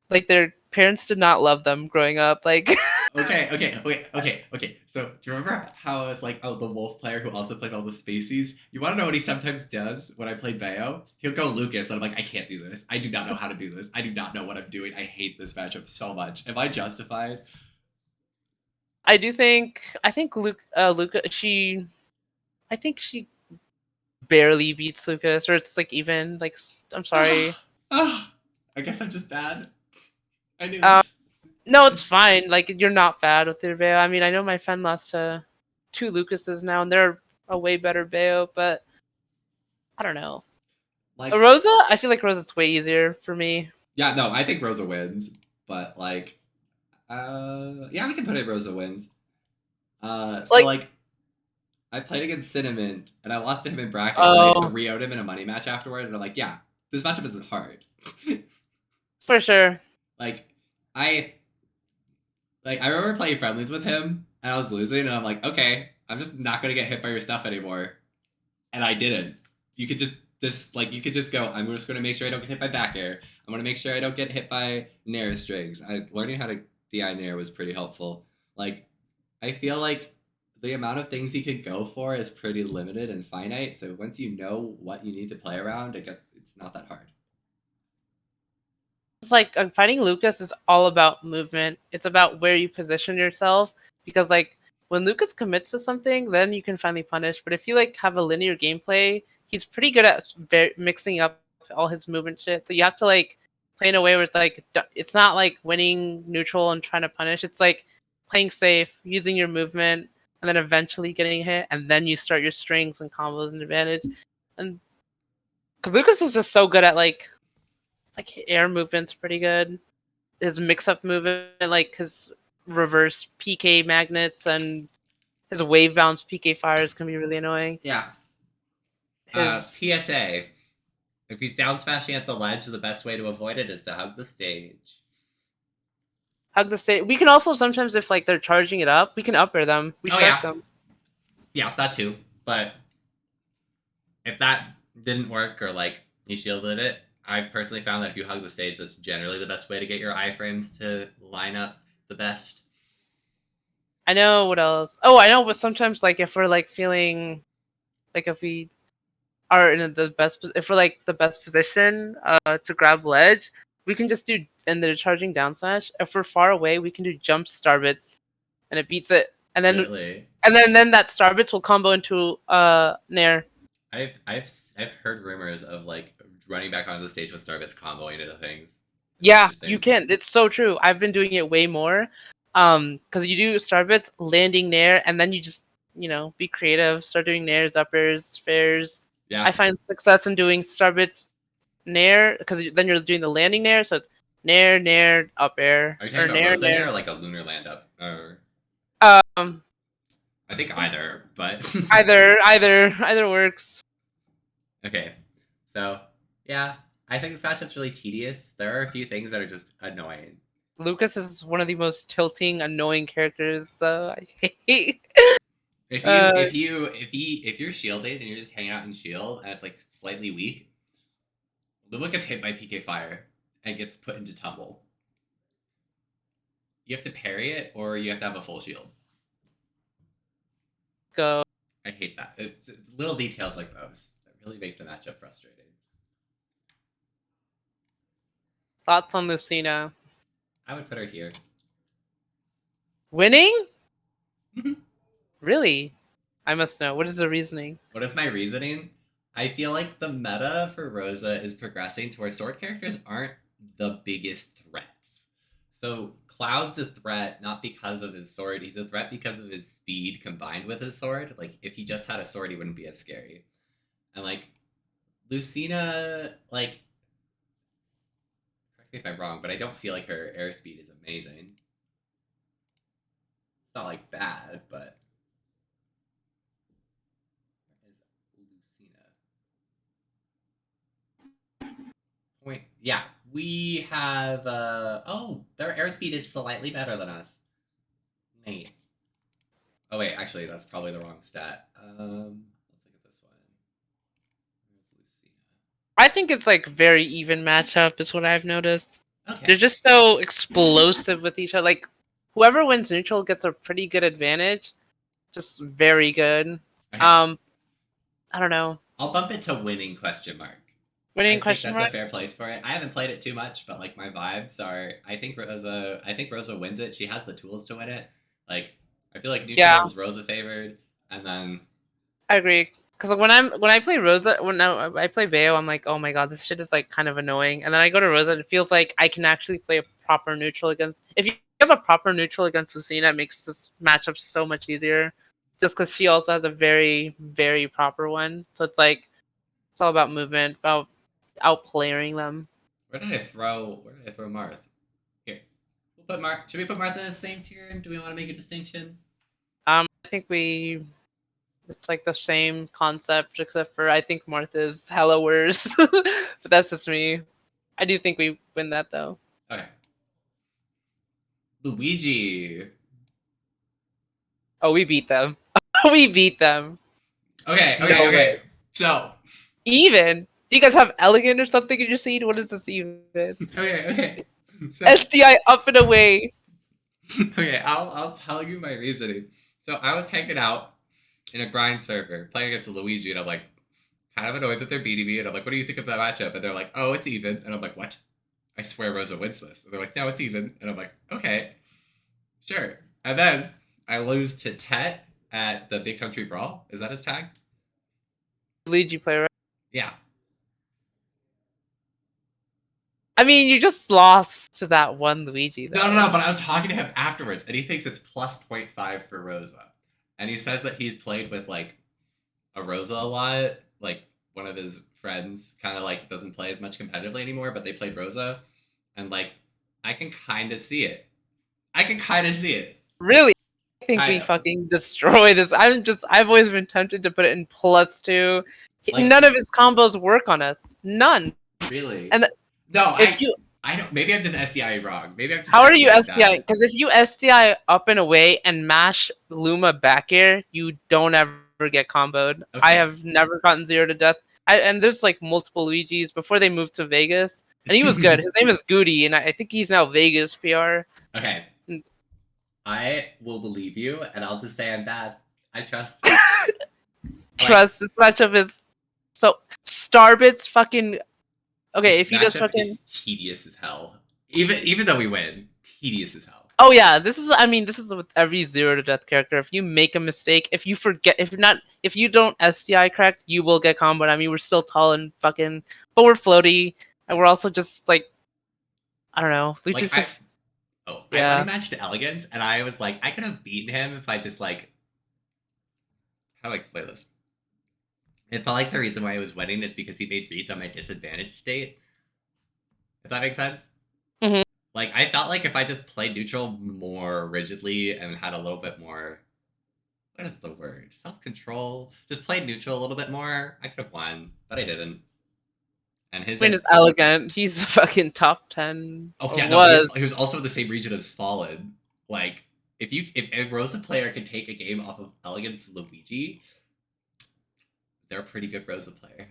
their parents did not love them growing up. Like Okay. So do you remember how I was like, oh, the wolf player who also plays all the species? You want to know what he sometimes does when I play Bayo? He'll go Lucas, and I'm like, I can't do this. I do not know how to do this. I do not know what I'm doing. I hate this matchup so much. Am I justified? I think Luca. I think she barely beats Lucas, or it's like even. Like I'm sorry. I guess I'm just bad. I knew this. No, it's fine. Like you're not bad with your Bayo. I mean, I know my friend lost to 2 Lucases now, and they're a way better Bayo, but I don't know. Like Rosa, I feel like Rosa's way easier for me. Yeah, no, I think Rosa wins, but like, yeah, we can put it Rosa wins. So like, I played against Cinnamon, and I lost to him in bracket, and I 3-0'd him in a money match afterward, and I'm like, yeah, this matchup isn't hard. For sure. Like, I remember playing friendlies with him, and I was losing, and I'm like, okay, I'm just not gonna get hit by your stuff anymore. And I didn't. You could just go, I'm just gonna make sure I don't get hit by back air. I'm gonna make sure I don't get hit by Nair strings. Learning how to DI Nair was pretty helpful. Like, I feel like the amount of things he could go for is pretty limited and finite, so once you know what you need to play around, it's not that hard. It's like fighting Lucas is all about movement. It's about where you position yourself, because like when Lucas commits to something, then you can finally punish. But if you like have a linear gameplay, he's pretty good at mixing up all his movement shit. So you have to like play in a way where it's not like winning neutral and trying to punish. It's like playing safe, using your movement, and then eventually getting hit, and then you start your strings and combos and advantage. And because Lucas is just so good at like air movement's pretty good. His mix-up movement, like his reverse PK magnets and his wave bounce PK fires, can be really annoying. Yeah, PSA: if he's down smashing at the ledge, the best way to avoid it is to hug the stage. Hug the stage. We can also sometimes, if like they're charging it up, we can up air them. We shark them. Yeah, that too. But if that didn't work or like you shielded it, I've personally found that if you hug the stage, that's generally the best way to get your iframes to line up the best. I know what else. Oh, I know, but sometimes like if we're like feeling like if we are in the best, if we're like the best position to grab ledge, we can just do, and they're charging down smash. If we're far away, we can do jump starbits, and it beats it. And then Really? then that starbits will combo into nair. I've heard rumors of like running back onto the stage with starbits comboing into things. Yeah, you can. It's so true. I've been doing it way more. Because you do starbits, landing nair, and then you just be creative. Start doing nairs, uppers, fairs. Yeah. I find success in doing starbits, nair, because then you're doing the landing nair. So it's nair, nair, up air. Are you talking about nair, Rosa nair, nair or like a lunar land up? Or I think either, but either works. Okay, so yeah, I think this matchup's really tedious. There are a few things that are just annoying. Lucas is one of the most tilting, annoying characters. I hate. If you're shielded and you're just hanging out in shield and it's like slightly weak, Luma gets hit by PK Fire and gets put into tumble. You have to parry it or you have to have a full shield. Go. I hate that. It's little details like those that really make the matchup frustrating. Thoughts on Lucina? I would put her here. Winning? Mm-hmm. Really? I must know. What is the reasoning? What is my reasoning? I feel like the meta for Rosa is progressing to where sword characters aren't the biggest threats. So Cloud's a threat not because of his sword, he's a threat because of his speed combined with his sword. Like, if he just had a sword, he wouldn't be as scary. And, like, Lucina, like, correct me if I'm wrong, but I don't feel like her airspeed is amazing. It's not, like, bad, but... Point. Yeah, we have. Oh, their airspeed is slightly better than us. Neat. Oh wait, actually, that's probably the wrong stat. Let's look at this one. Where's Lucina? I think it's like very even matchup. Is what I've noticed. Okay. They're just so explosive with each other. Like whoever wins neutral gets a pretty good advantage. Just very good. Okay. I don't know. I'll bump it to winning question mark. Winning I question think mark. that's a fair place for it. I haven't played it too much, but like my vibes are, I think Rosa wins it. She has the tools to win it. Like, I feel like neutral is Rosa favored, and then I agree. Because when I play Rosa, when I play Bayo, I'm like, oh my god, this shit is like kind of annoying. And then I go to Rosa, and it feels like I can actually play a proper neutral against. If you have a proper neutral against Lucina, it makes this matchup so much easier. Just because she also has a very, very proper one. So it's like, it's all about movement, about outplaying them. Where did I throw Marth? Here. We'll put Marth. Should we put Marth in the same tier? Do we want to make a distinction? I think it's like the same concept, except for I think Martha's hella worse. But that's just me. I do think we win that though. Okay. Luigi. Oh, we beat them. We beat them. Okay. So. Even? Do you guys have elegant or something in your seed? What is this even? Okay. So, SDI up and away. Okay, I'll tell you my reasoning. So I was hanging out in a grind server playing against Luigi, and I'm like, kind of annoyed that they're beating me, and I'm like, what do you think of that matchup? And they're like, oh, it's even. And I'm like, what? I swear Rosa wins this. And they're like, no, it's even. And I'm like, okay, sure. And then I lose to Tet at the Big Country Brawl. Is that his tag? Luigi player, right? Yeah. I mean, you just lost to that one Luigi, though. No, but I was talking to him afterwards, and he thinks it's plus 0.5 for Rosa. And he says that he's played with, like, a Rosa a lot. Like, one of his friends kind of, like, doesn't play as much competitively anymore, but they played Rosa. And, like, I can kind of see it. Really? I think we fucking destroy this. I've always been tempted to put it in +2, Like, None of his combos work on us. None. really? And No, if you, I don't. Maybe I'm just SDI wrong. Maybe I'm just how are you SDI SDI? bad. Because if you SDI up and away and mash Luma back air, you don't ever get comboed. I Okay. have never gotten 0 to death. And there's like multiple Luigis before they moved to Vegas, and he was good. His name is Goody, and I think he's now Vegas PR. Okay. And I will believe you, and I'll just say I'm bad. I trust. Like, trust this matchup is so Starbit's fucking okay. this If you just matchup fucking is tedious as hell. Even though we win, tedious as hell. oh yeah, this is. I mean, this is with every 0 to death character. If you make a mistake, if you forget, if you don't SDI correct, you will get comboed. I mean, we're still tall and fucking, but we're floaty, and we're also just like, I don't know. We Like just I money yeah. matched Elegance, and I was like, I could have beaten him if I just like. How do I explain this? It felt like the reason why I was winning is because he made reads on my disadvantage state. If that makes sense. Mhm. Like, I felt like if I just played neutral more rigidly and had a little bit more, what is the word? Self-control. Just played neutral a little bit more, I could have won, but I didn't. And his I mean, it's elegant. He's fucking top 10. oh Or yeah, no, was. he was also in the same region as Fallen. Like, if a Rosa player can take a game off of Elegance Luigi, they're a pretty good Rosa player. And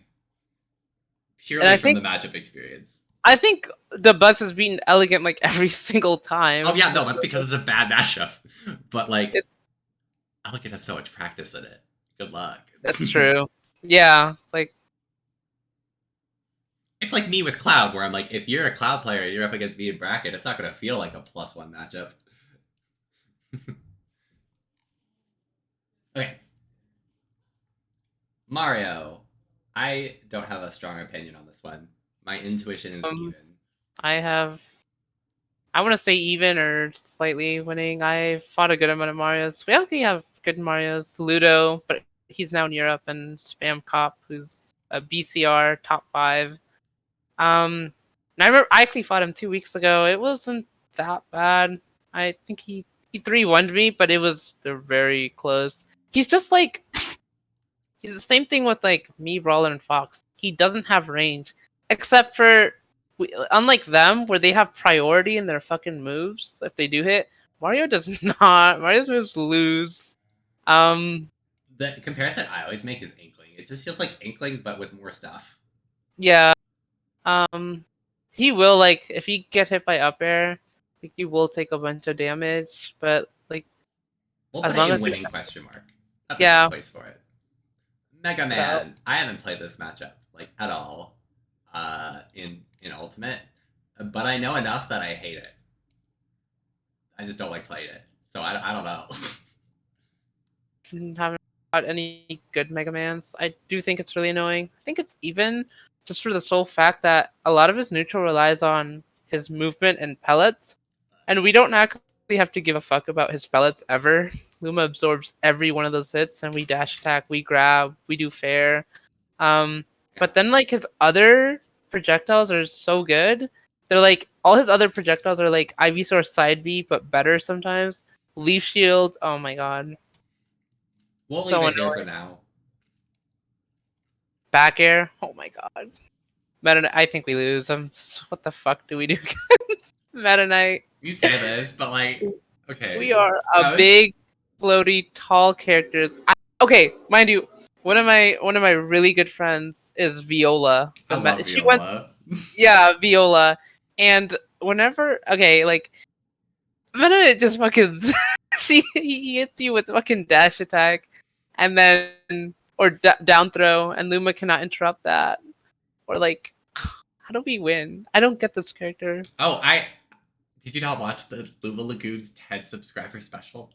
Purely from the matchup experience. I think the Buzz has beaten Elegant like every single time. Oh yeah, no, that's because it's a bad matchup. But like, It's Elegant has so much practice in it. Good luck. that's true. Yeah, it's like It's like me with Cloud, where I'm like, if you're a Cloud player and you're up against me in bracket, it's not going to feel like a +1 matchup. Okay. Mario. I don't have a strong opinion on this one. My intuition is even. I have. I want to say even or slightly winning. I fought a good amount of Marios. We actually have good Marios. Ludo, but he's now in Europe, and Spam Cop, who's a BCR top 5. And I remember I actually fought him 2 weeks ago. It wasn't that bad. I think he 3-1'd me, but it was they're very close. He's just like he's the same thing with like me, Brawler, and Fox. He doesn't have range, except for unlike them, where they have priority in their fucking moves if they do hit. Mario does not. Mario's moves lose. The comparison I always make is Inkling. It just feels like Inkling, but with more stuff. Yeah. He will like if he get hit by up air, I think he will take a bunch of damage. But like We'll as put long it in as winning question mark. That's a yeah, good place for it. Mega Man. I haven't played this matchup like at all in Ultimate, but I know enough that I hate it. I just don't like playing it, so I don't know. haven't got any good Mega Mans. I do think it's really annoying. I think it's even just for the sole fact that a lot of his neutral relies on his movement and pellets, and we don't actually have to give a fuck about his pellets ever. Luma absorbs every one of those hits, and we dash attack, we grab, we do fair. But then like his other projectiles are so good. They're like all his other projectiles are like Ivysaur side B, but better sometimes. Leaf Shield, oh my god. We'll So leave it here annoying. for now. Back air, oh my god. Meta Knight, I think we lose. What the fuck do we do against Meta Knight? You say this, but like, okay. We are a big, floaty, tall characters. Okay, mind you, one of my really good friends is Viola. I love She went, Viola. yeah, Viola. And whenever, okay, like, Meta Knight just fucking, he hits you with fucking dash attack, and then or down throw, and Luma cannot interrupt that. Or like, how do we win? I don't get this character. Oh, did you not watch the Luma Lagoon's 10 subscriber special?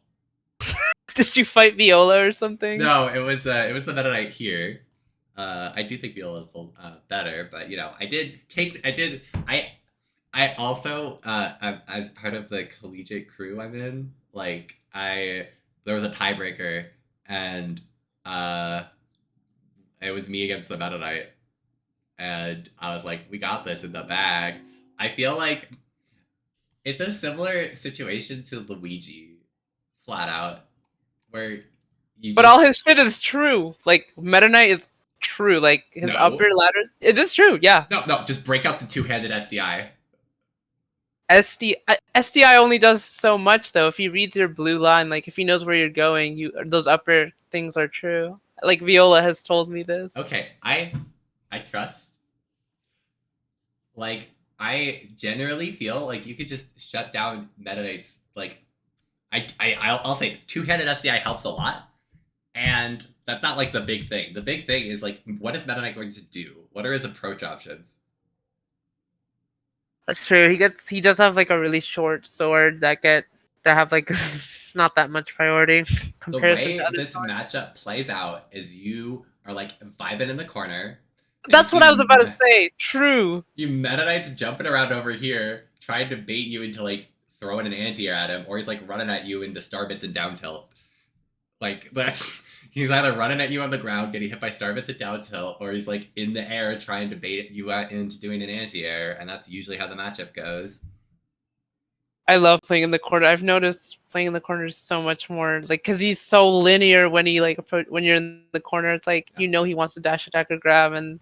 Did you fight Viola or something? No, it was the Meta Knight here. I do think Viola is better, but you know, I also as part of the collegiate crew I'm in, like there was a tiebreaker and it was me against the Meta Knight, and I was like, we got this in the bag. I feel like it's a similar situation to Luigi, flat out, where you. But all his shit is true. Like Meta Knight is true. Like his No. upper ladder, it is true. Yeah. No, just break out the two-handed SDI. SDI only does so much though. If he reads your blue line, like if he knows where you're going, those upper things are true. Like Viola has told me this. Okay, I trust. Like, I generally feel like you could just shut down Meta Knights. Like, I'll say two-handed SDI helps a lot, and that's not like the big thing. The big thing is like, what is Meta Knight going to do? What are his approach options? That's true. He does have like a really short sword that have like not that much priority The comparison to way other this swords. matchup plays out is you are like vibing in the corner, and you That's what see I was about to say. True. you Meta Knights jumping around over here, trying to bait you into like throwing an anti-air at him, or he's like running at you into starbits and down tilt. Like that's he's either running at you on the ground, getting hit by starbits at down tilt, or he's like in the air trying to bait you out into doing an anti-air, and that's usually how the matchup goes. I love playing in the corner. I've noticed playing in the corner is so much more like because he's so linear when he like when you're in the corner. It's like you know he wants to dash attack or grab, and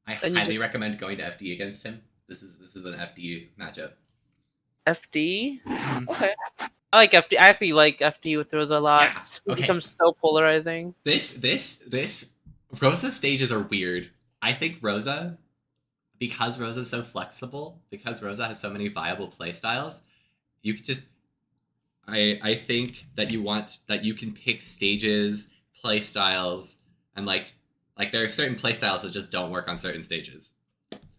I then you highly just recommend going to FD against him. This is an FD matchup. FD. Okay, I like FD. I actually like FD with Rosa a lot. Yeah. It Okay. becomes so polarizing. This Rosa stages are weird. I think Rosa, because Rosa's so flexible, because Rosa has so many viable playstyles, you could just I think that you can pick stages, playstyles, and like there are certain playstyles that just don't work on certain stages.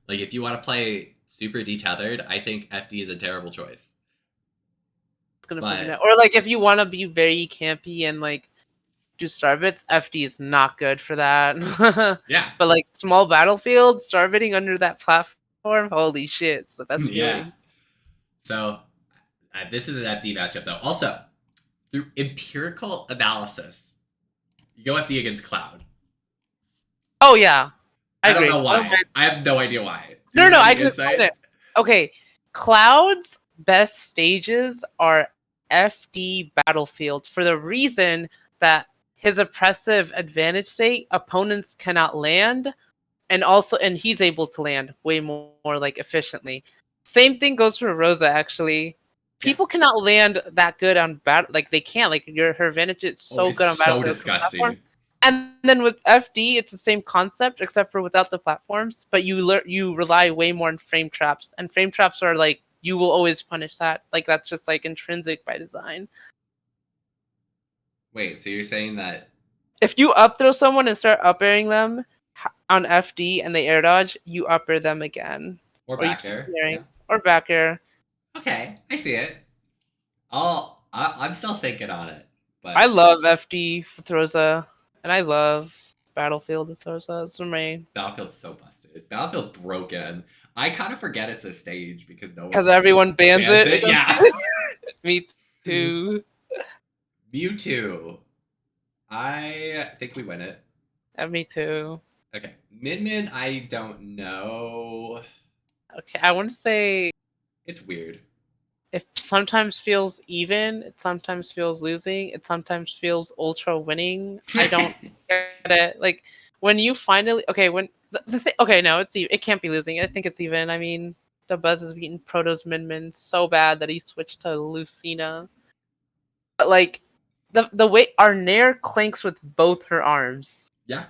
Like if you want to play super detethered, I think FD is a terrible choice. It's gonna But that. Or like if you want to be very campy and like do starbits, FD is not good for that. yeah, But like small battlefield, starbitting under that platform, holy shit! So that's yeah. feeling. So this is an FD matchup though. Also, through empirical analysis, you go FD against Cloud. Oh yeah, I don't agree. know why. I have no idea why. Do No, you no, have I any can explain insight? it. Okay, Cloud's best stages are FD battlefields for the reason that his oppressive advantage state opponents cannot land, and he's able to land way more like efficiently. Same thing goes for Rosa actually. Yeah. People cannot land that good on battle, like they can't. Like her advantage is Oh, so it's good on so battlefield platform. disgusting. And then with FD, it's the same concept except for without the platforms, but you rely way more on frame traps, and frame traps are like you will always punish that. Like that's just like intrinsic by design. Wait, so you're saying that? If you up throw someone and start up airing them on FD and they air dodge, you up air them again, Or or you back keep air? Yeah. airing or back air. Okay, I see it. I'm still thinking on it, I but love FD with Rosa, and I love Battlefield with Rosa. It's my Battlefield's so busted. Battlefield's broken. I kind of forget it's a stage because no one because everyone bans bans it. it. Yeah. Me too. Mewtwo. I think we win it. Me too. Okay. Min Min, I don't know. Okay, I want to say It's weird. it sometimes feels even, it sometimes feels losing, it sometimes feels ultra winning. I don't get it. Like when you finally when okay, no, it can't be losing. I think it's even. I mean, the Buzz has beaten Proto's Min Min so bad that he switched to Lucina. But like the way our Nair clinks with both her arms. Yeah.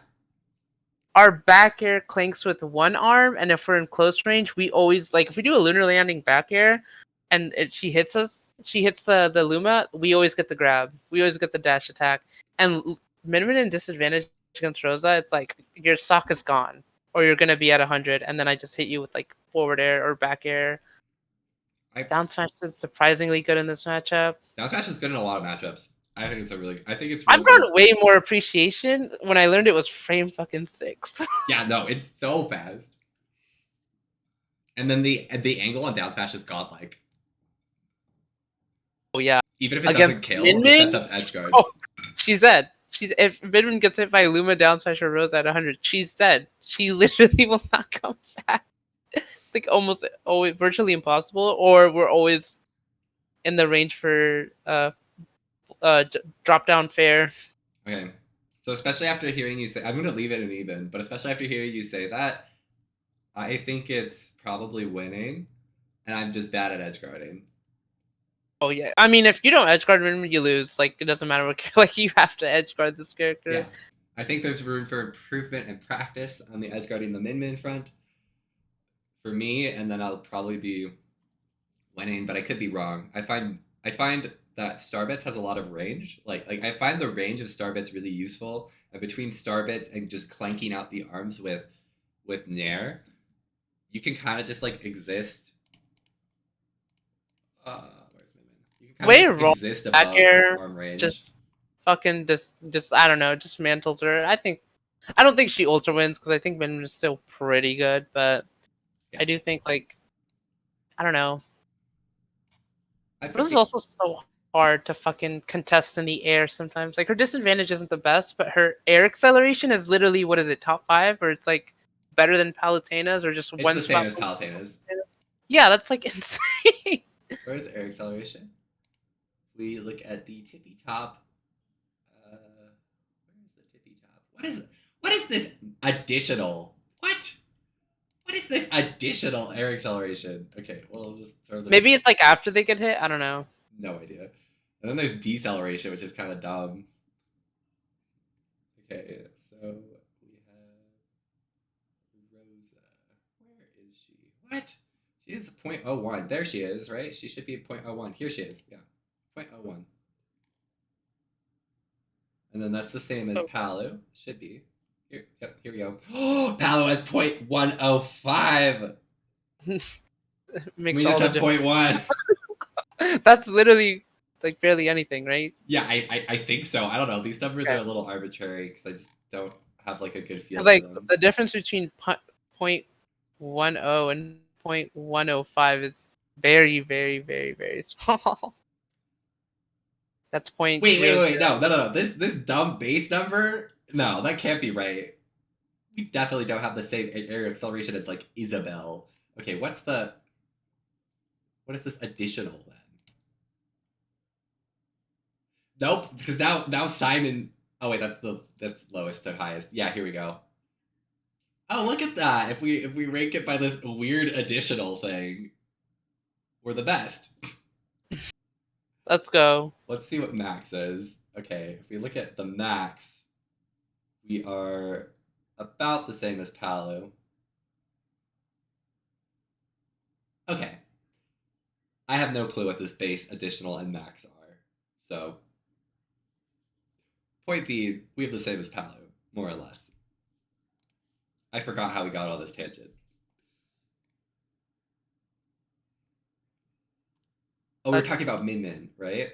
Our back air clinks with one arm, and if we're in close range, we always like if we do a lunar landing back air, and she hits us, she hits the Luma, we always get the grab, we always get the dash attack, and minimum and disadvantage against Rosa, it's like your stock is gone, or you're gonna be at 100, and then I just hit you with like forward air or back air. Down smash is surprisingly good in this matchup. Down smash is good in a lot of matchups. I think it's I've grown way more appreciation when I learned it was frame fucking 6. Yeah, no, it's so fast. And then the angle on down smash is godlike. Oh yeah. Even if it Against doesn't kill, Min it sets Min? up edge guards. Oh, she's dead. If Min Min gets hit by Luma down smash or Rosa at 100, she's dead. She literally will not come back. It's like almost always virtually impossible, or we're always in the range for drop down fair. Okay. So especially after hearing you say, I'm gonna leave it an even, but especially after hearing you say that, I think it's probably winning, and I'm just bad at edge guarding. Oh yeah, I mean, if you don't edge guard him, you lose. Like it doesn't matter what like you have to edge guard this Yeah, character. I think there's room for improvement and practice on the edge guarding the min front for me, and then I'll probably be winning, but I could be wrong. I find that Starbits has a lot of range. Like I find the range of Starbits really useful. And between Starbits and just clanking out the arms with Nair, you can kind of just like exist. Where's my man? You can kind of Way just wrong exist back above air, arm range. just fucking just I don't know, just mantles her. I don't think she ultra wins because I think Min is still pretty good, but Yeah. I do think like I don't know. I This is put also so hard to fucking contest in the air sometimes. Like her disadvantage isn't the best, but her air acceleration is literally what is it, top 5? Or it's like better than Palutena's or just it's one the same spot. as Palutena's. Yeah, that's like insane. Where's air acceleration? We look at the tippy top. Where's the tippy top? What is this additional? What is this additional air acceleration? Okay, well, I'll just throw the Maybe it's like after they get hit. I don't know. no idea. And then there's deceleration, which is kind of dumb. Okay, so we have Rosa. Where is she? What? She is 0.01. There she is, right? She should be 0.01. Here she is. Yeah, 0.01. And then that's the same as Oh. Palu. Should be. Here, yep, here we go. Oh, Palu has 0.105. Makes We all just the have difference. 0.1. That's literally like barely anything, right? Yeah, I think so. I don't know. These numbers Okay. are a little arbitrary because I just don't have like a good feel Because for like them. the difference between 0.10 and 0.105 is very, very, very, very small. That's point Wait, zero wait. zero. No. This dumb base number? No, that can't be right. We definitely don't have the same air acceleration as like Isabel. Okay, what is this additional then? Nope, because now Simon. Oh wait, that's lowest to highest. Yeah, here we go. Oh, look at that! If we rank it by this weird additional thing, we're the best. Let's go. Let's see what max is. Okay, if we look at the max, we are about the same as Palu. Okay, I have no clue what this base, additional, and max are. So, point B, we have the same as Palu, more or less. I forgot how we got on this tangent. Oh, we were Let's. talking about Min Min, right?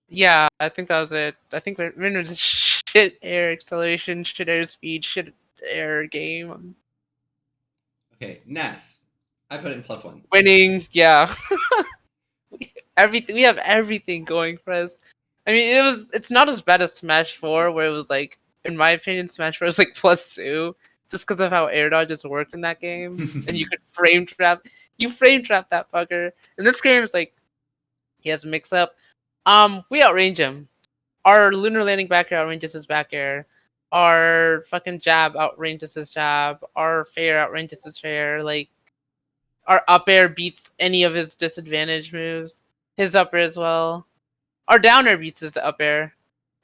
Yeah, I think that was it. I think we're just shit air acceleration, shit air speed, shit air game. Okay, Ness. I put it in +1. Winning, yeah. Everything we have everything going for us. I mean, it's not as bad as Smash 4, where it was like, in my opinion, Smash 4 was like +2, just because of how air dodges worked in that game, and you could frame trap. You frame trap that fucker. In this game, it's like he has a mix up. We outrange him. Our lunar landing back air outranges his back air. Our fucking jab outranges his jab. Our fair outranges his fair. Like our up air beats any of his disadvantage moves. His up air as well. Our down air beats his up air.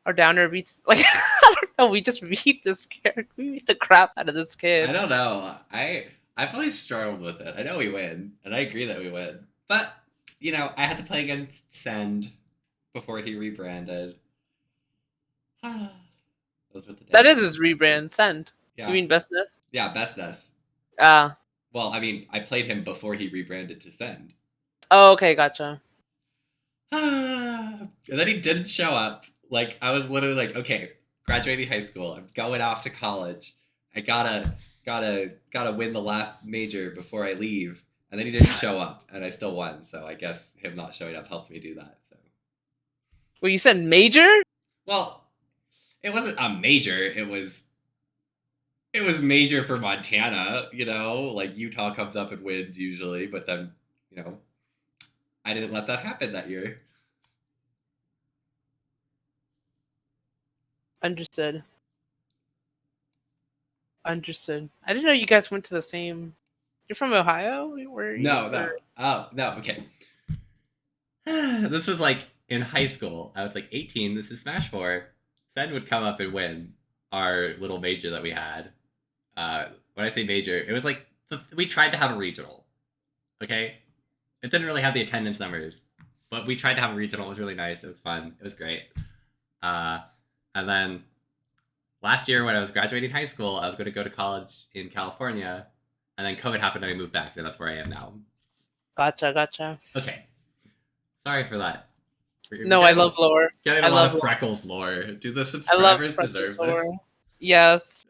Our down air beats like I don't know. We just beat this character. We beat the crap out of this I kid. don't know. I've always struggled with it. I know we win, and I agree that we win. But I had to play against Send before he rebranded. Those were the That days. is his rebrand. Send. You Yeah, mean bestness? yeah, best Ness. Ah. Well, I mean, I played him before he rebranded to Send. Oh, okay, gotcha. And then he didn't show up. Like I was literally like, okay, graduating high school, I'm going off to college. I gotta win the last major before I leave. And then he didn't show up, and I still won. So I guess him not showing up helped me do that. So Well, you said major? well, it wasn't a major. It was major for Montana. Like Utah comes up and wins usually, but then I didn't let that happen that year. Understood. Understood. I didn't know you guys went to the same. You're from Ohio? Where are you? No, Or... no. Oh, no. Okay. This was like in high school. I was like 18. This is Smash 4. Sen would come up and win our little major that we had. When I say major, it was like we tried to have a regional. Okay? It didn't really have the attendance numbers, but we tried to have a regional. It was really nice. It was fun. It was great. Uh, and then last year when I was graduating high school, I was going to go to college in California, and then COVID happened and I moved back, and that's where I am now. Gotcha. Okay. Sorry for that. No, I love lore. Getting I a lot love of Freckles lore. Do the I love subscribers Freckles deserve lore. Yes.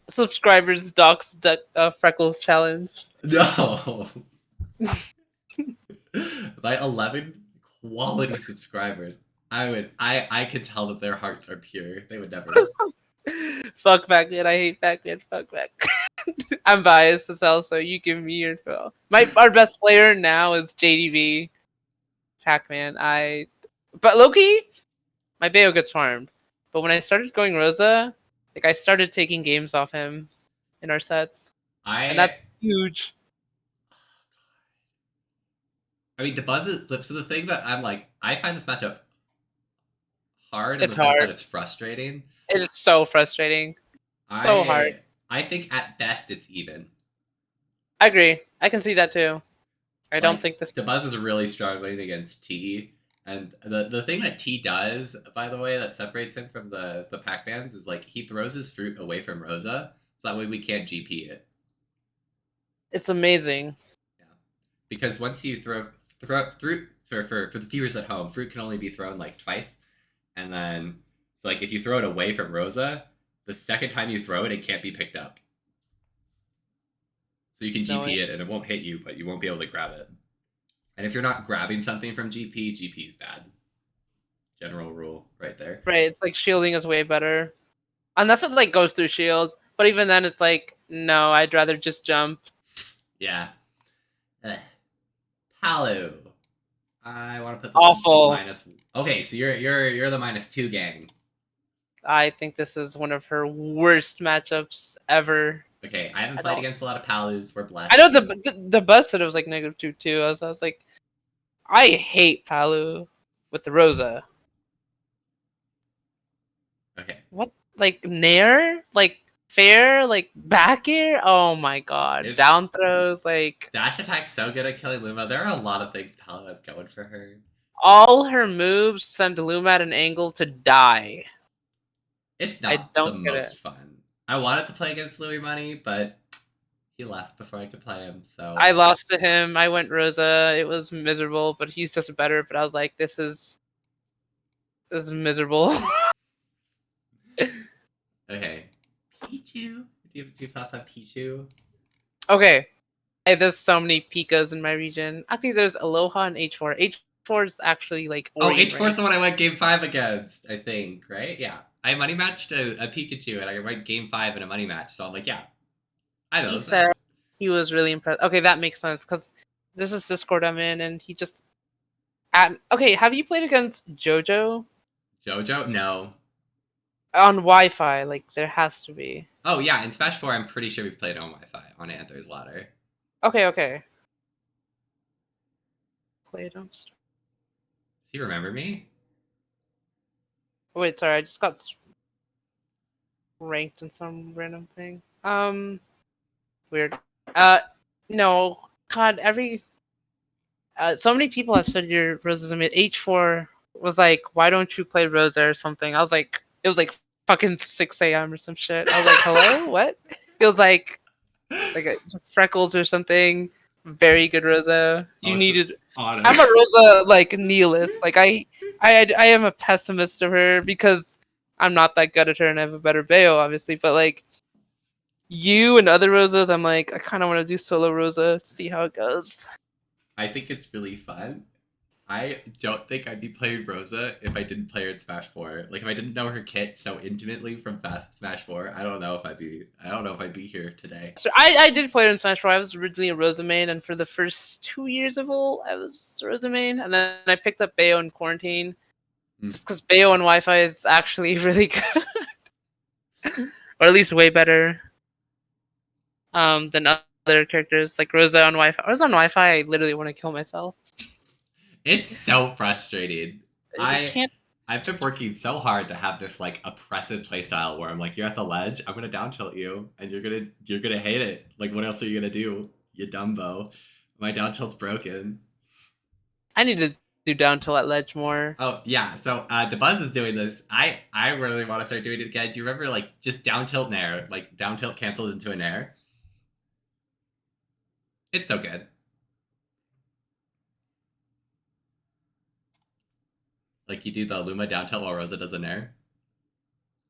Subscribers docs Freckles challenge. No. By 11 quality subscribers, I could tell that their hearts are pure. They would never. Fuck Pac-Man. I hate Pac-Man. Fuck Pac. I'm biased as hell, so you give me your throw. Our best player now is JDV. Pac-Man. But Loki, my Bayo gets farmed. But when I started going Rosa, like I started taking games off him in our sets, and that's huge. I mean, the buzz is so the thing that I'm like, I find this matchup hard in It's the sense that hard. it's frustrating. It is so frustrating. So hard. I think at best it's even. I agree. I can see that too. I don't think this. The buzz is really struggling against T, and the thing that T does, by the way, that separates him from the Pac-Mans is like he throws his fruit away from Rosa, so that way we can't GP it. It's amazing. Yeah, because once you throw fruit for the viewers at home, fruit can only be thrown like twice, and then it's like if you throw it away from Rosa, the second time you throw it, it can't be picked up. So you can GP it and it won't hit you, but you won't be able to grab it. And if you're not grabbing something from GP, GP is bad. General rule right there. Right, it's like shielding is way better. Unless it like goes through shield. But even then it's like, no, I'd rather just jump. Yeah. Palu. I want to put this awful minus. Okay, so you're the -2 gang. I think this is one of her worst matchups ever. Okay, I haven't played against a lot of Palus. We're blessed. I know the buzz said it was like -2 too. I was like, I hate Palu with the Rosa. Okay. What, like Nair, like fair, like back air? Oh my god, down throws, like dash attack's so good at killing Luma. There are a lot of things Palu has going for her. All her moves send Luma at an angle to die. It's not the most fun. I wanted to play against Louis Money, but he left before I could play him, so I lost to him. I went Rosa. It was miserable, but he's just better. But I was like, this is miserable. Okay. Pichu? Do you have thoughts on Pichu? Okay. There's so many Pikas in my region. I think there's Aloha and H4. H4 is actually like H4 is the one I went game 5 against, I think, right? Yeah. I money matched a Pikachu and I went game 5 in a money match, so I'm like, yeah. I know. He said he was really impressed. Okay, that makes sense because there's this Discord I'm in and he just okay, have you played against Jojo? Jojo? No. On Wi-Fi, like there has to be. Oh yeah, in Smash 4 I'm pretty sure we've played on Wi-Fi on Anther's Ladder. Okay. Played on. Does he remember me? Wait, sorry, I just got ranked in some random thing. Weird. No, God, so many people have said your Rosa's amazing. H4 was like, why don't you play Rosa or something? I was like, it was like fucking 6 a.m. or some shit. I was like, hello, what? It was like Freckles or something. Very good Rosa. You needed. I'm a Rosa like nihilist. Like I am a pessimist of her because I'm not that good at her and I have a better Bayo, obviously. But like you and other Rosas, I'm like, I kind of want to do solo Rosa to see how it goes. I think it's really fun. I don't think I'd be playing Rosa if I didn't play her in Smash 4. Like if I didn't know her kit so intimately from Smash 4, I don't know if I'd be here today. So I did play her in Smash 4. I was originally a Rosa main, and for the first 2 years of all, I was Rosa main, and then I picked up Bayo in quarantine, just because Bayo on Wi-Fi is actually really good. or at least way better than other characters like Rosa on Wi-Fi. Rosa on Wi-Fi, I literally want to kill myself. It's so frustrating. You can't. I've been working so hard to have this like oppressive playstyle where I'm like, you're at the ledge, I'm gonna down tilt you, and you're gonna hate it. Like, what else are you gonna do, you Dumbo? My down tilt's broken. I need to do down tilt at ledge more. Oh yeah, so the Buzz is doing this. I really want to start doing it again. Do you remember like just down tilt nair, like down tilt canceled into a nair? It's so good. Like you do the Luma down tilt while Rosa does a nair.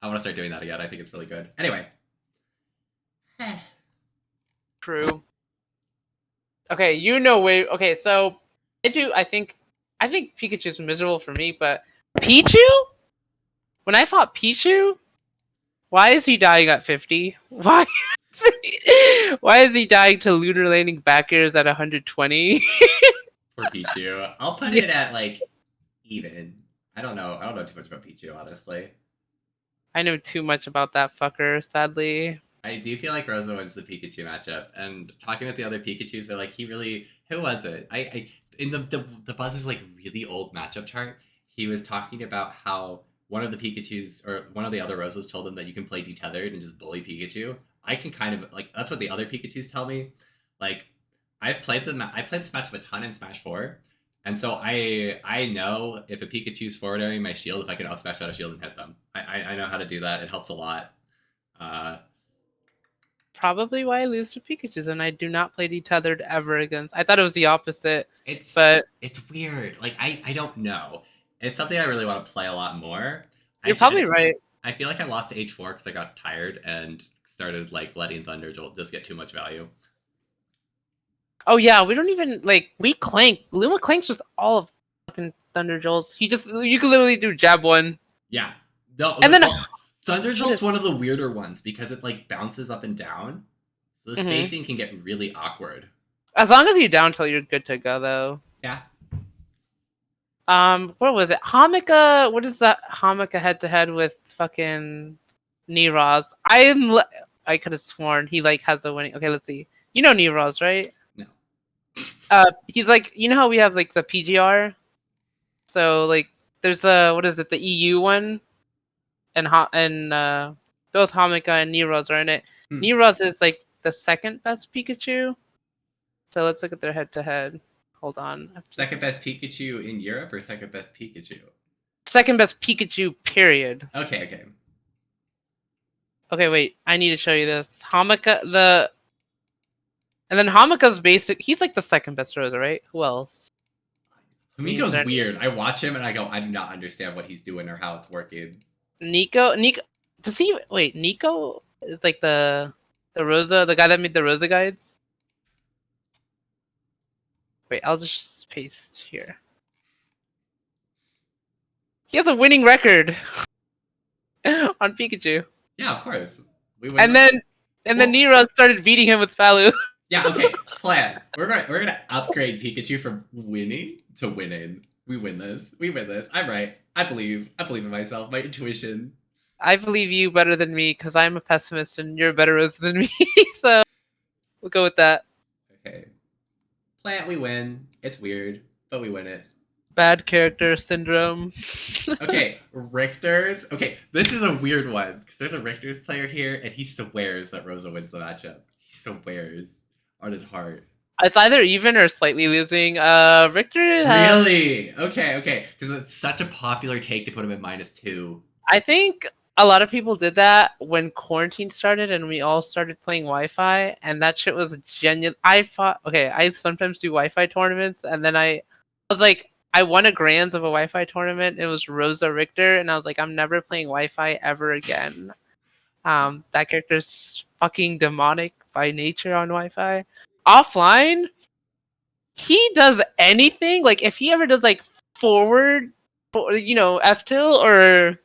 I want to start doing that again. I think it's really good. Anyway. True. Okay, you know way. Okay, so I think Pikachu's miserable for me, but Pichu. When I fought Pichu, why is he dying at 50? Why? Why is he dying to lunar landing back airs at 120? For Pichu, I'll put it at like even. I don't know too much about Pichu, honestly. I know too much about that fucker, sadly. I do feel like Rosa wins the Pikachu matchup, and talking with the other Pikachus, they're like, who was it? I in the Buzz's like really old matchup chart, he was talking about how one of the Pikachus or one of the other Rosas told him that you can play detethered and just bully Pikachu. I can kind of like that's what the other Pikachus tell me. Like I played this matchup a ton in Smash 4. And so I know if a Pikachu's forward airing my shield, if I can up smash out a shield and hit them. I know how to do that. It helps a lot. Probably why I lose to Pikachu's, and I do not play detethered ever against. I thought it was the opposite. It's weird. Like I don't know. It's something I really want to play a lot more. You're probably right. I feel like I lost to H4 because I got tired and started like letting Thunder Jolt just get too much value. Oh yeah, we don't even like we clank. Luma clanks with all of fucking Thunder Jolts. You can literally do jab one. Yeah. No, and then Thunder Jolt's one of the weirder ones because it like bounces up and down. So the spacing can get really awkward. As long as you down tilt, you're good to go though. Yeah. What was it? Hamika, what is that Hamika head to head with fucking Neros? I could have sworn he like has the winning. Okay, let's see. You know Neros, right? No. He's like, you know how we have like the PGR? So like there's what is it, the EU one? And both Hamika and Neros are in it. Neros is like the second best Pikachu. So let's look at their head to head. Hold on. Second best Pikachu in Europe or second best Pikachu? Second best Pikachu, period. Okay. Okay, wait. I need to show you this. Hamika, and then Hamika's basic. He's like the second best Rosa, right? Who else? Hamiko's weird. I watch him and I go, I do not understand what he's doing or how it's working. Nico. Does he wait? Nico is like the Rosa, the guy that made the Rosa guides. Wait, I'll just paste here. He has a winning record on Pikachu. Yeah, of course. And then Nero started beating him with Falu. Yeah, okay. Plan. We're gonna upgrade Pikachu from winning to winning. We win this. I'm right. I believe in myself. My intuition. I believe you better than me because I'm a pessimist and you're a better Rosa than me. So we'll go with that. Okay. Plant, we win. It's weird, but we win it. Bad character syndrome. Okay, Richter's. Okay, this is a weird one because there's a Richter's player here, and he swears that Rosa wins the matchup. He swears on his heart. It's either even or slightly losing. Richter has... Really? Okay. Because it's such a popular take to put him at -2. I think a lot of people did that when quarantine started and we all started playing Wi-Fi, and that shit was genuine. I sometimes do Wi-Fi tournaments, and then I was like, I won a Grands of a Wi-Fi tournament. It was Rosa Richter, and I was like, I'm never playing Wi-Fi ever again. That character's fucking demonic by nature on Wi-Fi. Offline, he does anything. Like, if he ever does, like, forward, F-tilt or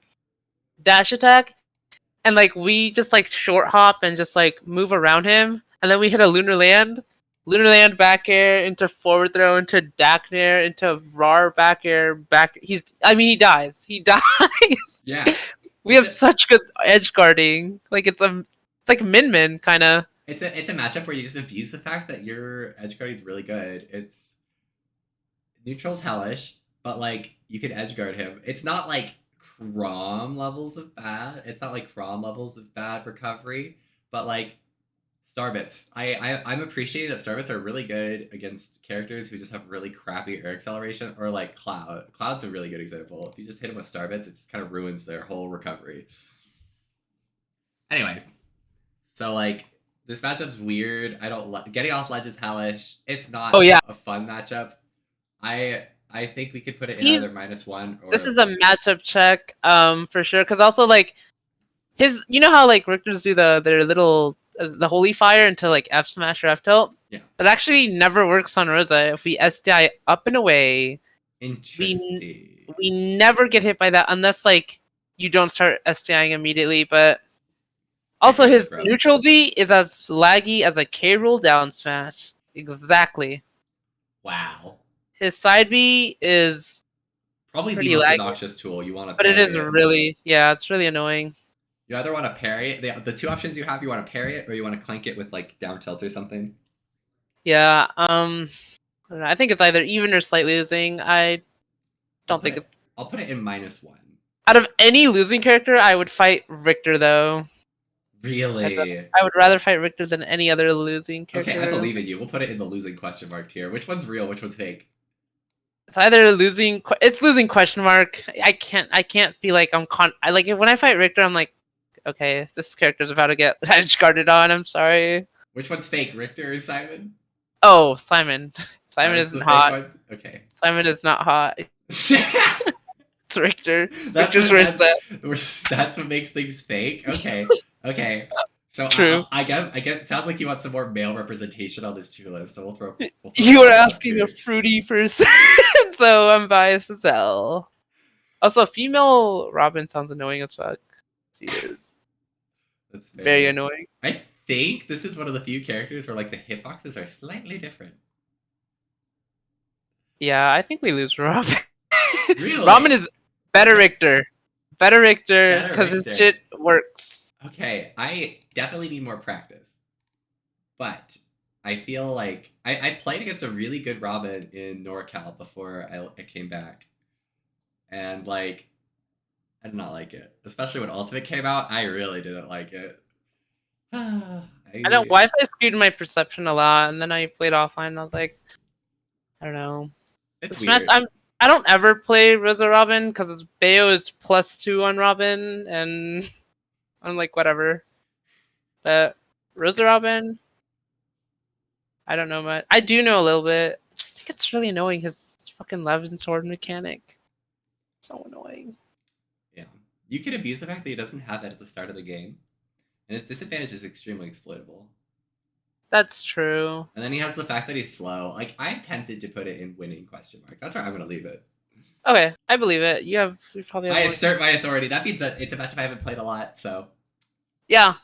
dash attack, and, like, we just, like, short hop and just, like, move around him, and then we hit a Lunar Land back air into forward throw into Daknair into RAR back air back. He dies. Yeah. We have such good edge guarding. Like it's like Min Min kind of. It's a matchup where you just abuse the fact that your edge guarding is really good. It's neutral's hellish, but like you can edge guard him. It's not like Crom levels of bad. It's not like Crom levels of bad recovery, but like Starbits. I'm appreciating that Starbits are really good against characters who just have really crappy air acceleration, or like Cloud. Cloud's a really good example. If you just hit him with Starbits, it just kind of ruins their whole recovery. Anyway, so like this matchup's weird. I don't getting off ledge is hellish. It's not a fun matchup. I think we could put it in either -1 or. This is a matchup check, for sure. Because also like his, you know how like Richters do their little the holy fire into like F smash or F tilt. Yeah. That actually never works on Rosa. If we SDI up and away, interesting. We never get hit by that unless like you don't start SDIing immediately. But also his neutral B is as laggy as a K roll down smash. Exactly. Wow. His side B is probably the most obnoxious tool you want to. But it is really, it's really annoying. You either want to parry it. The two options you have, you want to parry it or you want to clank it with like down tilt or something. Yeah, I think it's either even or slightly losing. I don't think it's. I'll put it in -1. Out of any losing character, I would fight Richter though. Really? I would rather fight Richter than any other losing character. Okay, I believe in you. We'll put it in the losing question mark tier. Which one's real? Which one's fake? It's either losing. It's losing question mark. I can't feel like I like when I fight Richter. I'm like, okay, this character's about to get edge guarded on. I'm sorry. Which one's fake, Richter or Simon? Oh, Simon. Simon isn't hot. Okay. Simon is not hot. It's Richter. That's what makes things fake. Okay. Okay. So true. I guess it sounds like you want some more male representation on this tier list. So we'll throw you were asking a fruity person, so I'm biased as hell. Also, female Robin sounds annoying as fuck. She is. That's very annoying. I think this is one of the few characters where like the hitboxes are slightly different. Yeah, I think we lose Robin. Really? Robin is better Richter. Better Richter because his shit works. Okay, I definitely need more practice. But I feel like I played against a really good Robin in NorCal before I came back. And like, I did not like it. Especially when Ultimate came out, I really didn't like it. I know Wi-Fi skewed my perception a lot, and then I played offline and I was like, I don't know. It's weird. I don't ever play Rosa Robin because Bayo is +2 on Robin, and I'm like, whatever. But Rosa Robin, I don't know much. I do know a little bit. I just think it's really annoying, his fucking Levin sword mechanic. So annoying. Yeah. You can abuse the fact that he doesn't have it at the start of the game. And his disadvantage is extremely exploitable. That's true. And then he has the fact that he's slow. Like, I'm tempted to put it in winning question mark. That's where I'm going to leave it. Okay, I believe it. You probably have I assert my authority. That means that it's a matchup I haven't played a lot, so. Yeah.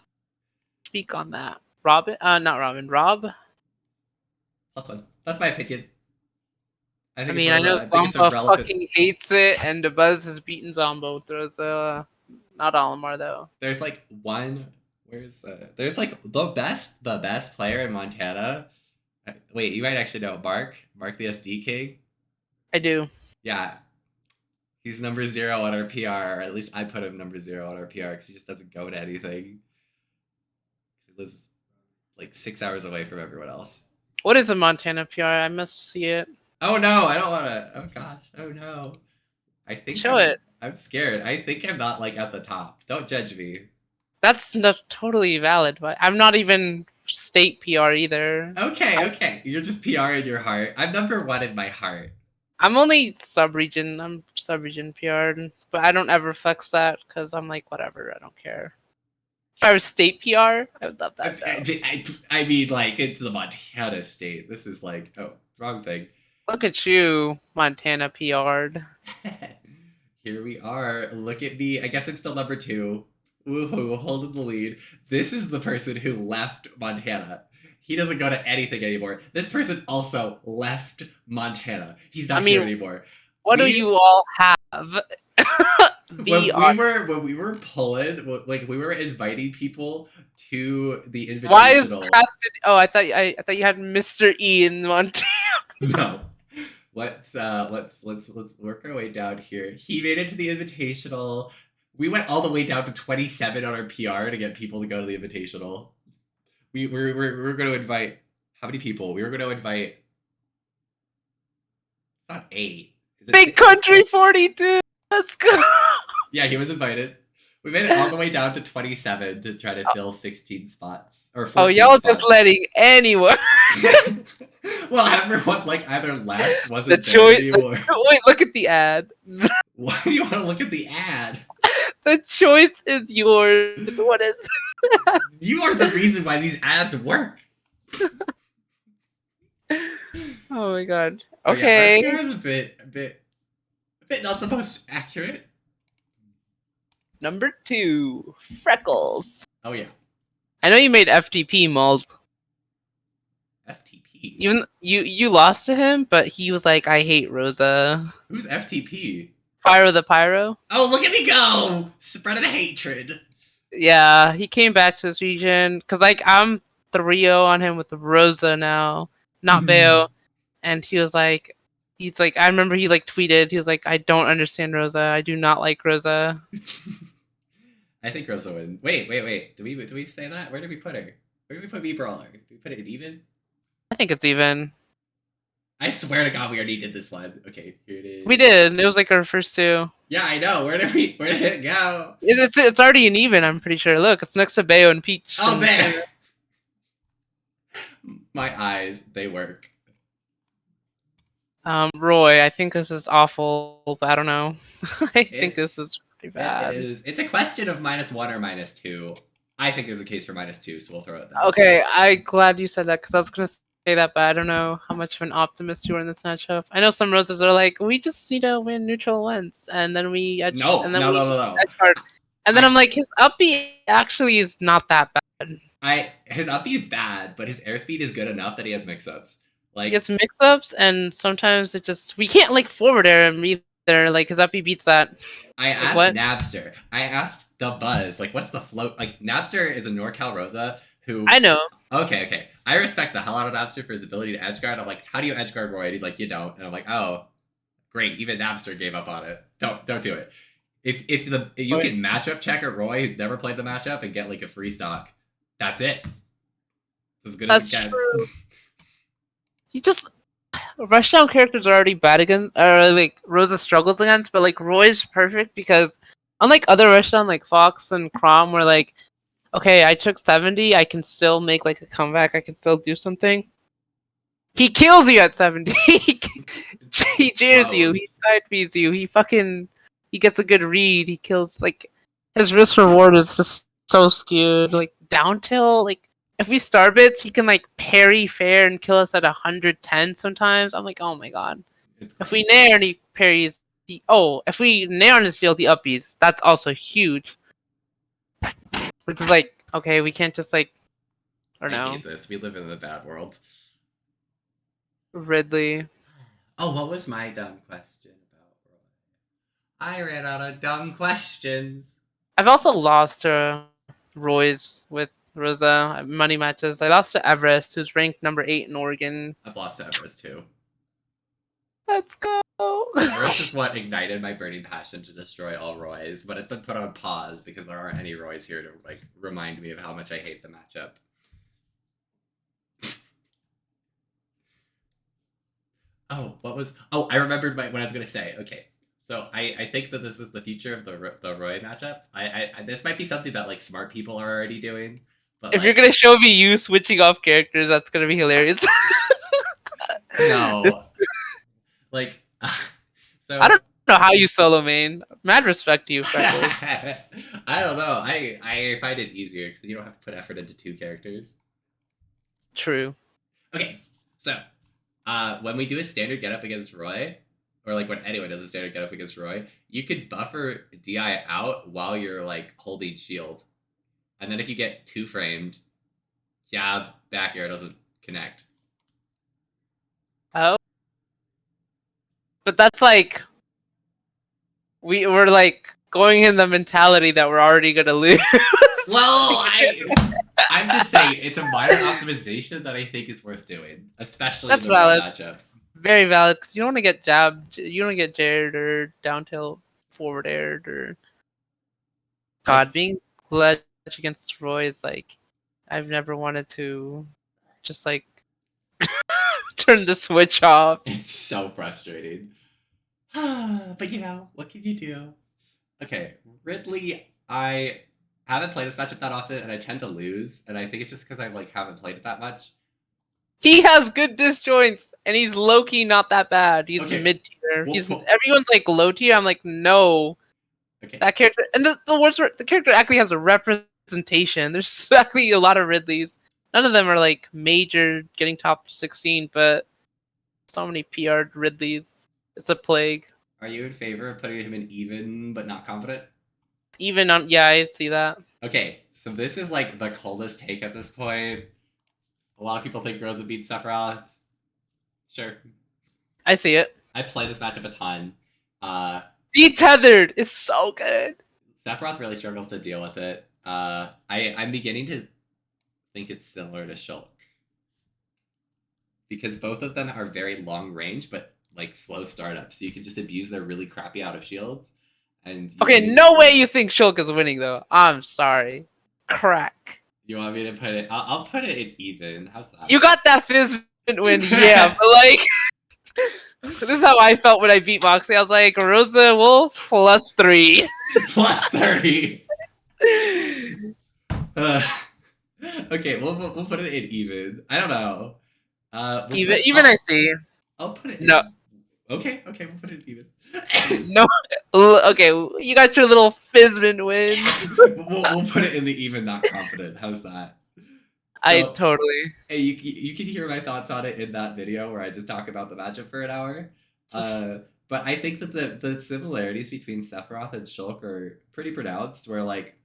Speak on that. Robin? Not Robin. Rob? +1. That's my opinion. I know Zomba fucking hates it, and DeBuzz has beaten Zomba with Rosa. Not Olimar, though. There's like one... There's like the best player in Montana. Wait, you might actually know Mark the SD King. I do. Yeah, he's number 0 on our PR, or at least I put him number 0 on our PR because he just doesn't go to anything. He lives like 6 hours away from everyone else. What is a Montana PR? I must see it. Oh no, I don't want to. Oh gosh, oh no. I think show it. I'm scared. I think I'm not like at the top. Don't judge me. That's not totally valid, but I'm not even state PR either. Okay. You're just PR in your heart. I'm number 1 in my heart. I'm only sub-region. I'm sub-region PR'd, but I don't ever flex that because I'm like, whatever, I don't care. If I was state PR, I would love that. I mean, like, it's the Montana state. This is like, wrong thing. Look at you, Montana PR'd. Here we are. Look at me. I guess I'm still number 2. Woohoo, holding the lead. This is the person who left Montana. He doesn't go to anything anymore. This person also left Montana. He's not here anymore. What do you all have? VR. When we were pulling, like we were inviting people to the Why is invitational. Captain? Oh, I thought you had Mr. E in one. No. Let's work our way down here. He made it to the invitational. We went all the way down to 27 on our PR to get people to go to the invitational. We're going to invite how many people? We were going to invite. It's not 8. Is it Big 6? Country 42. Let's go. Yeah, he was invited. We made it all the way down to 27 to try to fill 16 spots or 14 Oh, y'all spots. just letting anyone. Well, everyone like either left, The wasn't there choice. anymore. Wait, look at the ad. Why do you want to look at the ad? The choice is yours. What is? You are the reason why these ads work. Oh my god. Oh, Okay. yeah, our PR is a bit not the most accurate. Number 2, Freckles. Oh yeah, I know you made FTP mold. FTP. Even you lost to him, but he was like, "I hate Rosa." Who's FTP? Pyro the Pyro. Oh, look at me go! Spreading hatred. Yeah, he came back to this region because like I'm 3-0 on him with Rosa now, not Bayo, and he's like, I remember he like tweeted, he was like, "I don't understand Rosa. I do not like Rosa." I think Rosa win. Wait. Do we say that? Where did we put her? Where did we put me brawler? Did we put it in even? I think it's even. I swear to God, we already did this one. Okay, here it is. We did. It was like our first 2. Yeah, I know. Where did it go? It's already an even. I'm pretty sure. Look, it's next to Bayo and Peach. Oh, there. My eyes, they work. Roy, I think this is awful, but I don't know. I think this is pretty bad. It's a question of -1 or -2. I think there's a case for -2, so we'll throw it there. Okay, I'm glad you said that because I was gonna say that, but I don't know how much of an optimist you are in this matchup. I know some Roses are like, we just need to win neutral once, and then we No. And then I'm like, his uppy actually is not that bad. His uppy is bad, but his airspeed is good enough that he has mix-ups. Like, he gets mix-ups, and sometimes we can't like forward air him either. Like his uppy beats that. I asked what? Napster. I asked the Buzz, like, what's the float? Like, Napster is a NorCal Rosa who. I know. Okay. I respect the hell out of Napster for his ability to edge guard. I'm like, how do you edge guard Roy? And he's like, you don't. And I'm like, oh, great. Even Napster gave up on it. Don't do it. If you can matchup check a Roy who's never played the matchup and get like a free stock, that's it. As good as it gets. True. He just rushdown characters are already bad against, or like Rosa struggles against, but like Roy's perfect because unlike other rushdown like Fox and Chrom, where like, okay, I took 70, I can still make like a comeback, I can still do something. He kills you at 70. He jams you, he side feeds you, he gets a good read, he kills, like his risk reward is just so skewed. Like down tilt, like if we starbits, he can like parry fair and kill us at 110 sometimes. I'm like, oh my god. If we nair and he parries, if we nair on his field, he uppies. That's also huge. Which is like, okay, we can't just like, or no. I hate this. We live in a bad world. Ridley. Oh, what was my dumb question about Roy? I ran out of dumb questions. I've also lost to Roy's with Rosa money matches. I lost to Everest, who's ranked number 8 in Oregon. I've lost to Everest too. Let's go. Everest is what ignited my burning passion to destroy all Roys, but it's been put on pause because there aren't any Roys here to like remind me of how much I hate the matchup. I remembered when I was gonna say. Okay, so I think that this is the future of the Roy matchup. I this might be something that like smart people are already doing. But, if you're gonna show me you switching off characters, that's gonna be hilarious. No. Like, so I don't know how you solo main. Mad respect to you, Freckles. I don't know. I find it easier because you don't have to put effort into 2 characters. True. Okay, so when we do a standard get up against Roy, or like when anyone does a standard get up against Roy, you could buffer DI out while you're like holding shield, and then if you get 2 framed, jab back air doesn't connect. Oh. But that's like we're like going in the mentality that we're already gonna lose. Well, I'm just saying it's a minor optimization that I think is worth doing, especially in That's the right valid. matchup. Very valid, because you don't want to get jabbed. You don't want to get jared or down tilt forward aired or Like, God being clutch against Roy is like I've never wanted to just like turn the switch off. it's so frustrating. But you know, what can you do? Okay, Ridley, I haven't played this matchup that often, and I tend to lose, and I think it's just because I like haven't played it that much. He has good disjoints, and he's low key not that bad. He's Okay, mid tier. well, He's well, everyone's like low tier. I'm like no, okay. that character. And the worst, the character actually has a representation. There's actually a lot of Ridleys. None of them are like major getting top 16, but so many PR'd Ridleys. It's a plague. Are you in favor of putting him in even but not confident? Even on yeah, I see that. Okay, so this is like the coldest take at this point. A lot of people think Rosa beats Sephiroth. Sure. I see it. I play this matchup a ton. Detethered is so good. Sephiroth really struggles to deal with it. I'm beginning to think it's similar to Shulk. Because both of them are very long range, but like slow startups. So you can just abuse their really crappy out of shields. And Okay, no way you think Shulk is winning though. I'm sorry. Crack. You want me to put it? I'll put it in even. How's that? You got that fizz win, yeah, but like this is how I felt when I beat Moxie. I was like, Rosa Wolf +3. +30. Okay, we'll put it in even. I don't know. Even I see. I'll put it in. No. Okay, we'll put it in even. No. Okay, you got your little Fizzman win. we'll put it in the even, not confident. How's that? I totally. Hey, you can hear my thoughts on it in that video where I just talk about the matchup for an hour. But I think that the similarities between Sephiroth and Shulk are pretty pronounced. Where like,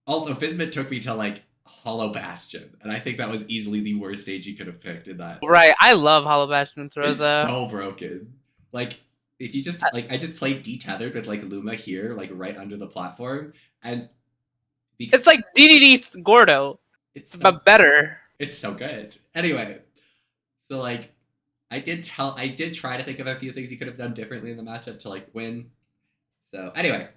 also Fizmit took me to like Hollow Bastion, and I think that was easily the worst stage you could have picked in that. Right, I love Hollow Bastion with Rosa. It's so broken. Like if you just like, I just played detethered with like Luma here, like right under the platform, and it's like DDD Gordo. But better. It's so good. Anyway, so like, I did try to think of a few things he could have done differently in the matchup to like win. So anyway,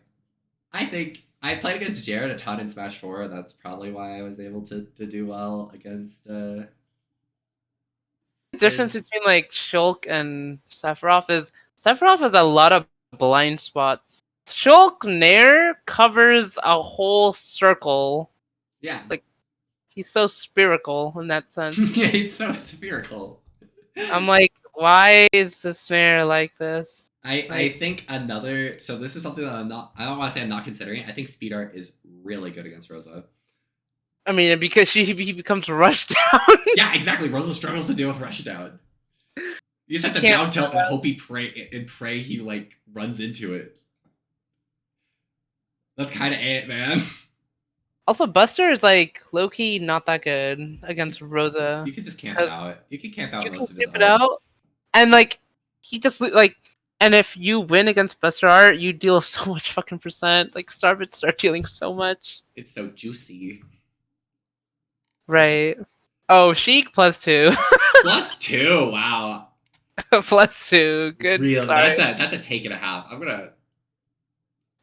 I think I played against Jared a ton in Smash 4, and that's probably why I was able to do well against. The difference between like Shulk and Sephiroth is Sephiroth has a lot of blind spots. Shulk Nair covers a whole circle. Yeah. Like he's so spherical in that sense. Yeah, he's so spherical. I'm like, why is this Nair like this? I think another. So this is something that I don't want to say I'm not considering. I think Speed Art is really good against Rosa. I mean, because he becomes rushed down. Yeah, exactly. Rosa struggles to deal with rush down. You just have to down tilt and hope he pray he like runs into it. That's kind of it, man. Also, Buster is like low key not that good against Rosa. You can just camp it out. You can camp out most of his. You can camp it out, and like he just like. And if you win against Buster Art, you deal so much fucking percent. Like Starbits start dealing so much. It's so juicy. Right. Oh, Sheik +2. +2. Wow. +2. Good. Real. Sorry. That's a take and a half. I'm gonna.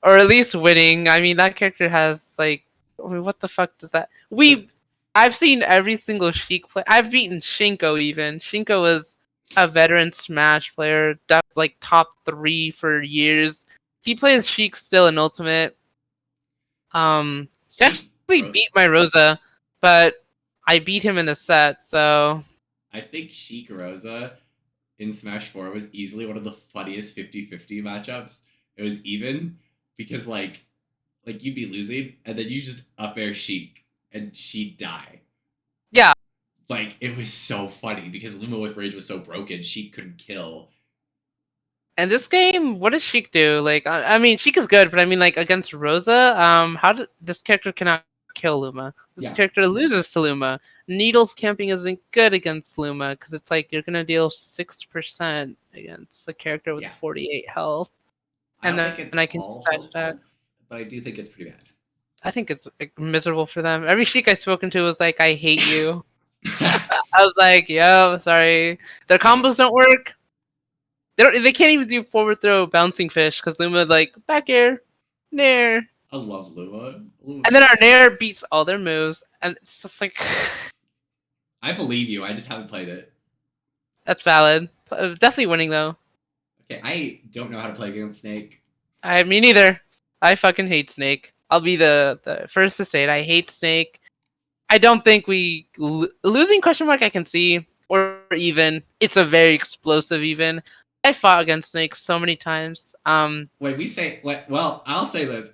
Or at least winning. I mean, that character has like. I mean, what the fuck does that? I've seen every single Sheik play. I've beaten Shinko even. Shinko was a veteran Smash player, like top 3 for years. He plays Sheik still in Ultimate. He actually beat my Rosa, but I beat him in the set, so I think Sheik Rosa in Smash 4 was easily one of the funniest 50-50 matchups. It was even because like you'd be losing and then you just up air Sheik and she'd die. Yeah. Like, it was so funny because Luma with Rage was so broken, Sheik couldn't kill. And this game, what does Sheik do? Like, I mean, Sheik is good, but I mean, like, against Rosa, this character cannot kill Luma. This character loses to Luma. Needles camping isn't good against Luma, because it's like, you're gonna deal 6% against a character with 48 health. I don't think then it's I can all side attack. hopeless, but I do think it's pretty I think it's like, miserable for them. Every Sheik I've spoken to was like, "I hate you." bad. I was like, "Yo, sorry." Their I combos don't work. They don't. They can't even do forward throw bouncing fish because Luma like back air, nair, I love Luma. and then our nair beats all their moves, and it's just like I believe you. I just haven't played it. that's valid. Definitely winning though. Okay, I don't know how to play against Snake. Me neither. I fucking hate Snake. I'll be the first to say it. I hate Snake. I don't think we losing question mark. I can see or even it's a very explosive even. I fought against Snake so many times. When we say what? Well, I'll say this.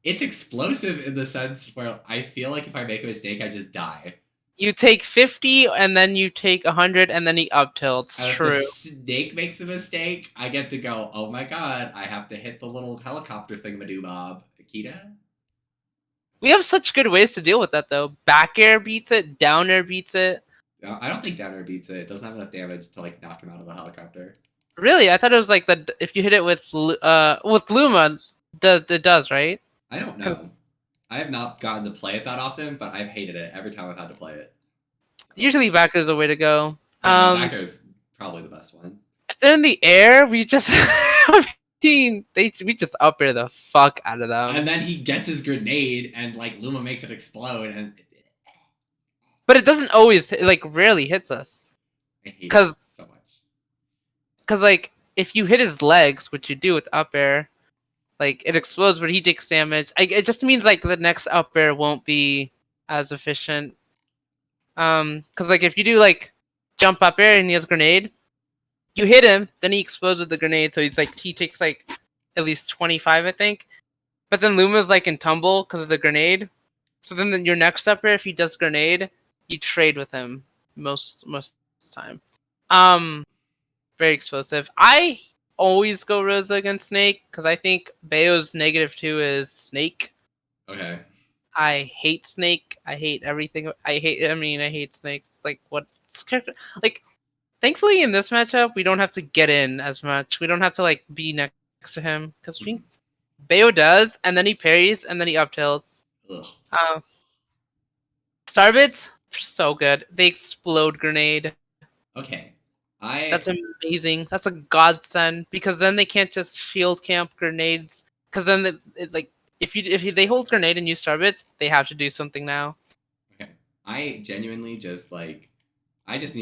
It's explosive in the sense where I feel like if I make a mistake, I just die. You take 50 and then you take 100 and then he up tilts. If the True. snake makes a mistake, I get to go, oh my god, I have to hit the little helicopter thingamadoobab. Akita? We have such good ways to deal with that though. Back air beats it, down air beats it. I don't think down air beats it. It doesn't have enough damage to like knock him out of the helicopter. Really, I thought it was like the if you hit it with Luma, does right? I don't know. I have not gotten to play it that often, but I've hated it every time I've had to play it. Usually back air is the way to go. Yeah, back air is probably the best one. If they're in the air, we just we just up air the fuck out of them. And then he gets his grenade, and like Luma makes it explode, and But it doesn't always like rarely hits us. I hate it 'Cause- so much. Because like if you hit his legs, which you do with up air, like it explodes, but he takes damage. It just means like the next up air won't be as efficient. Because like if you do like jump up air and he has grenade, you hit him, then he explodes with the grenade, so he takes like at least 25, I think. But then Luma's like in tumble because of the grenade. So then your next up air, if he does grenade, you trade with him most of the time. Very explosive. I always go Rosa against Snake because I think Bayo's -2 is Snake. Okay. I hate Snake. I hate everything. I hate Snake. It's like what character? Like, thankfully in this matchup, we don't have to get in as much. We don't have to like be next to him because Bayo does, and then he parries, and then he up tilts. Ugh. Starbits, so good. They explode grenade. Okay. That's amazing. That's a godsend because then they can't just shield camp grenades. Because then it's like if they hold grenade and use starbits, they have to do something now. Okay. I genuinely just like I just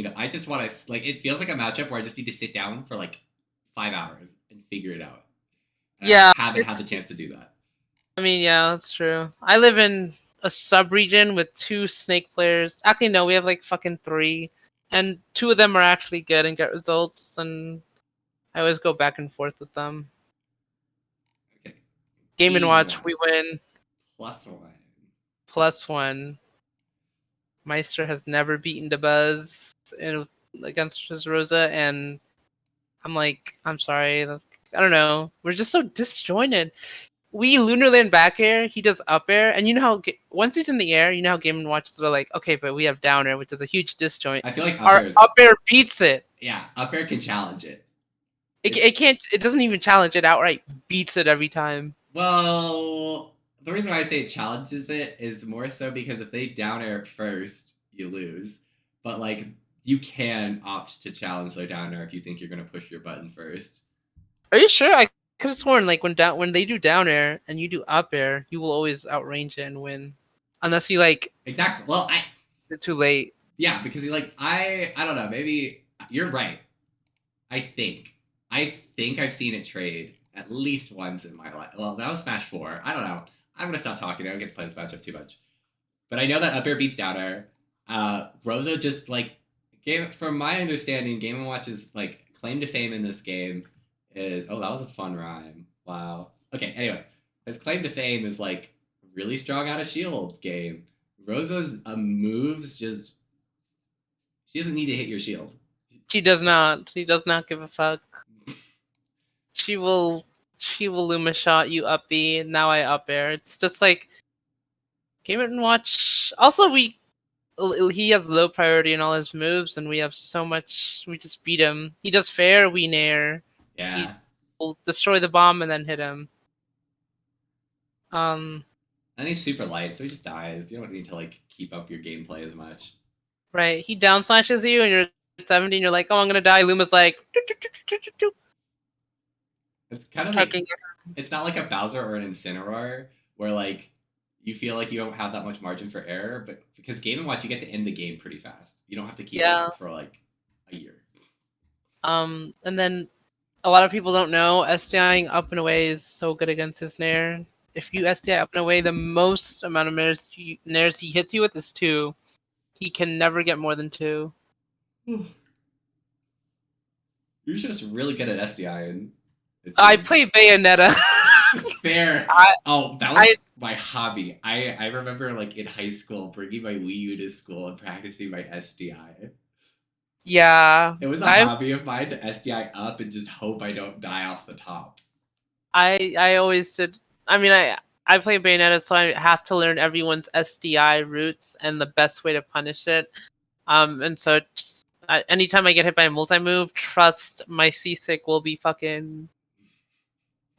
want to like it feels like a matchup where I just need to sit down for like 5 hours and figure it out. And Yeah, I haven't had the chance to do that. I mean, yeah, that's true. I live in a sub region with 2 Snake players. Actually, no, we have like fucking 3, and 2 of them are actually good and get results, and I always go back and forth with them. Okay. Game and Watch, we win. +1. +1. Meister has never beaten DeBuzz against his Rosa, and I'm sorry. I don't know. We're just so disjointed. We Lunarland back air, he does up air, and you know how once he's in the air, you know how Game and Watch are like, okay, but we have down air, which is a huge disjoint. I feel like our up air beats it. Yeah, up air can challenge it. It can't. It doesn't even challenge it outright. Beats it every time. Well, the reason why I say it challenges it is more so because if they down air it first, you lose. But like you can opt to challenge their down air if you think you're gonna push your button first. Are you sure? I could have sworn like when they do down air and you do up air, you will always outrange it and win, unless you like Exactly. Well, it's too late. Yeah, because you like I don't know. Maybe you're right. I think I've seen it trade at least once in my life. Well, that was Smash 4. I don't know. I'm gonna stop talking. I don't get to play this matchup too much. But I know that up air beats down air. Rosa just like from my understanding, Game and Watch's like claim to fame in this game is that was a fun rhyme. Wow. Okay, anyway. His claim to fame is like really strong out of shield game. Rosa's moves just she doesn't need to hit your shield. She does not. She does not give a fuck. She will Luma shot you up B, and now I up air. It's just like Game and Watch. Also, he has low priority in all his moves, and we have so much. We just beat him. He does fair, we nair. Yeah. will destroy the bomb and then hit him. And he's super light, so he just dies. You don't need to like keep up your gameplay as much. Right. He down slashes you and you're 70 and you're like, oh, I'm gonna die. Luma's like, It's kind of like it's not like a Bowser or an Incineroar where like you feel like you don't have that much margin for error, but because Game and Watch you get to end the game pretty fast. You don't have to keep it up for like a year. And then a lot of people don't know SDIing up and away is so good against his Nair. If you SDI up and away, the most amount of Nairs he hits you with is 2. He can never get more than 2. You're just really good at SDIing. I play Bayonetta. Fair. Oh, that was my hobby. I remember like in high school bringing my Wii U to school and practicing my SDI. Yeah. It was a hobby of mine to SDI up and just hope I don't die off the top. I always did. I mean, I play Bayonetta, so I have to learn everyone's SDI routes and the best way to punish it. And so anytime I get hit by a multi-move, trust my C-Stick will be fucking...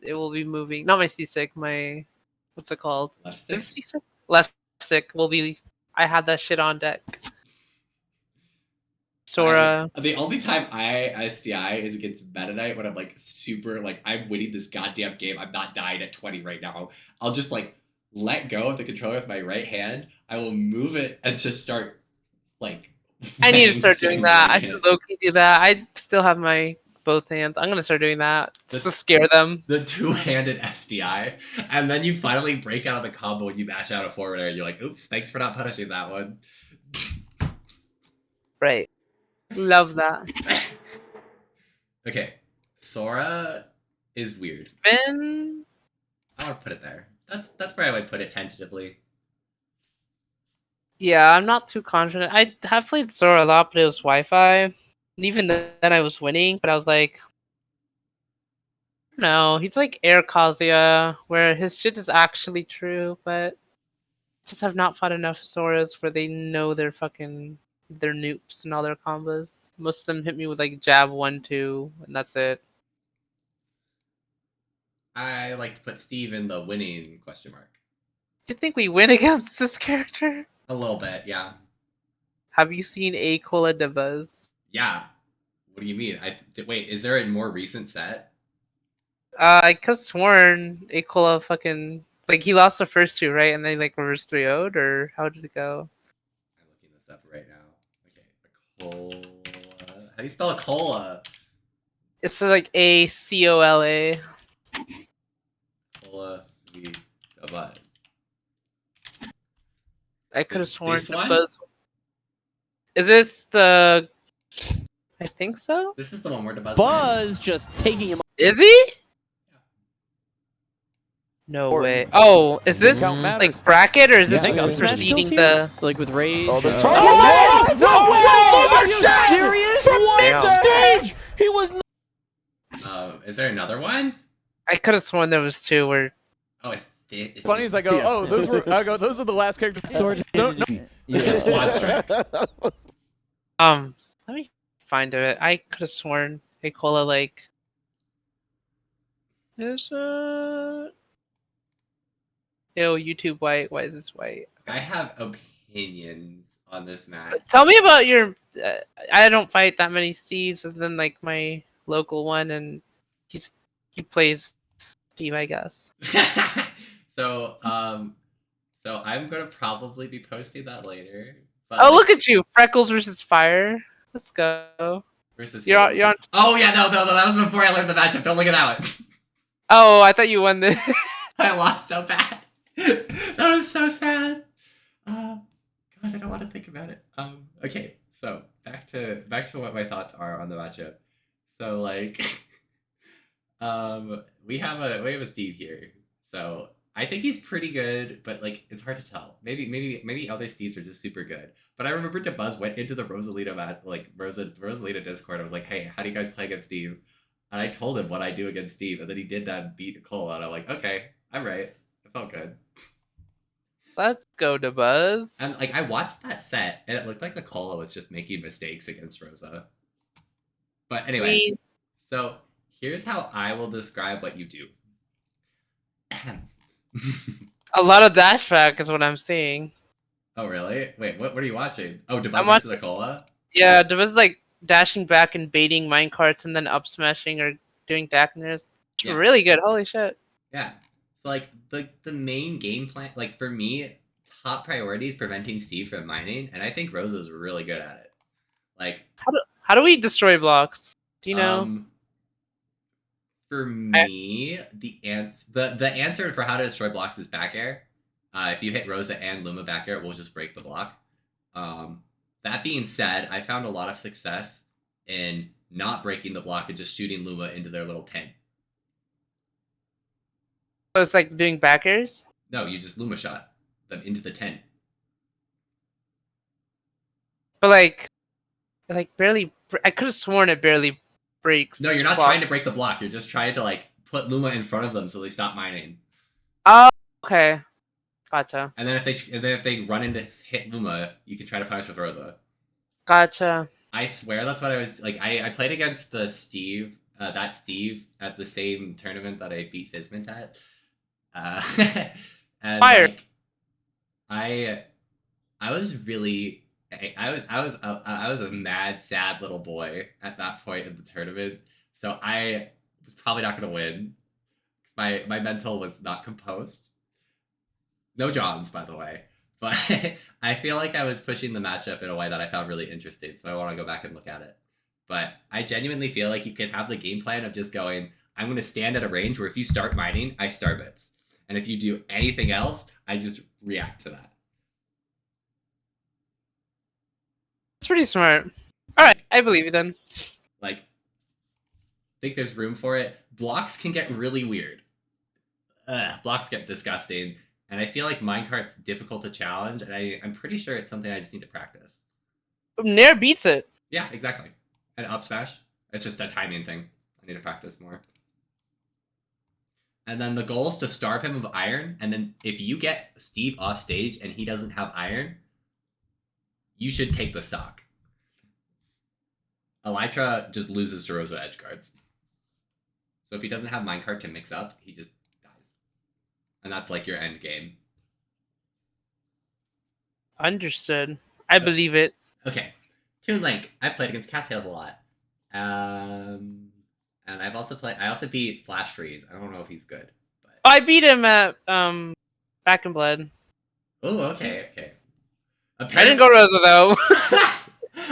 It will be moving. Not my C-Stick, my... What's it called? Left stick? Is it C-Stick? Left stick will be... I had that shit on deck. Sora. The only time I SDI is against Meta Knight when I'm like super, like, I'm winning this goddamn game. I'm not dying at 20 right now. I'll just like let go of the controller with my right hand. I will move it and just start like... I need to start doing that. I can low-key do that. I still have my both hands. I'm going to start doing that just to scare them. The two-handed SDI. And then you finally break out of the combo when you mash out a forward air and you're like, oops, thanks for not punishing that one. Right. Love that. Okay. Sora is weird. Finn? I want to put it there. That's where I would put it tentatively. Yeah, I'm not too confident. I have played Sora a lot, but it was Wi-Fi. And even then I was winning, but I was like... No, he's like Air Kazuya, where his shit is actually true, but... just have not fought enough Soras where they know their noops and all their combos. Most of them hit me with like jab 1-2, and that's it. I like to put Steve in the winning question mark. Do you think we win against this character? A little bit, yeah. Have you seen A Cola de Buzz? Yeah. What do you mean? Wait, is there a more recent set? I could have sworn A Cola fucking... Like, he lost the first 2, right? And then, like, reverse 3-0'd? Or how did it go? I'm looking this up right now. Okay, a cola... How do you spell a cola? It's like A-C-O-L-A. Cola de Buzz. I could have sworn this one? Buzz... Is this the... I think so? This is the one where the Buzz just taking him... Is he? No way. Oh, is this like bracket or is this preceding the... Like with Rage? Oh, No way! Are you serious? From mid-stage! He was... Is there another one? I could have sworn there was 2 where... Oh, it's Funny as I go, oh, those are the last characters. Sword. This is Squad Strike. Let me find it. I could have sworn Nicola like... Is Ew, YouTube white. Why is this white? I have opinions on this match. Tell me about your... I don't fight that many Steves other than like my local one, and he plays Steve, I guess. So I'm gonna probably be posting that later. But Oh, look at you! Freckles versus Fire. Let's go. Versus You're on... Oh yeah, no, that was before I learned the matchup. Don't look at that one. Oh, I thought you won the... I lost so bad. That was so sad. God, I don't want to think about it. Okay, so back to what my thoughts are on the matchup. So like, we have a Steve here. So I think he's pretty good, but like it's hard to tell. Maybe other Steves are just super good. But I remember DeBuzz went into the Rosalita Rosalita Discord. I was like, hey, how do you guys play against Steve? And I told him what I do against Steve, and then he did that and beat Cole, and I'm like, okay, I'm right. It felt good. Let's go to Buzz. And like I watched that set, and it looked like the Cola was just making mistakes against Rosa. But anyway, so Here's how I will describe what you do. A lot of dash back is what I'm seeing. Oh, really? Wait, what are you watching? Oh, Debuzz I'm versus watching. Acola? Yeah, there was like dashing back and baiting minecarts and then up smashing or doing Dackners. It's Yeah. really good. Holy shit. Yeah. So, like, the main game plan, like, for me, top priority is preventing Steve from mining, and I think Rosa's really good at it. Like, How do we destroy blocks? Do you know? For me, the answer for how to destroy blocks is back air. If you hit Rosa and Luma back air, it will just break the block. That being said, I found a lot of success in not breaking the block and just shooting Luma into their little tent. So it's like doing backers? No, you just Luma shot them into the tent. But like barely. I could have sworn it barely breaks. No, you're not block. trying to break the block. You're just trying to like put Luma in front of them so they stop mining. Oh, okay. Gotcha. And then if they run into hit Luma, you can try to punish with Rosa. Gotcha. I swear that's what I was like. I played against the Steve, that Steve, at the same tournament that I beat Fizmint at. And Fire. like, I was really I was a mad, sad little boy at that point in the tournament. So I was probably not gonna win. My mental was not composed. No Johns, by the way. But I feel like I was pushing the matchup in a way that I found really interesting, so I want to go back and look at it. But I genuinely feel like you could have the game plan of just going, I'm going to stand at a range where if you start mining, I starbits. And if you do anything else, I just react to that. It's pretty smart. Alright, I believe you then. Like, I think there's room for it. Blocks can get really weird. Blocks get disgusting. And I feel like minecart's difficult to challenge, and I'm pretty sure it's something I just need to practice. Nair beats it. Yeah, exactly. And up smash. It's just a timing thing. I need to practice more. And then the goal is to starve him of iron, and then if you get Steve off stage and he doesn't have iron, you should take the stock. Elytra just loses to Rosa edge guards. So if he doesn't have minecart to mix up, he just dies. And that's like your end game. Understood. I believe it. Okay. Toon Link. I've played against Cattails a lot. And I also beat Flash Freeze. I don't know if he's good. But... I beat him at Back in Blood. Oh, okay. I didn't go Rosa though.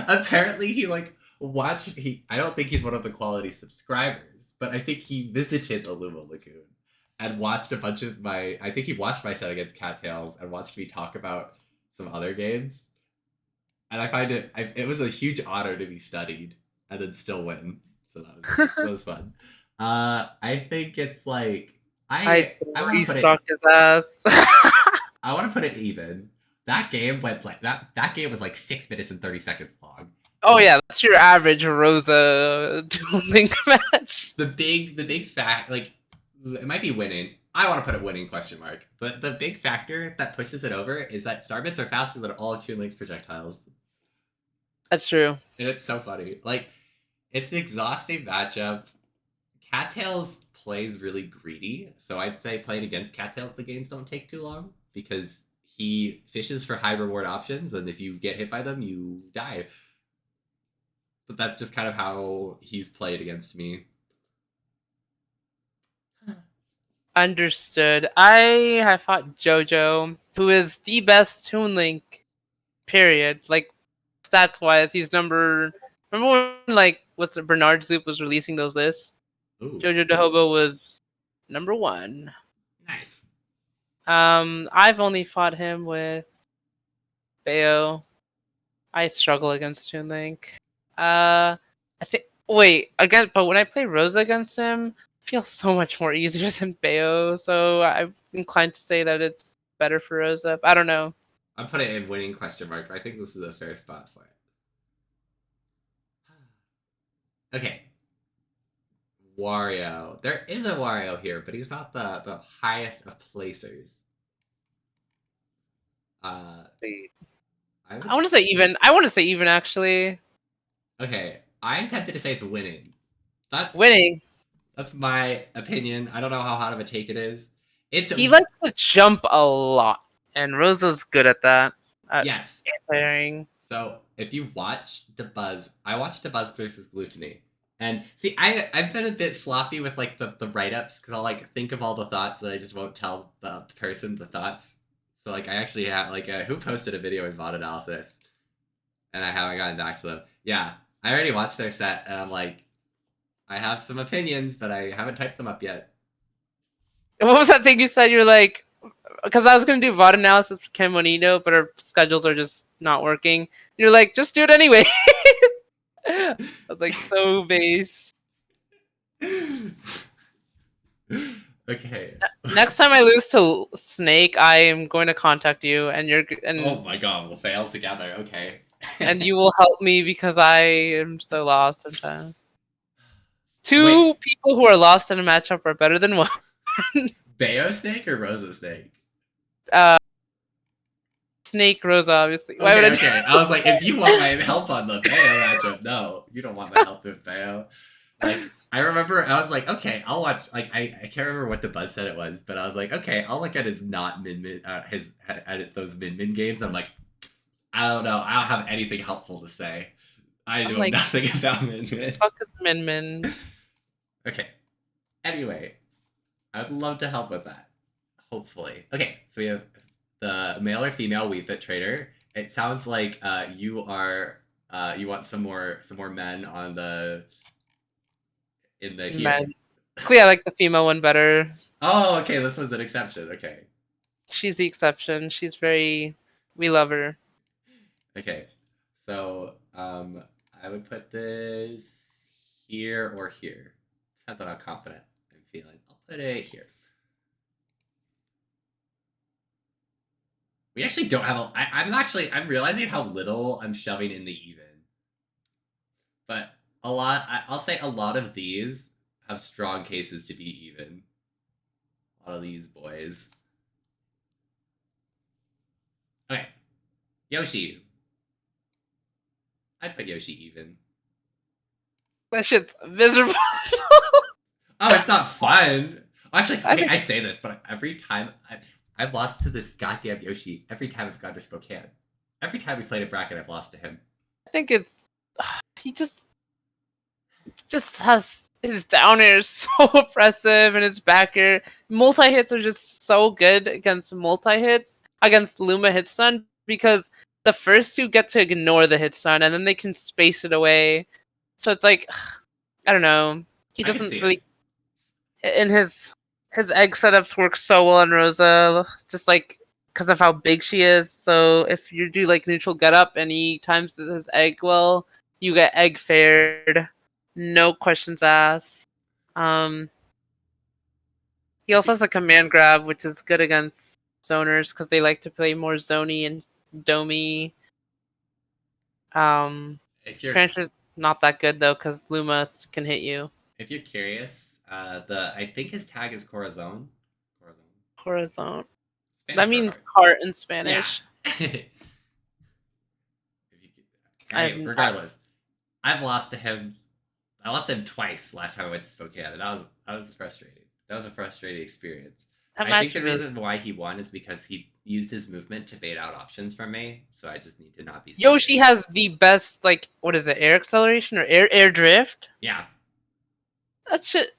Apparently he like watched I don't think he's one of the quality subscribers, but I think he visited Illuma Lagoon and watched a bunch of I think he watched my set against Cattails and watched me talk about some other games. And I find it was a huge honor to be studied and then still win. So that was fun. I think it's like I want to put it his ass. I want to put it even. That game went like that game was like 6 minutes and 30 seconds long. Oh yeah, that's your average Rosa Duel Link match. The big fact, like, it might be winning. I want to put it winning question mark. But the big factor that pushes it over is that starbits are faster than all of Toon Link's projectiles. That's true. And it's so funny. Like, it's an exhausting matchup. Cattails plays really greedy, so I'd say playing against Cattails the games don't take too long because he fishes for high reward options, and if you get hit by them, you die. But that's just kind of how he's played against me. Understood. I have fought JoJo, who is the best Toon Link, period. Like, stats-wise, he's remember when, like, Bernard's Loop was releasing those lists? Ooh. JoJo DeHobo was number 1. Nice. I've only fought him with Bayo. I struggle against Toon Link. I think. Wait, but when I play Rosa against him, it feels so much more easier than Bayo. So I'm inclined to say that it's better for Rosa. I don't know. I'm putting it in winning question mark, but I think this is a fair spot for it. Okay. Wario. There is a Wario here, but he's not the highest of placers. I want to say even. I want to say even, actually. Okay, I'm tempted to say it's winning. That's Winning. That's my opinion. I don't know how hot of a take it is. It's He likes to jump a lot, and Rosa's good at that. At yes. pairing. So if you watch The Buzz, I watched The Buzz versus Gluttony. And see, I've been a bit sloppy with like the write-ups because I'll like think of all the thoughts that I just won't tell the person the thoughts. So like I actually have like who posted a video in VOD analysis, and I haven't gotten back to them. Yeah, I already watched their set, and I'm like, I have some opinions, but I haven't typed them up yet. What was that thing you said? You're like, because I was gonna do VOD analysis for Ken Monino, but our schedules are just not working. You're like, just do it anyway. I was like, so base. Okay. Next time I lose to Snake, I am going to contact you, and Oh my god, we'll fail together. Okay. and you will help me because I am so lost sometimes. Two Wait. people who are lost in a matchup are better than one. Bayo Snake or Rosa Snake? Snake Rosa, obviously. Why Okay, would I? okay. I was like, if you want my help on the Bayo matchup, no, you don't want my help with Bayo. Like, I remember I was like, okay, I'll watch. Like, I can't remember what the buzz said it was, but I was like, okay, I'll look at his not min his at those min games. I'm like, I don't know. I don't have anything helpful to say. I I'm know like, nothing about min. Fuck is Min Min. Okay. Anyway, I'd love to help with that. Hopefully. Okay, so we have the male or female Wii Fit trader. It sounds like you are you want some more men on the here. Men. Yeah, I like the female one better. Oh, okay, this was an exception. Okay. She's the exception. She's very. We love her. Okay. So, I would put this here or here. Depends on how confident I'm feeling. I'll put it here. We actually don't have a. I'm realizing how little I'm shoving in the even. But I'll say a lot of these have strong cases to be even. A lot of these boys. Okay. Yoshi. I'd put Yoshi even. That shit's miserable. Oh, it's not fun. Actually, I okay, think- I say this, but every time I've lost to this goddamn Yoshi. Every time I've gone to Spokane. Every time we played a bracket, I've lost to him. I think it's. He just has his down air is so oppressive and his back air. Multi hits are just so good against multi hits against Luma hit stun because the first two get to ignore the hit stun and then they can space it away. So it's like I don't know. He I can doesn't see really. In his egg setups work so well on Rosa, just like because of how big she is. So if you do like neutral get up and he times his egg well, you get egg fared, no questions asked. He also has a command grab, which is good against zoners because they like to play more zony and domey. If you're Transfer's not that good though because Luma can hit you. if you're curious, I think his tag is Corazon. Corazon. Spanish That for means heart. heart in Spanish. Yeah. I've- Regardless, I've lost to him. I lost to him twice last time I went to Spokane, and that was frustrating. That was a frustrating experience. That I match think the really- reason why he won is because he used his movement to bait out options from me, so I just need to not be. Yoshi has the best, like, what is it, air acceleration or air drift? Yeah. That shit.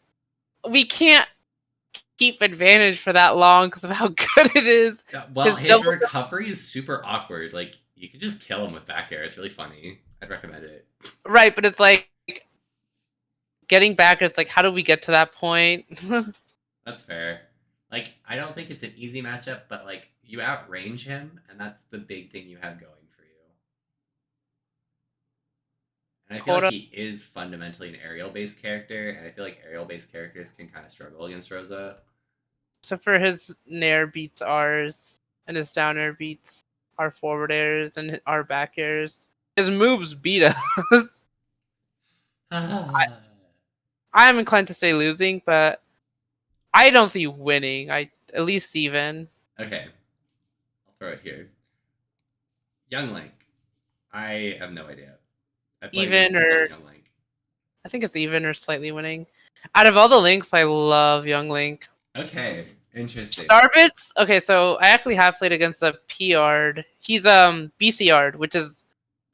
We can't keep advantage for that long because of how good it is. Well, His his double- recovery is super awkward. Like, you can just kill him with back air. It's really funny. I'd recommend it. Right, but it's like getting back. It's like, how do we get to that point? That's fair. Like, I don't think it's an easy matchup, but like you outrange him, and that's the big thing you have going for you. And I feel like he is fundamentally an aerial-based character, and I feel like aerial-based characters can kind of struggle against Rosa. So for his nair beats ours, and his down air beats our forward airs, and our back airs. His moves beat us. I'm inclined to say losing, but I don't see winning. I at least even. Okay, I'll throw it here. Young Link. I have no idea. I played Even against or- Young Link. I think it's even or slightly winning. Out of all the links, I love Young Link. Okay, interesting. Starbits. Okay, so I actually have played against a PR'd. He's BCR'd, which is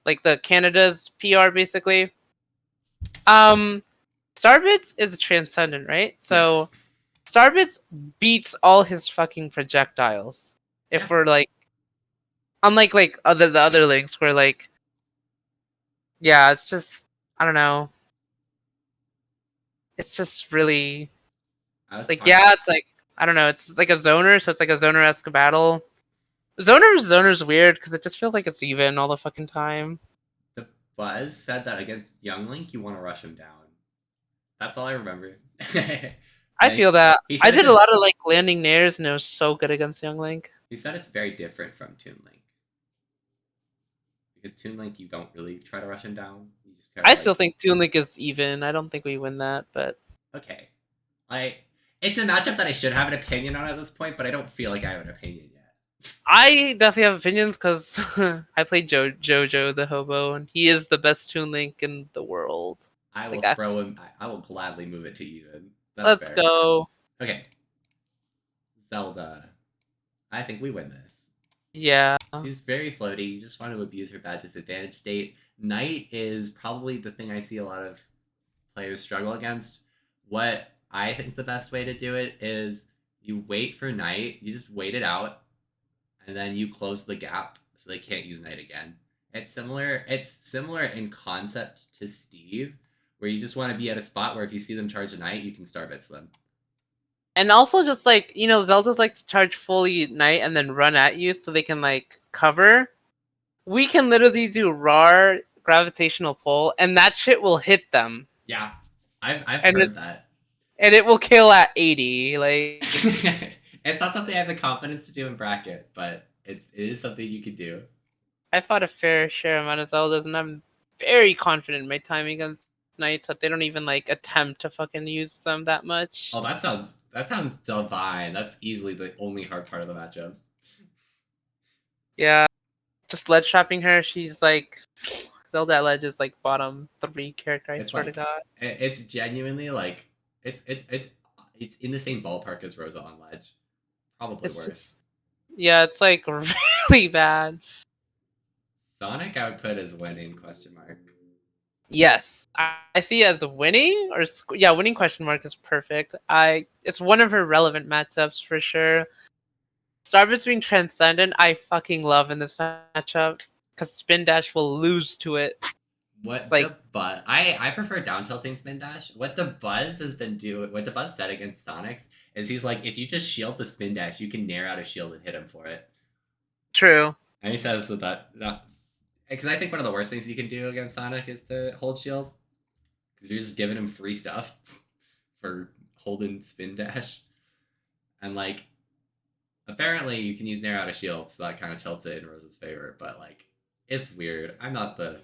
like the Canada's PR basically. Starbits is a transcendent, right? So Yes. Starbits beats all his fucking projectiles. If Yeah. we're like, unlike like the other links, where like, yeah, it's just I don't know. It's just really I was like, talking. yeah, it's like I don't know. It's like a zoner, so it's like a zoner-esque battle. Zoner's weird because it just feels like it's even all the fucking time. The Buzz said that against Young Link, you want to rush him down. That's all I remember. I And feel that. he I said did a lot of like landing nairs, and it was so good against Young Link. he said it's very different from Toon Link. Because Toon Link, you don't really try to rush him down. You just kind I of still like, think Toon Link is even. I don't think we win that, but okay. It's a matchup that I should have an opinion on at this point, but I don't feel like I have an opinion yet. I definitely have opinions because I played Jojo the Hobo, and he is the best Toon Link in the world. I will Like, throw him. I will gladly move it to even. That's let's fair. go. Okay. Zelda. I think we win this. Yeah. She's very floaty. You just want to abuse her bad disadvantage state. Knight is probably the thing I see a lot of players struggle against. What I think the best way to do it is you wait for Knight, you just wait it out, and then you close the gap so they can't use Knight again. It's similar in concept to Steve, where you just want to be at a spot where if you see them charge a Knight, you can Starbits them. And also, just like Zelda's like to charge fully Knight and then run at you so they can like cover. We can literally do RAR gravitational pull, and that shit will hit them, Yeah, I've and heard that. it will kill at 80. Like, It's not something I have the confidence to do in bracket, but it is something you could do. I fought a fair share amount of Zeldas, and I'm very confident in my timing against Knights that they don't even like attempt to fucking use them that much. Oh, that sounds divine. That's easily the only hard part of the matchup. Yeah, just ledge trapping her. She's like Zelda at ledge is like bottom 3 character. I It's swear like to God. it's genuinely like it's in the same ballpark as Rosa on ledge. Probably It's worse. just yeah, it's like really bad. Sonic I would put as winning question mark. Yes, I see it as a winning or yeah, winning question mark is perfect. It's one of her relevant matchups for sure. Starbits being transcendent, I fucking love in this matchup because Spin Dash will lose to it. What Like- the Buzz? I prefer down tilting spin dash. What the Buzz has been doing, what the Buzz said against Sonics is he's like, if you just shield the spin dash, you can nair out a shield and hit him for it. True. And he says that because I think one of the worst things you can do against Sonic is to hold shield because you're just giving him free stuff for holding spin dash, and like apparently you can use nair out a shield, so that kind of tilts it in Rose's favor. But like it's weird. I'm not the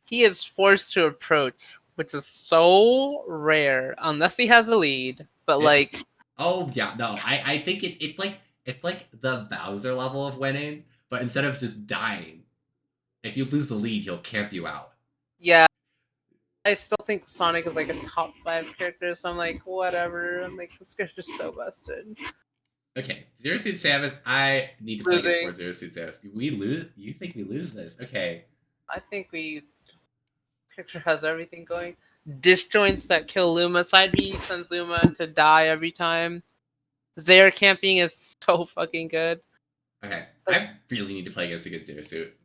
He is forced to approach, which is so rare unless he has a lead. But It- like, Oh yeah, no. I think it's like the Bowser level of winning, but instead of just dying, if you lose the lead, he'll camp you out. yeah, I still think Sonic is like a top 5 character. So I'm like, whatever. I'm like, this character's so busted. Okay, Zero Suit Samus. I need to play against Losing. more Zero Suit Samus. We lose. You think we lose this? Okay. I think character has everything going. Disjoints that kill Luma. Side B sends Luma to die every time. Zaire camping is so fucking good. Okay. like- I really need to play against a good Zero Suit.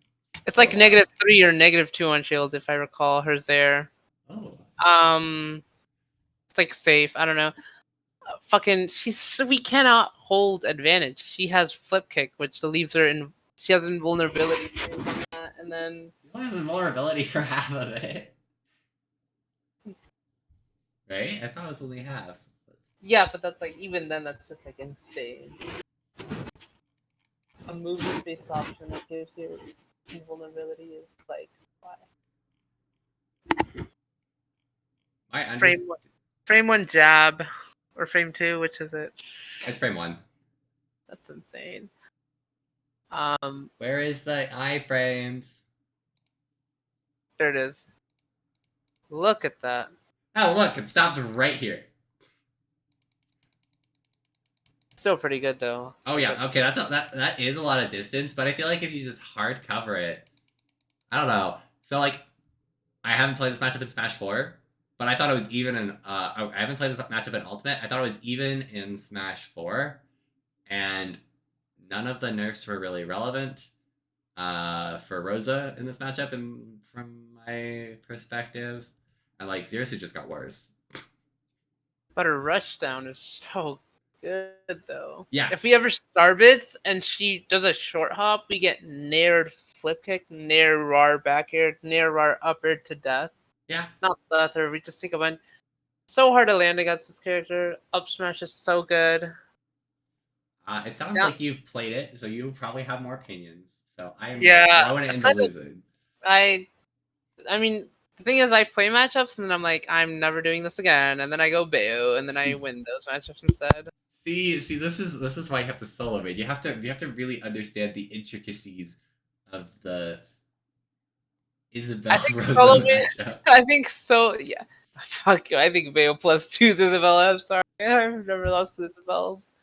It's like Oh, wow. -3 or -2 on shield if I recall her Zaire. Oh. It's like safe. I don't know. Fucking, we cannot hold advantage. She has flip kick, which leaves her in. She has invulnerability, and then What is vulnerability for half of it? Right? I thought it was only half. yeah, but that's like even then, that's just like insane. A movement-based option that gives you invulnerability is like why? Frame one jab, or frame 2, which is it? It's frame 1. That's insane. Where is the iframes? There it is. Look at that. Oh, look, it stops right here. Still pretty good though. Oh yeah, That's- okay, that is a lot of distance, but I feel like if you just hard cover it, I don't know. So like, I haven't played this matchup in Smash 4, but I thought it was even in. I haven't played this matchup in Ultimate. I thought it was even in Smash 4, and none of the nerfs were really relevant for Rosa in this matchup, and from my perspective, and like Zero Suit just got worse. But her rushdown is so good though. Yeah. If we ever starbits and she does a short hop, we get nair flip kick, nair rar back air, nair rar upper to death. Yeah. Not death, or we just take a bunch. So hard to land against this character. Up smash is so good. It sounds Yeah. like you've played it, so you probably have more opinions. So I am Yeah, throwing it I into played it. losing. I mean, the thing is, I play matchups and then I'm like, I'm never doing this again, and then I go Bayo, and then I win those matchups instead. See, this is why you have to solo it. You have to really understand the intricacies of the Isabel I think Rosa solo matchup. I think so. Yeah, fuck you. I think Bayo plus 2 is Isabella. I'm sorry, I've never lost to Isabels.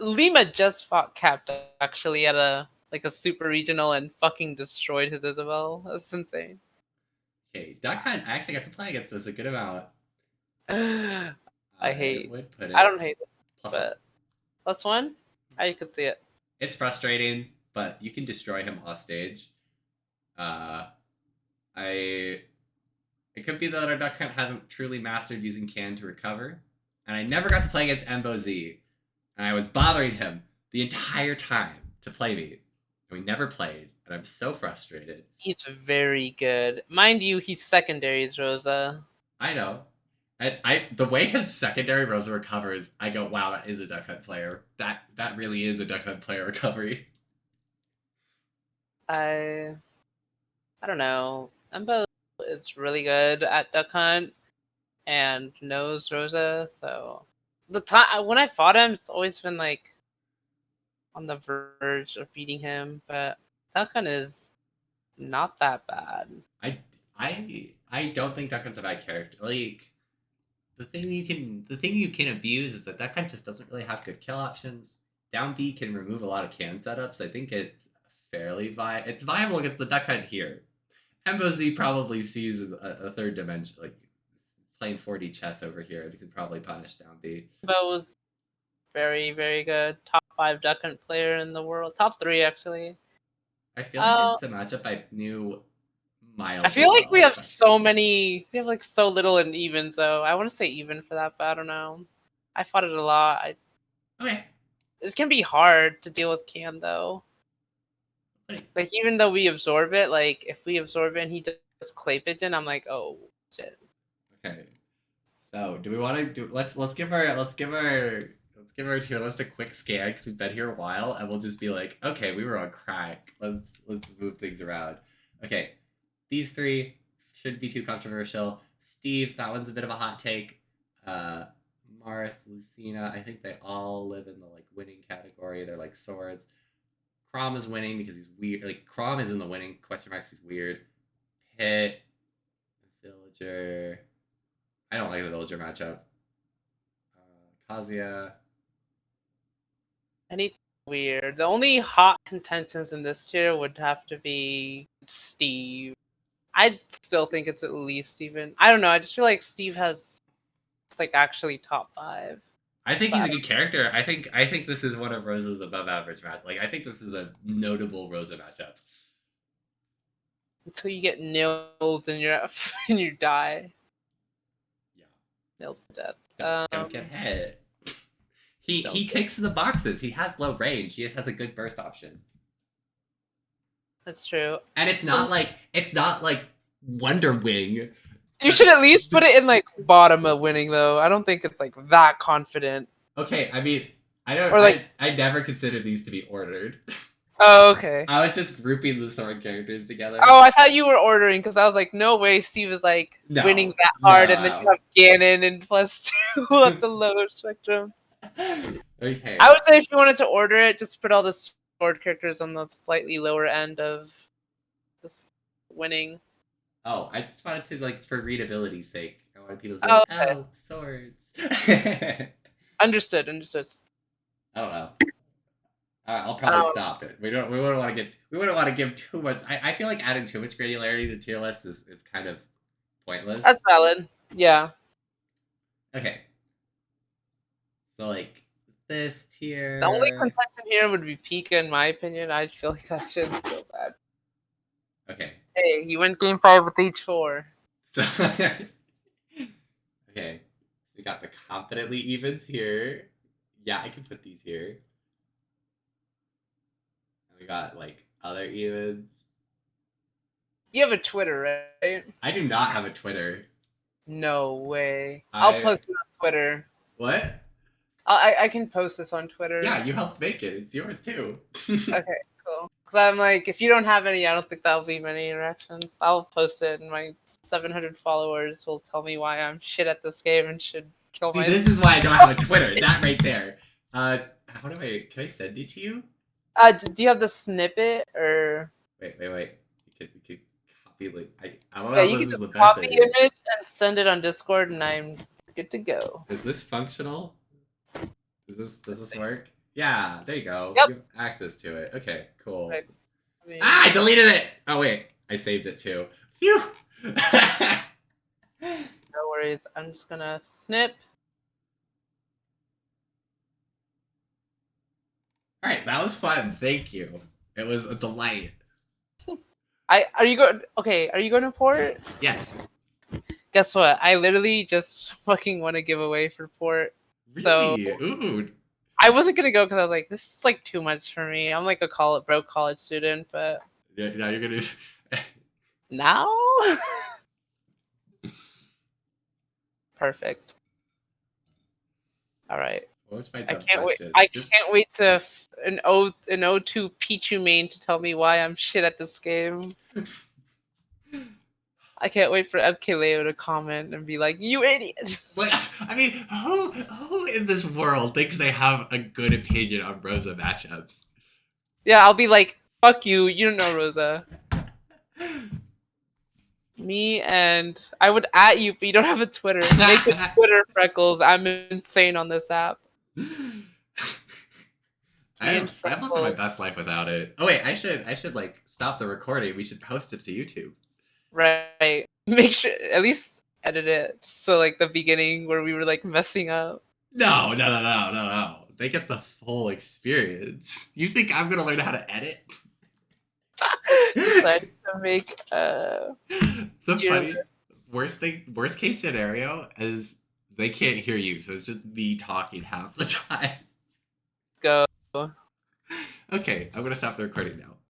Lima just fought Capped actually at a super regional and fucking destroyed his Isabel. That's insane. Okay, Duck Hunt I actually got to play against this a good amount. I hate. would put it. I don't hate it, plus but +1. I could see it. It's frustrating, but you can destroy him off stage. It could be that our Duck Hunt hasn't truly mastered using Can to recover, and I never got to play against Embo Z, and I was bothering him the entire time to play me, and we never played, and I'm so frustrated. He's very good. Mind you, he's secondaries, Rosa. I know. I the way his secondary Rosa recovers, I go, wow, that is a Duck Hunt player. That really is a Duck Hunt player recovery. I don't know. Embo is really good at Duck Hunt and knows Rosa, so the time when I fought him, it's always been like on the verge of beating him, but Duck Hunt is not that bad. I don't think Duck Hunt's a bad character. Like the thing you can abuse is that Duck Hunt just doesn't really have good kill options. Down B can remove a lot of can setups. I think it's fairly it's viable against the Duck Hunt here. Embo Z probably sees a third dimension, like playing 4D chess over here. It could probably punish Down B. Embo was very, very good. Top 5 Duck Hunt player in the world. Top 3 actually. I feel like it's a matchup I knew mildly. I feel like well, we have but- so many. We have like so little in evens though. I want to say even for that, but I don't know. I fought it a lot. Okay. It can be hard to deal with Can though. Like even though we absorb it, like if we absorb it and he does clay pigeon, I'm like, oh shit. Okay. So do we want to do? Let's give our tier list a quick scan because we've been here a while, and we'll just be like, okay, we were on crack. Let's move things around. Okay, these three shouldn't be too controversial. Steve, that one's a bit of a hot take. Marth, Lucina, I think they all live in the like winning category. They're like swords. Crom is winning because he's weird. Like Crom is in the winning question marks. He's weird. Pit, Villager. I don't like the Villager matchup. Kazuya. Anything weird. The only hot contentions in this tier would have to be Steve. I still think it's at least even. I don't know. I just feel like Steve has it's like actually top 5. I think he's a good character. I think this is one of Rosa's above average match. Like I think this is a notable Rosa matchup. Until you get nailed and you die. Yeah. Nailed to death. Don't get hit. He takes the boxes. He has low range. He has a good burst option. That's true. And it's not like Wonder Wing. You should at least put it in like bottom of winning though. I don't think it's like that confident. Okay, I mean, I don't. Or, like- I never considered these to be ordered. Oh, okay. I was just grouping the sword characters together. Oh, I thought you were ordering because I was like, no way Steve is like No, winning that hard, and then no. you have Ganon and +2 at the lower spectrum. Okay. I would say if you wanted to order it, just put all the sword characters on the slightly lower end of this winning. Oh, I just wanted to like for readability's sake. I wanted people to be Oh, like, okay. oh, swords. I Understood. don't know. I'll probably Um, stop it. We wouldn't want to give too much. I feel like adding too much granularity to tier lists is kind of pointless. That's valid. Yeah. Okay. So like this tier. The only contention here would be Pika, in my opinion. I feel like that shit's so bad. Okay. Hey, you went game 5 with H4. So okay. We got the confidently evens here. Yeah, I can put these here. And we got like other evens. You have a Twitter, right? I do not have a Twitter. No way. I'll post it on Twitter. What? I can post this on Twitter. Yeah, you helped make it. It's yours too. Okay, cool. Cause I'm like, if you don't have any, I don't think that'll be many interactions. I'll post it, and my 700 followers will tell me why I'm shit at this game and should kill See, my. this is why I don't have a Twitter. That right there. How do I? Can I send it to you? Do you have the snippet or? Wait. We could copy like I don't Yeah, know you if can this is just the best copy idea. image and send it on Discord, and I'm good to go. Is this functional? Does this work? Yeah, there you go. Yep. You have access to it. Okay, cool. Right. I mean, Ah, I deleted it. Oh wait, I saved it too. Phew. no worries. I'm just gonna snip. All right, that was fun. Thank you. It was a delight. Are you going? Okay, are you going to port? Yes. Guess what? I literally just fucking won a giveaway for port. So- Really? Ooh. I wasn't gonna go because I was like, this is like too much for me. I'm like a broke college student, but Yeah, now you're gonna. now, perfect. All right. What's my I dumb can't wait. question? I Just- can't wait to an O2 Pichu main to tell me why I'm shit at this game. I can't wait for FKLeo to comment and be like, "You idiot!" Like, I mean, who in this world thinks they have a good opinion on Rosa matchups? Yeah, I'll be like, "Fuck you! You don't know Rosa." Me and I would at you, but you don't have a Twitter. Make a Twitter, Freckles. I'm insane on this app. I'm living my best life without it. Oh wait, I should like stop the recording. We should post it to YouTube. Right. Make sure at least edit it so like the beginning where we were like messing up. No. They get the full experience. You think I'm gonna learn how to edit? Decided to make The You're- funny worst case scenario is they can't hear you, so it's just me talking half the time. go. Okay, I'm gonna stop the recording now.